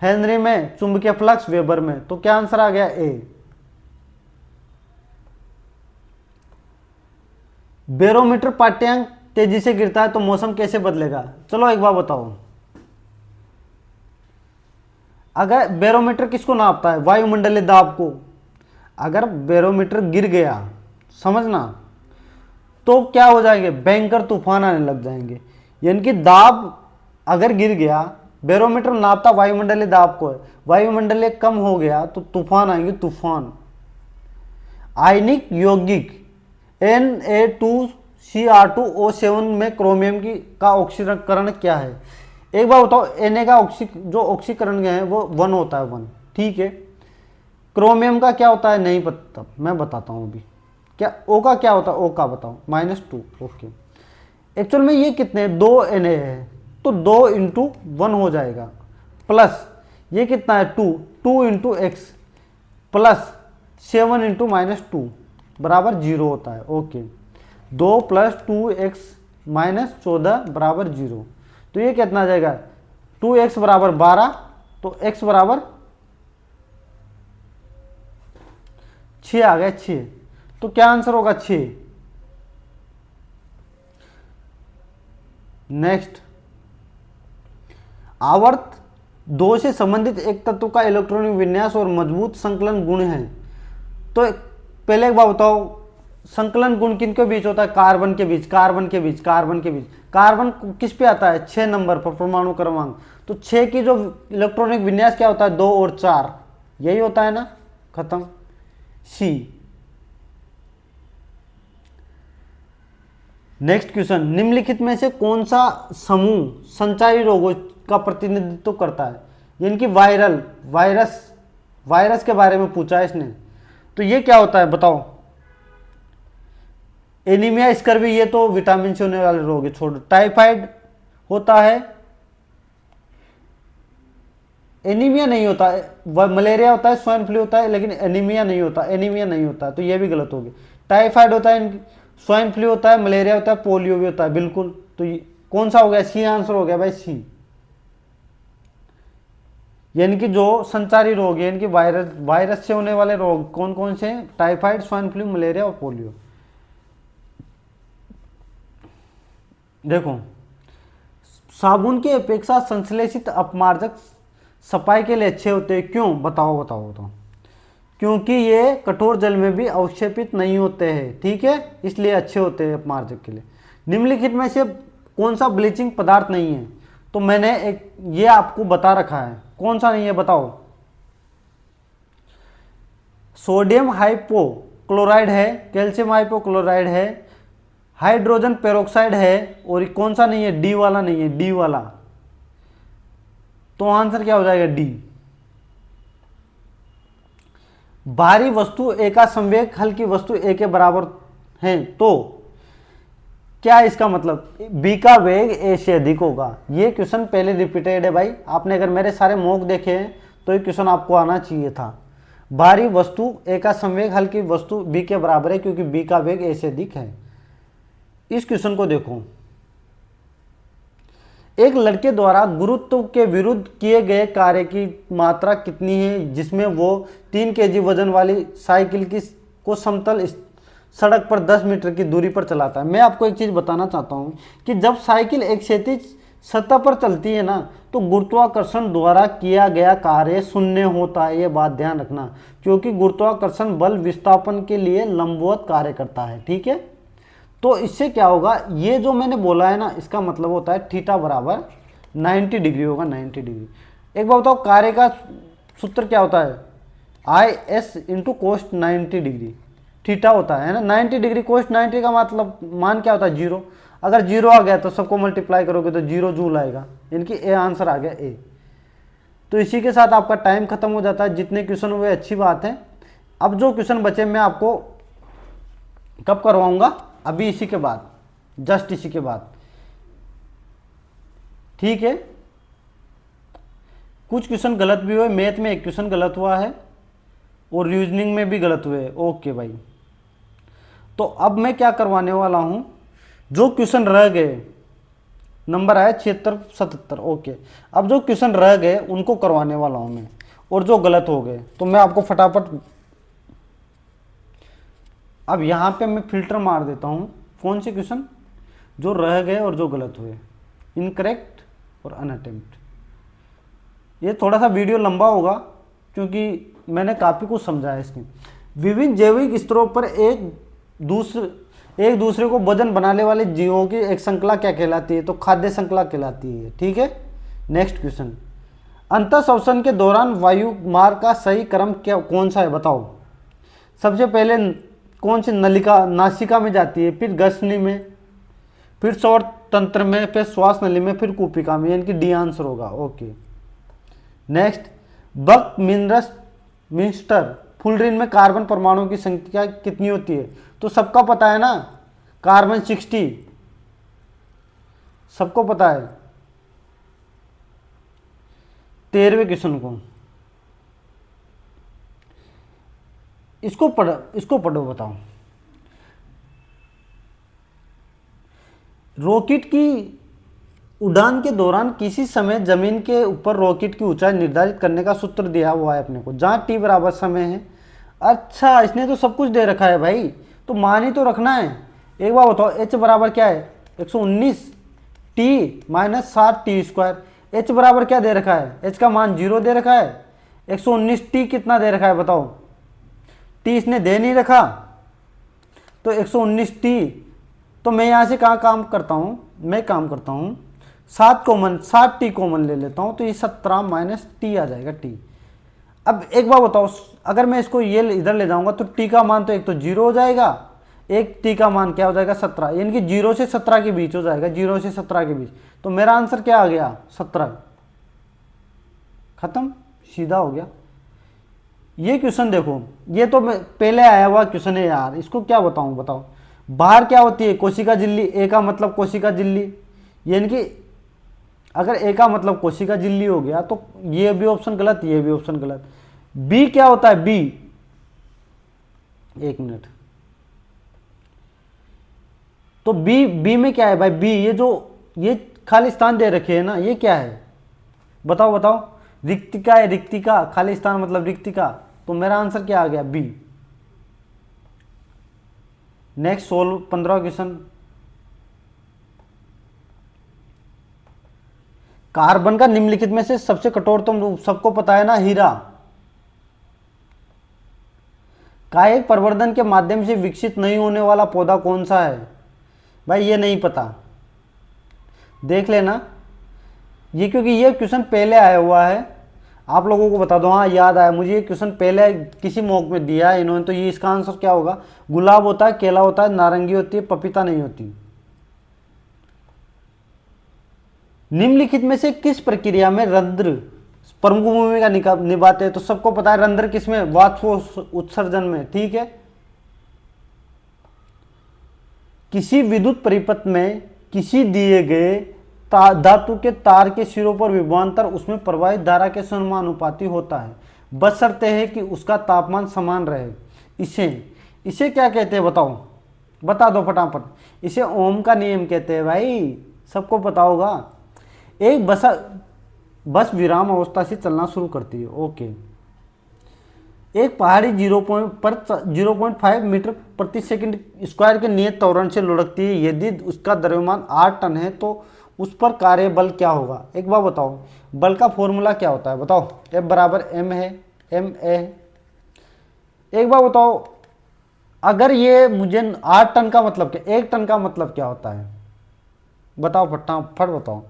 हेनरी में, चुंबकीय फ्लक्स वेबर में। तो क्या आंसर आ गया? ए। बैरोमीटर पाठ्यांक तेजी से गिरता है तो मौसम कैसे बदलेगा? चलो एक बार बताओ। अगर बैरोमीटर किसको नापता है? वायुमंडलीय दाब को। अगर बैरोमीटर गिर गया, समझना, तो क्या हो जाएंगे? भयंकर तूफान आने लग जाएंगे। यानी कि दाब अगर गिर गया, बैरोमीटर नापता वायुमंडलीय दाब को है, वायुमंडलीय कम हो गया तो तूफान आएंगे, तूफान। आयनिक यौगिक Na2Cr2O7 में क्रोमियम का ऑक्सीकरण क्या है? एक बार बताओ, Na का जो ऑक्सीकरण है वो 1 होता है, 1। ठीक है, क्रोमियम का क्या होता है? नहीं पता, मैं बताता हूँ अभी। क्या O का क्या होता है? O का बताओ। -2। ओके, एक्चुअल में ये कितने? 2 Na है, तो 2 × 1 हो जाएगा, प्लस ये कितना है? 2 × x प्लस 7 × -2 बराबर 0 होता है। ओके, 2 + 2x - 14 बराबर 0। तो ये कितना आ जाएगा? 2x बराबर 12, तो x बराबर 6 आ गया 6, तो क्या आंसर होगा 6। नेक्स्ट, आवर्त 2 से संबंधित एक तत्व का इलेक्ट्रॉनिक विन्यास और मजबूत संकलन गुण है। तो पहले एक बात बताओ, संकलन गुण किनके बीच होता है? कार्बन के बीच, कार्बन के बीच, कार्बन के बीच। कार्बन किस पे आता है? 6 नंबर पर परमाणु क्रमांक। तो 6 की जो इलेक्ट्रॉनिक विन्यास क्या होता है? 2 और 4, यही होता है ना, खत्म। सी। नेक्स्ट क्वेश्चन, निम्नलिखित में से कौन सा समूह संचारी रोगों का प्रतिनिधित्व करता है? यानी कि वायरस के बारे में पूछा है इसने। तो ये क्या होता है बताओ? एनीमिया, स्कर्वी, ये तो विटामिन से होने वाले रोग है, छोड़ो। टाइफाइड होता है, एनीमिया नहीं होता है। मलेरिया होता है, स्वाइन फ्लू होता है, लेकिन एनीमिया नहीं होता, एनीमिया नहीं होता है, तो ये भी गलत होगी। टाइफाइड होता है, स्वाइन फ्लू होता है, मलेरिया होता है, पोलियो भी होता है, बिल्कुल। तो ये कौन सा हो गया? सी आंसर हो गया भाई, सी। यानी कि जो संचारी रोग है, यानी कि वायरस से होने वाले रोग कौन कौन से हैं? टाइफाइड, स्वाइन फ्लू, मलेरिया और पोलियो। देखो, साबुन की अपेक्षा संश्लेषित अपमार्जक सफाई के लिए अच्छे होते हैं, क्यों? बताओ बताओ बताओ। क्योंकि ये कठोर जल में भी अवक्षेपित नहीं होते हैं, ठीक है, इसलिए अच्छे होते हैं अपमार्जक के लिए। निम्नलिखित में से कौन सा ब्लीचिंग पदार्थ नहीं है? तो मैंने एक ये आपको बता रखा है, कौन सा नहीं है बताओ? सोडियम हाइपोक्लोराइड है, कैल्शियम हाइपोक्लोराइड है, हाइड्रोजन पेरोक्साइड है, और कौन सा नहीं है? डी वाला नहीं है, डी वाला। तो आंसर क्या हो जाएगा? डी। भारी वस्तु ए का संवेग हल्की वस्तु ए के बराबर है, तो क्या इसका मतलब? बी का वेग ए से अधिक होगा। ये क्वेश्चन पहले रिपीटेड है भाई, आपने अगर मेरे सारे मॉक देखे हैं तो ये क्वेश्चन आपको आना चाहिए था। भारी वस्तु ए का संवेग हल्की वस्तु बी के बराबर है, क्योंकि बी का वेग ए से अधिक है। इस क्वेश्चन को देखो, एक लड़के द्वारा गुरुत्व के विरुद्ध किए गए कार्य की मात्रा कितनी है, जिसमें वो 3 kg वजन वाली साइकिल को समतल सड़क पर 10 मीटर की दूरी पर चलाता है। मैं आपको एक चीज बताना चाहता हूं कि जब साइकिल एक क्षैतिज सतह पर चलती है ना, तो गुरुत्वाकर्षण द्वारा किया गया कार्य शून्य होता है, ये बात ध्यान रखना, क्योंकि गुरुत्वाकर्षण बल विस्थापन के लिए लंबवत कार्य करता है, ठीक है। तो इससे क्या होगा, ये जो मैंने बोला है ना, इसका मतलब होता है थीटा बराबर 90 डिग्री होगा, 90 डिग्री। एक बात बताओ, कार्य का सूत्र क्या होता है? I S into cost 90 degree theta होता है ना। 90 डिग्री कोस्ट 90 का मतलब मान क्या होता है? 0। अगर 0 आ गया तो सबको मल्टीप्लाई करोगे तो 0 जूल आएगा, यानी कि ए आंसर आ गया, ए। तो इसी के साथ आपका टाइम खत्म हो जाता है। जितने क्वेश्चन हुए अच्छी बात है। अब जो क्वेश्चन बचे मैं आपको कब करवाऊंगा? अभी इसी के बाद, जस्ट इसी के बाद, ठीक है। कुछ क्वेश्चन गलत भी हुए, मैथ में एक क्वेश्चन गलत हुआ है और रीजनिंग में भी गलत हुए, ओके भाई। तो अब मैं क्या करवाने वाला हूं, जो क्वेश्चन रह गए, नंबर आया 76 77, ओके। अब जो क्वेश्चन रह गए उनको करवाने वाला हूं मैं, और जो गलत हो गए तो मैं आपको फटाफट, अब यहाँ पे मैं फिल्टर मार देता हूँ कौन से क्वेश्चन जो रह गए और जो गलत हुए, इनकरेक्ट और अनअटेम्प्ट। ये थोड़ा सा वीडियो लंबा होगा क्योंकि मैंने काफ़ी कुछ समझा है इसमें। विभिन्न जैविक स्तरों पर एक दूसरे को वजन बनाने वाले जीवों की एक श्रृंखला क्या कहलाती है? तो खाद्य श्रृंखला कहलाती है, ठीक है। नेक्स्ट क्वेश्चन, अंतःश्वसन के दौरान वायु मार्ग का सही क्रम क्या कौन सा है बताओ? सबसे पहले कौन सी नलिका नासिका में जाती है, फिर ग्रसनी में, फिर सौर तंत्र में, फिर श्वास नली में, फिर कूपिका में, यानी कि डी आंसर होगा, ओके। नेक्स्ट, बक मिंस्टर फुलरिन में कार्बन परमाणु की संख्या कितनी होती है? तो सबका पता है ना, कार्बन 60, सबको पता है। 13वें क्वेश्चन को इसको पढ़ो बताओ। रॉकेट की उड़ान के दौरान किसी समय जमीन के ऊपर रॉकेट की ऊंचाई निर्धारित करने का सूत्र दिया हुआ है अपने को, जहां टी बराबर समय है, अच्छा, इसने तो सब कुछ दे रखा है भाई, तो मान ही तो रखना है। एक बार बताओ, h बराबर क्या है 119 टी माइनस 7t²। h बराबर क्या दे रखा है, h का मान 0 दे रखा है। 119 टी कितना दे रखा है बताओ, t इसने दे नहीं रखा, तो 119 टी। तो मैं यहाँ से कहाँ काम करता हूँ, मैं काम करता हूँ 7 कॉमन ले लेता हूँ, तो ये 17 माइनस टी आ जाएगा टी। अब एक बार बताओ, अगर मैं इसको ये इधर ले जाऊंगा तो टी का मान तो एक तो 0 हो जाएगा, एक टी का मान क्या हो जाएगा 17, यानी कि 0 से 17 के बीच हो जाएगा, 0 से 17 के बीच। तो मेरा आंसर क्या आ गया 17। खत्म, सीधा हो गया। ये क्वेश्चन देखो, ये तो पहले आया हुआ क्वेश्चन है यार, इसको क्या बताऊं बताओ। बाहर क्या होती है कोशिका झिल्ली, ए का मतलब कोशिका झिल्ली, यानी कि अगर ए का मतलब कोशिका झिल्ली हो गया तो ये भी ऑप्शन गलत, ये भी ऑप्शन गलत। बी क्या होता है, बी, एक मिनट, तो बी में क्या है भाई, बी ये जो ये खाली स्थान दे रखे है ना, ये क्या है बताओ बताओ। रिक्तिका है, रिक्तिका, खाली स्थान मतलब रिक्तिका। तो मेरा आंसर क्या आ गया B. Next solve 15 question. Carbon का निम्नलिखित में से सबसे कठोरतम रूप सबको पता है ना, हीरा कायिक प्रवर्धन के माध्यम से विकसित नहीं होने वाला पौधा कौन सा है भाई, ये नहीं पता, देख लेना ये, क्योंकि ये क्वेश्चन पहले आया हुआ है। आप लोगों को बता दो, हाँ याद आया मुझे, ये क्वेश्चन पहले किसी मॉक में दिया है इन्होंने। तो ये इसका आंसर क्या होगा, गुलाब होता है, केला होता है, नारंगी होती है, पपीता नहीं होती। निम्नलिखित में से किस प्रक्रिया में रंध्र प्रमुख भूमिका निभाते हैं, तो सबको पता है रंध्र किसमें, वाष्प उत्सर्जन में, ठीक है। किसी विद्युत परिपथ में किसी दिए गए धातु के तार के सिरों पर विभवांतर उसमें प्रवाहित धारा के समानुपाती होता है, बशर्ते है कि उसका तापमान समान रहे। इसे क्या कहते हैं बताओ, बता दो फटाफट। इसे ओम का नियम कहते हैं भाई, सबको पता होगा। एक बस विराम अवस्था से चलना शुरू करती है, ओके। एक पहाड़ी 0.5 मीटर प्रति सेकंड स्क्वायर के नियत त्वरण से लुढ़कती है। यदि उसका द्रव्यमान 8 टन है तो उस पर कार्य बल क्या होगा, एक बार बताओ। बल का फॉर्मूला क्या होता है बताओ, F बराबर m है, m a। एक बार बताओ, अगर ये मुझे 8 टन का मतलब क्या, 1 टन का मतलब क्या होता है बताओ, फटाफट बताओ।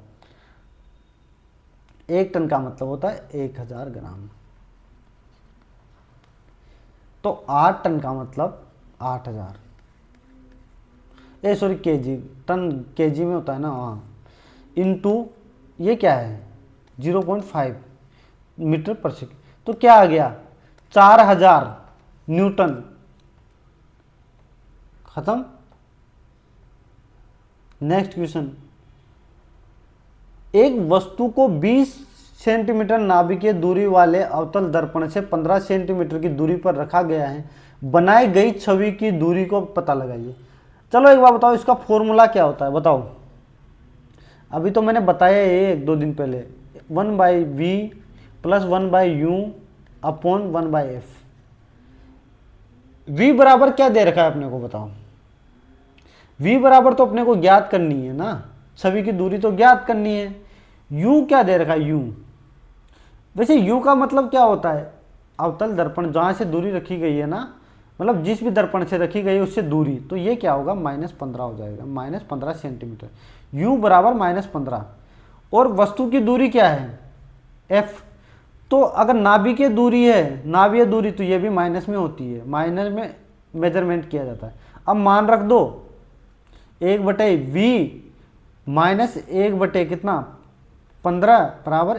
1 टन का मतलब होता है 1000 ग्राम, तो 8 टन का मतलब 8000, सॉरी केजी, टन केजी में होता है ना, हाँ, इनटू ये क्या है 0.5 मीटर पर सेकेंड, तो क्या आ गया 4000 न्यूटन। खत्म। नेक्स्ट क्वेश्चन, एक वस्तु को 20 सेंटीमीटर नाभिकीय दूरी वाले अवतल दर्पण से 15 सेंटीमीटर की दूरी पर रखा गया है, बनाई गई छवि की दूरी को पता लगाइए। चलो एक बार बताओ, इसका फॉर्मूला क्या होता है बताओ। अभी तो मैंने बताया ये 1-2 दिन पहले, 1/v plus 1/u upon 1/f। v बराबर क्या दे रखा है अपने को बताओ, v बराबर तो अपने को ज्ञात करनी है ना, छवि की दूरी तो ज्ञात करनी है। u क्या दे रखा है, u, वैसे u का मतलब क्या होता है, अवतल दर्पण जहां से दूरी रखी गई है ना, मतलब जिस भी दर्पण से रखी गई है उससे दूरी, तो ये क्या होगा -15 हो जाएगा, -15 सेंटीमीटर। u बराबर -15, और वस्तु की दूरी क्या है f। तो अगर नाभिकीय दूरी है, नाभिकीय दूरी, तो ये भी माइनस में होती है, माइनस में मेजरमेंट किया जाता है। अब मान रख दो 1/v माइनस 1 कितना 15 बराबर,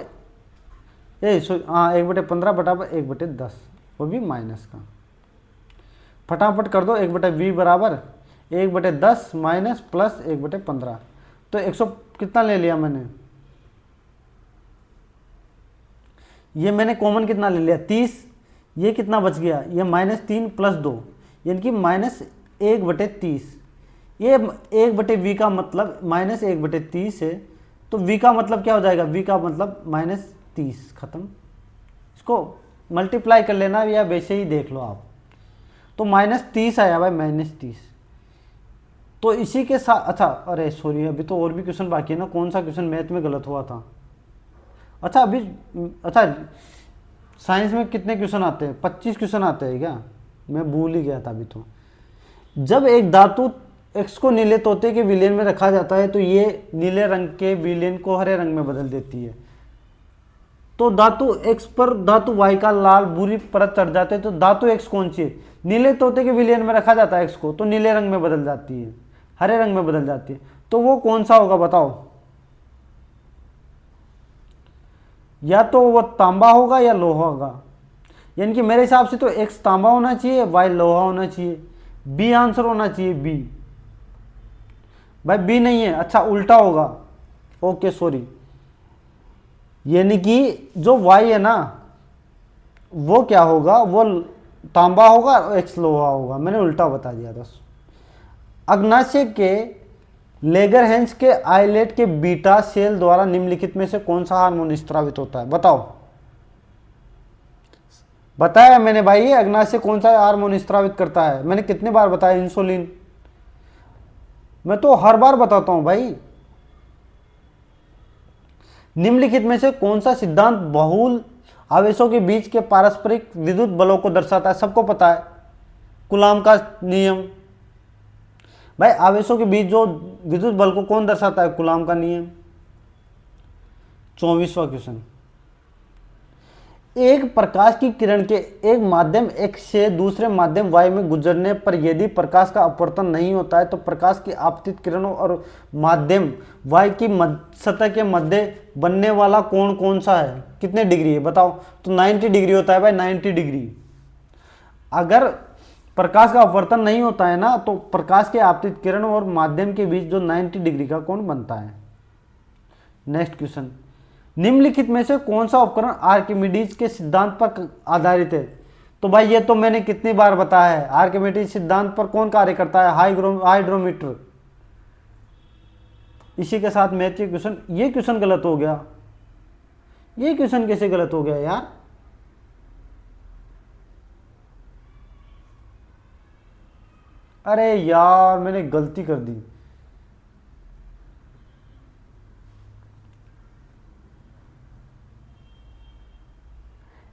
हाँ 1/15 बराबर 1/10, वो भी माइनस का। फटाफट कर दो, 1/v बराबर 1/10 माइनस प्लस 1/15, तो 100 कितना ले लिया मैंने, ये मैंने कॉमन कितना ले लिया 30, ये कितना बच गया, ये -3 प्लस 2 यानी कि -1/30। ये 1/v का मतलब -1/30 है, तो v का मतलब क्या हो जाएगा, v का मतलब -30। खत्म। इसको मल्टीप्लाई कर लेना या वैसे ही देख लो आप। तो -30 आया भाई, -30। तो इसी के साथ, अच्छा अरे सॉरी, अभी तो और भी क्वेश्चन बाकी है ना। कौन सा क्वेश्चन मैथ में गलत हुआ था? अच्छा अभी, अच्छा साइंस में कितने क्वेश्चन आते हैं? 25 क्वेश्चन आते हैं क्या? मैं भूल ही गया था अभी तो। जब एक धातु एक्स को नीले तोते के विलयन में रखा जाता है तो ये नीले रंग के विलयन को हरे रंग में बदल देती है। तो धातु एक्स पर धातु वाई का लाल बुरी परत चढ़ जाते हैं, तो धातु एक्स कौन सी है? नीले तोते के विलयन में रखा जाता है एक्स को, तो नीले रंग में बदल जाती है, हरे रंग में बदल जाती है। तो वो कौन सा होगा बताओ? या तो वो तांबा होगा या लोहा होगा। यानी कि मेरे हिसाब से तो एक्स तांबा होना चाहिए, वाई लोहा होना चाहिए, बी आंसर होना चाहिए, बी। भाई बी नहीं है, अच्छा उल्टा होगा। ओके सॉरी, यानी कि जो वाई है ना वो क्या होगा, वो तांबा होगा और एक्स लोहा होगा। मैंने उल्टा बता दिया था। अग्नाशय के लेगरहेंस के आइलेट के बीटा सेल द्वारा निम्नलिखित में से कौन सा हार्मोन स्रावित होता है? बताओ। बताया मैंने भाई, ये अग्नाशय कौन सा हार्मोन स्रावित करता है? मैंने कितने बार बताया? इंसुलिन। मैं तो हर बार बताता हूं भाई। निम्नलिखित में से कौन सा सिद्धांत बहुल आवेशों के बीच के पारस्परिक विद्युत बलों को दर्शाता है? सबको पता है, कूलाम का नियम। भाई आवेशों के बीच जो विद्युत बल को कौन दर्शाता है? कूलाम का नियम। 24वां क्वेश्चन। एक प्रकाश की किरण के एक माध्यम एक्स से दूसरे माध्यम वाई में गुजरने पर यदि प्रकाश का अपवर्तन नहीं होता है तो प्रकाश की आपतित किरणों और माध्यम वाई की सतह के मध्य बनने वाला कोण कौन सा है? कितने डिग्री है बताओ? तो 90 डिग्री होता है भाई, 90 डिग्री। अगर प्रकाश का अपवर्तन नहीं होता है ना तो प्रकाश के आपतित किरण और माध्यम के बीच जो 90 डिग्री का कोण बनता है। Next question. निम्नलिखित में से कौन सा उपकरण आर्किमिडीज के सिद्धांत पर आधारित है? तो भाई ये तो मैंने कितनी बार बताया है। आर्किमिडीज सिद्धांत पर कौन कार्य करता है? हाइड्रोमीटर। इसी के साथ मैथ के क्वेश्चन, ये क्वेश्चन गलत हो गया। ये क्वेश्चन कैसे गलत हो गया यार? अरे यार मैंने गलती कर दी।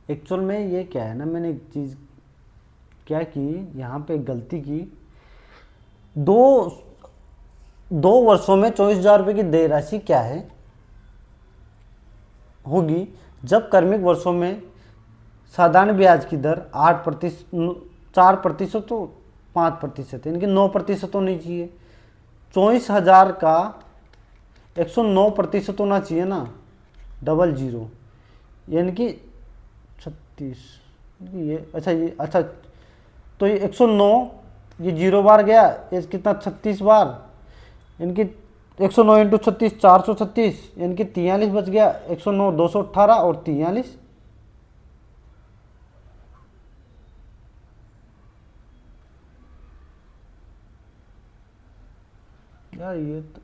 एक्चुअल में ये क्या है ना, मैंने एक चीज़ क्या की, यहाँ पे गलती की। दो 2 वर्षों में 24,000 रुपये की देय राशि क्या है होगी जब कर्मिक वर्षों में साधारण ब्याज की दर 4% तो 5%, यानी कि 9% होनी चाहिए। 24,000 का 109% होना चाहिए ना, 00, यानी कि 36। ये अच्छा, ये अच्छा, तो ये 109, ये 0 बार गया, ये कितना 36 बार, यानी कि 109 इंटू 36 436, यानी कि 43 बच गया। 109 218 और 43। यार ये तो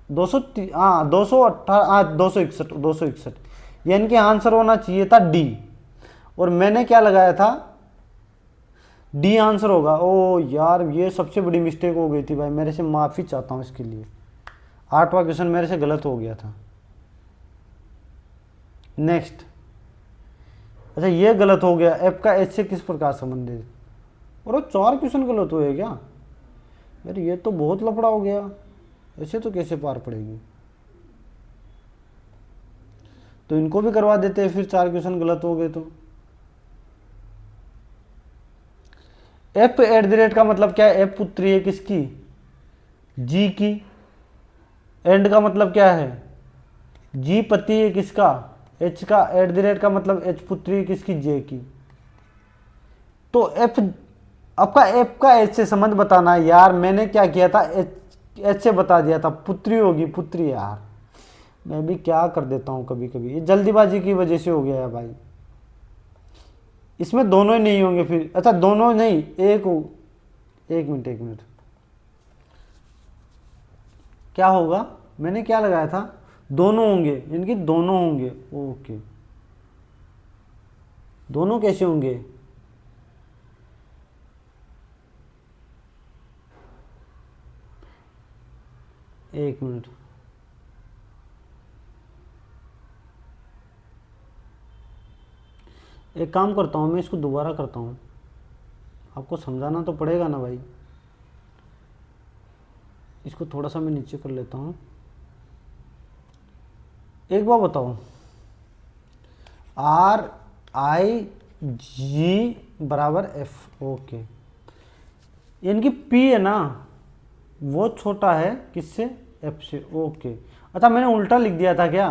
200, हाँ 218, हाँ 261, यानी कि आंसर होना चाहिए था डी, और मैंने क्या लगाया था? डी आंसर होगा। ओ यार ये सबसे बड़ी मिस्टेक हो गई थी भाई, मेरे से माफ़ी चाहता हूँ इसके लिए। 8वां क्वेश्चन मेरे से गलत हो गया था। नेक्स्ट। अच्छा ये गलत हो गया, एफ का एच से किस प्रकार संबंधित है? और 4 क्वेश्चन गलत हुए क्या यार? ये तो बहुत लफड़ा हो गया, ऐसे तो कैसे पार पड़ेगी? तो इनको भी करवा देते हैं फिर, 4 क्वेश्चन गलत हो गए तो। एफ एट द रेट का मतलब क्या है? एफ पुत्री है किसकी? जी की। एंड का मतलब क्या है? जी पति है किसका? एच का। एट द रेट का मतलब एच पुत्री है किसकी? जे की। तो एफ, आपका एफ का एच से संबंध बताना है यार। मैंने क्या किया था, एच से बता दिया था, पुत्री होगी, पुत्री। यार मैं भी क्या कर देता हूँ कभी कभी, ये जल्दीबाजी की वजह से हो गया है भाई। इसमें दोनों ही नहीं होंगे फिर। अच्छा दोनों नहीं, एक हो। एक मिनट, क्या होगा? मैंने क्या लगाया था? दोनों होंगे, इनकी दोनों होंगे। ओके, दोनों कैसे होंगे? एक मिनट, एक काम करता हूँ मैं, इसको दोबारा करता हूँ, आपको समझाना तो पड़ेगा ना भाई। इसको थोड़ा सा मैं नीचे कर लेता हूँ। एक बार बताओ, आर आई जी बराबर एफ, ओके, यानी कि पी है ना वो छोटा है किससे, एफ से, ओके। अच्छा मैंने उल्टा लिख दिया था क्या,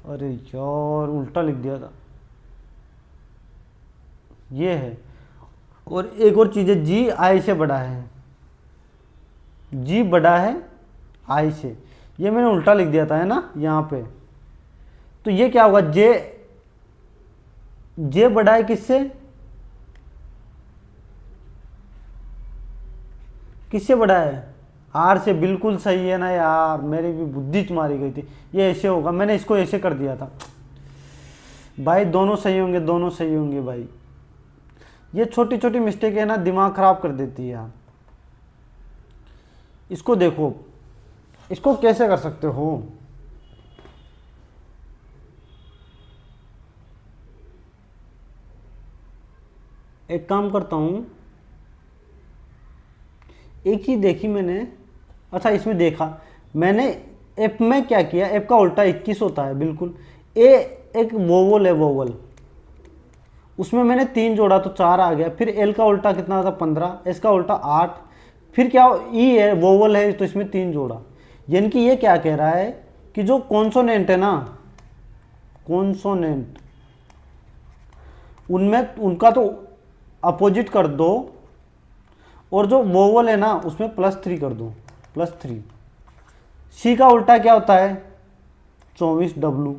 अरे यार उल्टा लिख दिया था, ये है। और एक और चीज़ है, जी आई से बड़ा है, जी बड़ा है आई से, ये मैंने उल्टा लिख दिया था है ना यहाँ पे। तो ये क्या होगा, जे बड़ा है किससे, किससे बड़ा है, आर से, बिल्कुल सही है ना यार, मेरी भी बुद्धि मारी गई थी। ये ऐसे होगा, मैंने इसको ऐसे कर दिया था भाई, दोनों सही होंगे, दोनों सही होंगे भाई। ये छोटी छोटी मिस्टेक है ना, दिमाग खराब कर देती है यार। इसको देखो, इसको कैसे कर सकते हो, एक काम करता हूं, एक चीज देखी मैंने, अच्छा इसमें देखा मैंने, एफ में क्या किया, एफ का उल्टा 21 होता है बिल्कुल। ए एक वोवल है, वोवल, उसमें मैंने 3 जोड़ा तो 4 आ गया। फिर एल का उल्टा कितना था, 15, एस का उल्टा 8, फिर क्या ई है, वोवल है तो इसमें 3 जोड़ा। यानी कि ये क्या कह रहा है कि जो कॉन्सोनेंट है ना, कॉन्सोनेंट, उनमें उनका तो अपोजिट कर दो, और जो वोवल है ना उसमें +3 कर दो, +3। सी का उल्टा क्या होता है, 24 डब्लू,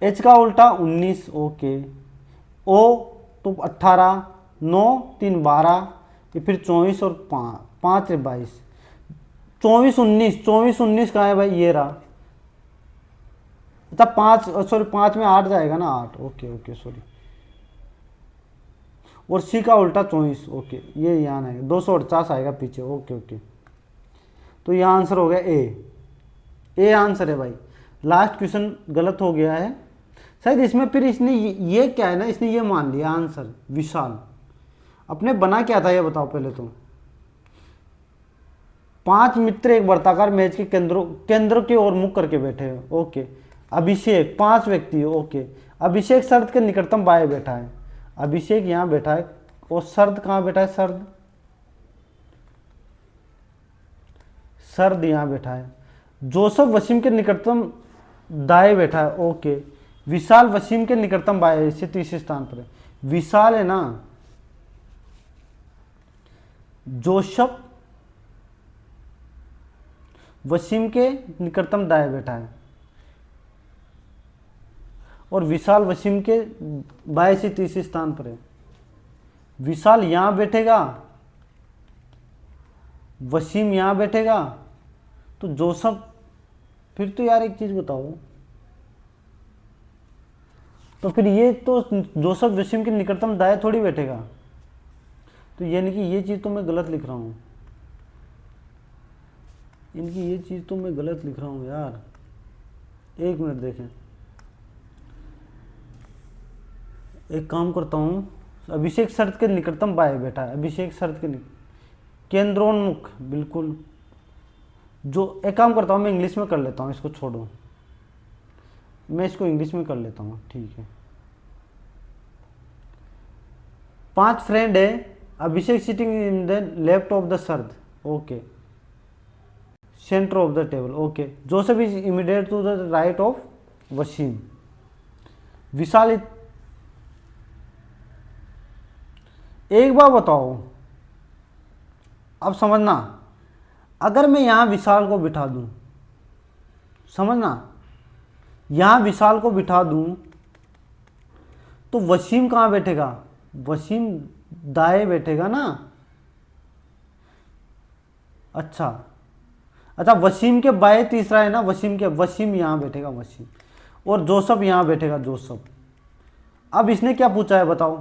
एच का उल्टा 19, ओके, ओ तो 18, 9 3 12, ये फिर 24 और 5 22, 24 19, 24 19 कहाँ है भाई, ये रहा। अच्छा 5, सॉरी 5 में 8 जाएगा ना, 8, ओके ओके सॉरी। और सी का उल्टा 24, ओके, ये यहाँ आएगा 248 आएगा पीछे, ओके ओके। तो ये आंसर हो गया ए आंसर है भाई। लास्ट क्वेश्चन गलत हो गया है शायद इसमें, फिर इसने ये क्या है ना, इसने ये मान लिया आंसर विशाल। अपने बना क्या था ये बताओ पहले तो, 5 मित्र एक वर्ताकार मेज के केंद्र की ओर मुख करके बैठे हैं, ओके। अभिषेक 5 व्यक्ति है, ओके। अभिषेक सर्द के निकटतम बाएं बैठा है, अभिषेक यहाँ बैठा है, और सर्द कहाँ बैठा है, सर्द यहाँ बैठा है। जोसेफ वसीम के निकटतम दाएं बैठा है, ओके। विशाल वसीम के निकटतम बाएं से तीसरे स्थान पर है। विशाल है ना, जोसेफ वसीम के निकटतम दाएं बैठा है, और विशाल वसीम के बाएं से तीसरे स्थान पर है। विशाल यहां बैठेगा, वसीम यहां बैठेगा, तो जोसेफ, फिर तो यार एक चीज बताओ, तो फिर ये तो जोसेफ वसीम के निकटतम दाएं थोड़ी बैठेगा, तो यानी कि ये चीज तो मैं गलत लिख रहा हूं, इनकी ये चीज तो मैं गलत लिख रहा हूं यार। एक मिनट देखें, एक काम करता हूं, अभिषेक शर्त के निकटतम बाएं बैठा है, अभिषेक शर्त के केंद्रोन्मुख, बिल्कुल। जो एक काम करता हूँ मैं इंग्लिश में कर लेता हूँ, इसको छोड़ो, मैं इसको इंग्लिश में कर लेता हूँ, ठीक है। 5 फ्रेंड है, Abhishek sitting in the left of the side, okay, centre of the table, okay. Joseph is immediate to the right of Wasim. Vishal, एक बार बताओ, अब समझना, अगर मैं यहां विशाल को बिठा दूं, समझना, यहां विशाल को बिठा दूं, तो वसीम कहां बैठेगा, वसीम दाएं बैठेगा ना। अच्छा अच्छा, वसीम के बाएं तीसरा है ना, वसीम यहां बैठेगा, वसीम, और जोसेफ यहां बैठेगा, जोसेफ। अब इसने क्या पूछा है बताओ,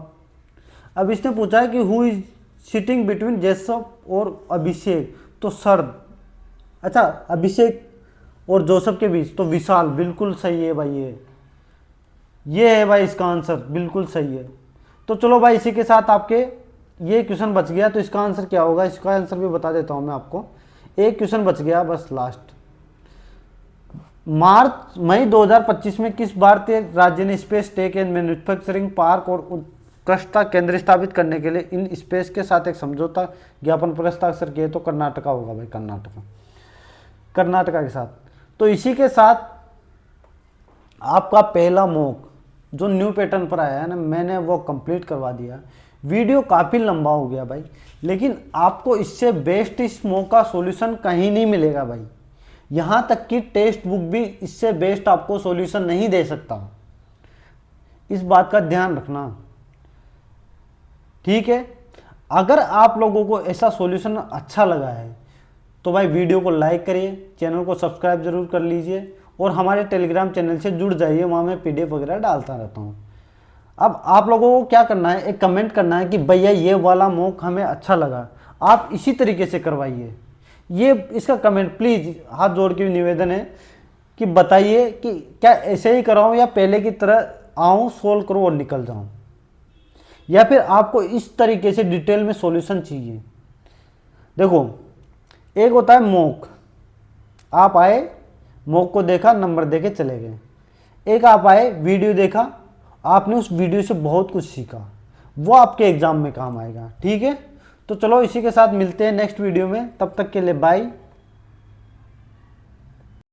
अब इसने पूछा है कि who is sitting between Joseph और अभिषेक, तो सर्द, अच्छा, अभिषेक और जोसेफ के बीच, तो विशाल बिल्कुल सही है भाई। ये है भाई इसका आंसर, बिल्कुल सही है। तो चलो भाई, इसी के साथ आपके ये क्वेश्चन बच गया। तो इसका आंसर क्या होगा, इसका आंसर भी बता देता हूँ मैं आपको। एक क्वेश्चन बच गया बस लास्ट। मई 2025 में किस भारतीय राज्य ने space tech and manufacturing park और उत्कृष्टता केंद्र स्थापित करने के लिए इन स्पेस के साथ एक समझौता ज्ञापन पर हस्ताक्षर किए? तो कर्नाटका होगा भाई, कर्नाटका के साथ। तो इसी के साथ आपका पहला मॉक जो न्यू पैटर्न पर आया है ना, मैंने वो कंप्लीट करवा दिया। वीडियो काफ़ी लंबा हो गया भाई, लेकिन आपको इससे बेस्ट इस मॉक का सॉल्यूशन कहीं नहीं मिलेगा भाई। यहाँ तक कि टेक्स्ट बुक भी इससे बेस्ट आपको सॉल्यूशन नहीं दे सकता। इस बात का ध्यान रखना, ठीक है। अगर आप लोगों को ऐसा सॉल्यूशन अच्छा लगा है तो भाई वीडियो को लाइक करिए, चैनल को सब्सक्राइब जरूर कर लीजिए और हमारे टेलीग्राम चैनल से जुड़ जाइए, वहाँ मैं PDF वगैरह डालता रहता हूँ। अब आप लोगों को क्या करना है, एक कमेंट करना है कि भैया ये वाला मॉक हमें अच्छा लगा, आप इसी तरीके से करवाइए। ये इसका कमेंट प्लीज़ हाथ जोड़ के निवेदन है कि बताइए कि क्या ऐसे ही कराऊँ या पहले की तरह आऊँ, सोल्व करूँ और निकल जाऊँ, या फिर आपको इस तरीके से डिटेल में सॉल्यूशन चाहिए। देखो, एक होता है मॉक, आप आए, मॉक को देखा, नंबर देके चले गए। एक आप आए, वीडियो देखा, आपने उस वीडियो से बहुत कुछ सीखा, वो आपके एग्जाम में काम आएगा, ठीक है। तो चलो इसी के साथ मिलते हैं नेक्स्ट वीडियो में, तब तक के लिए बाय।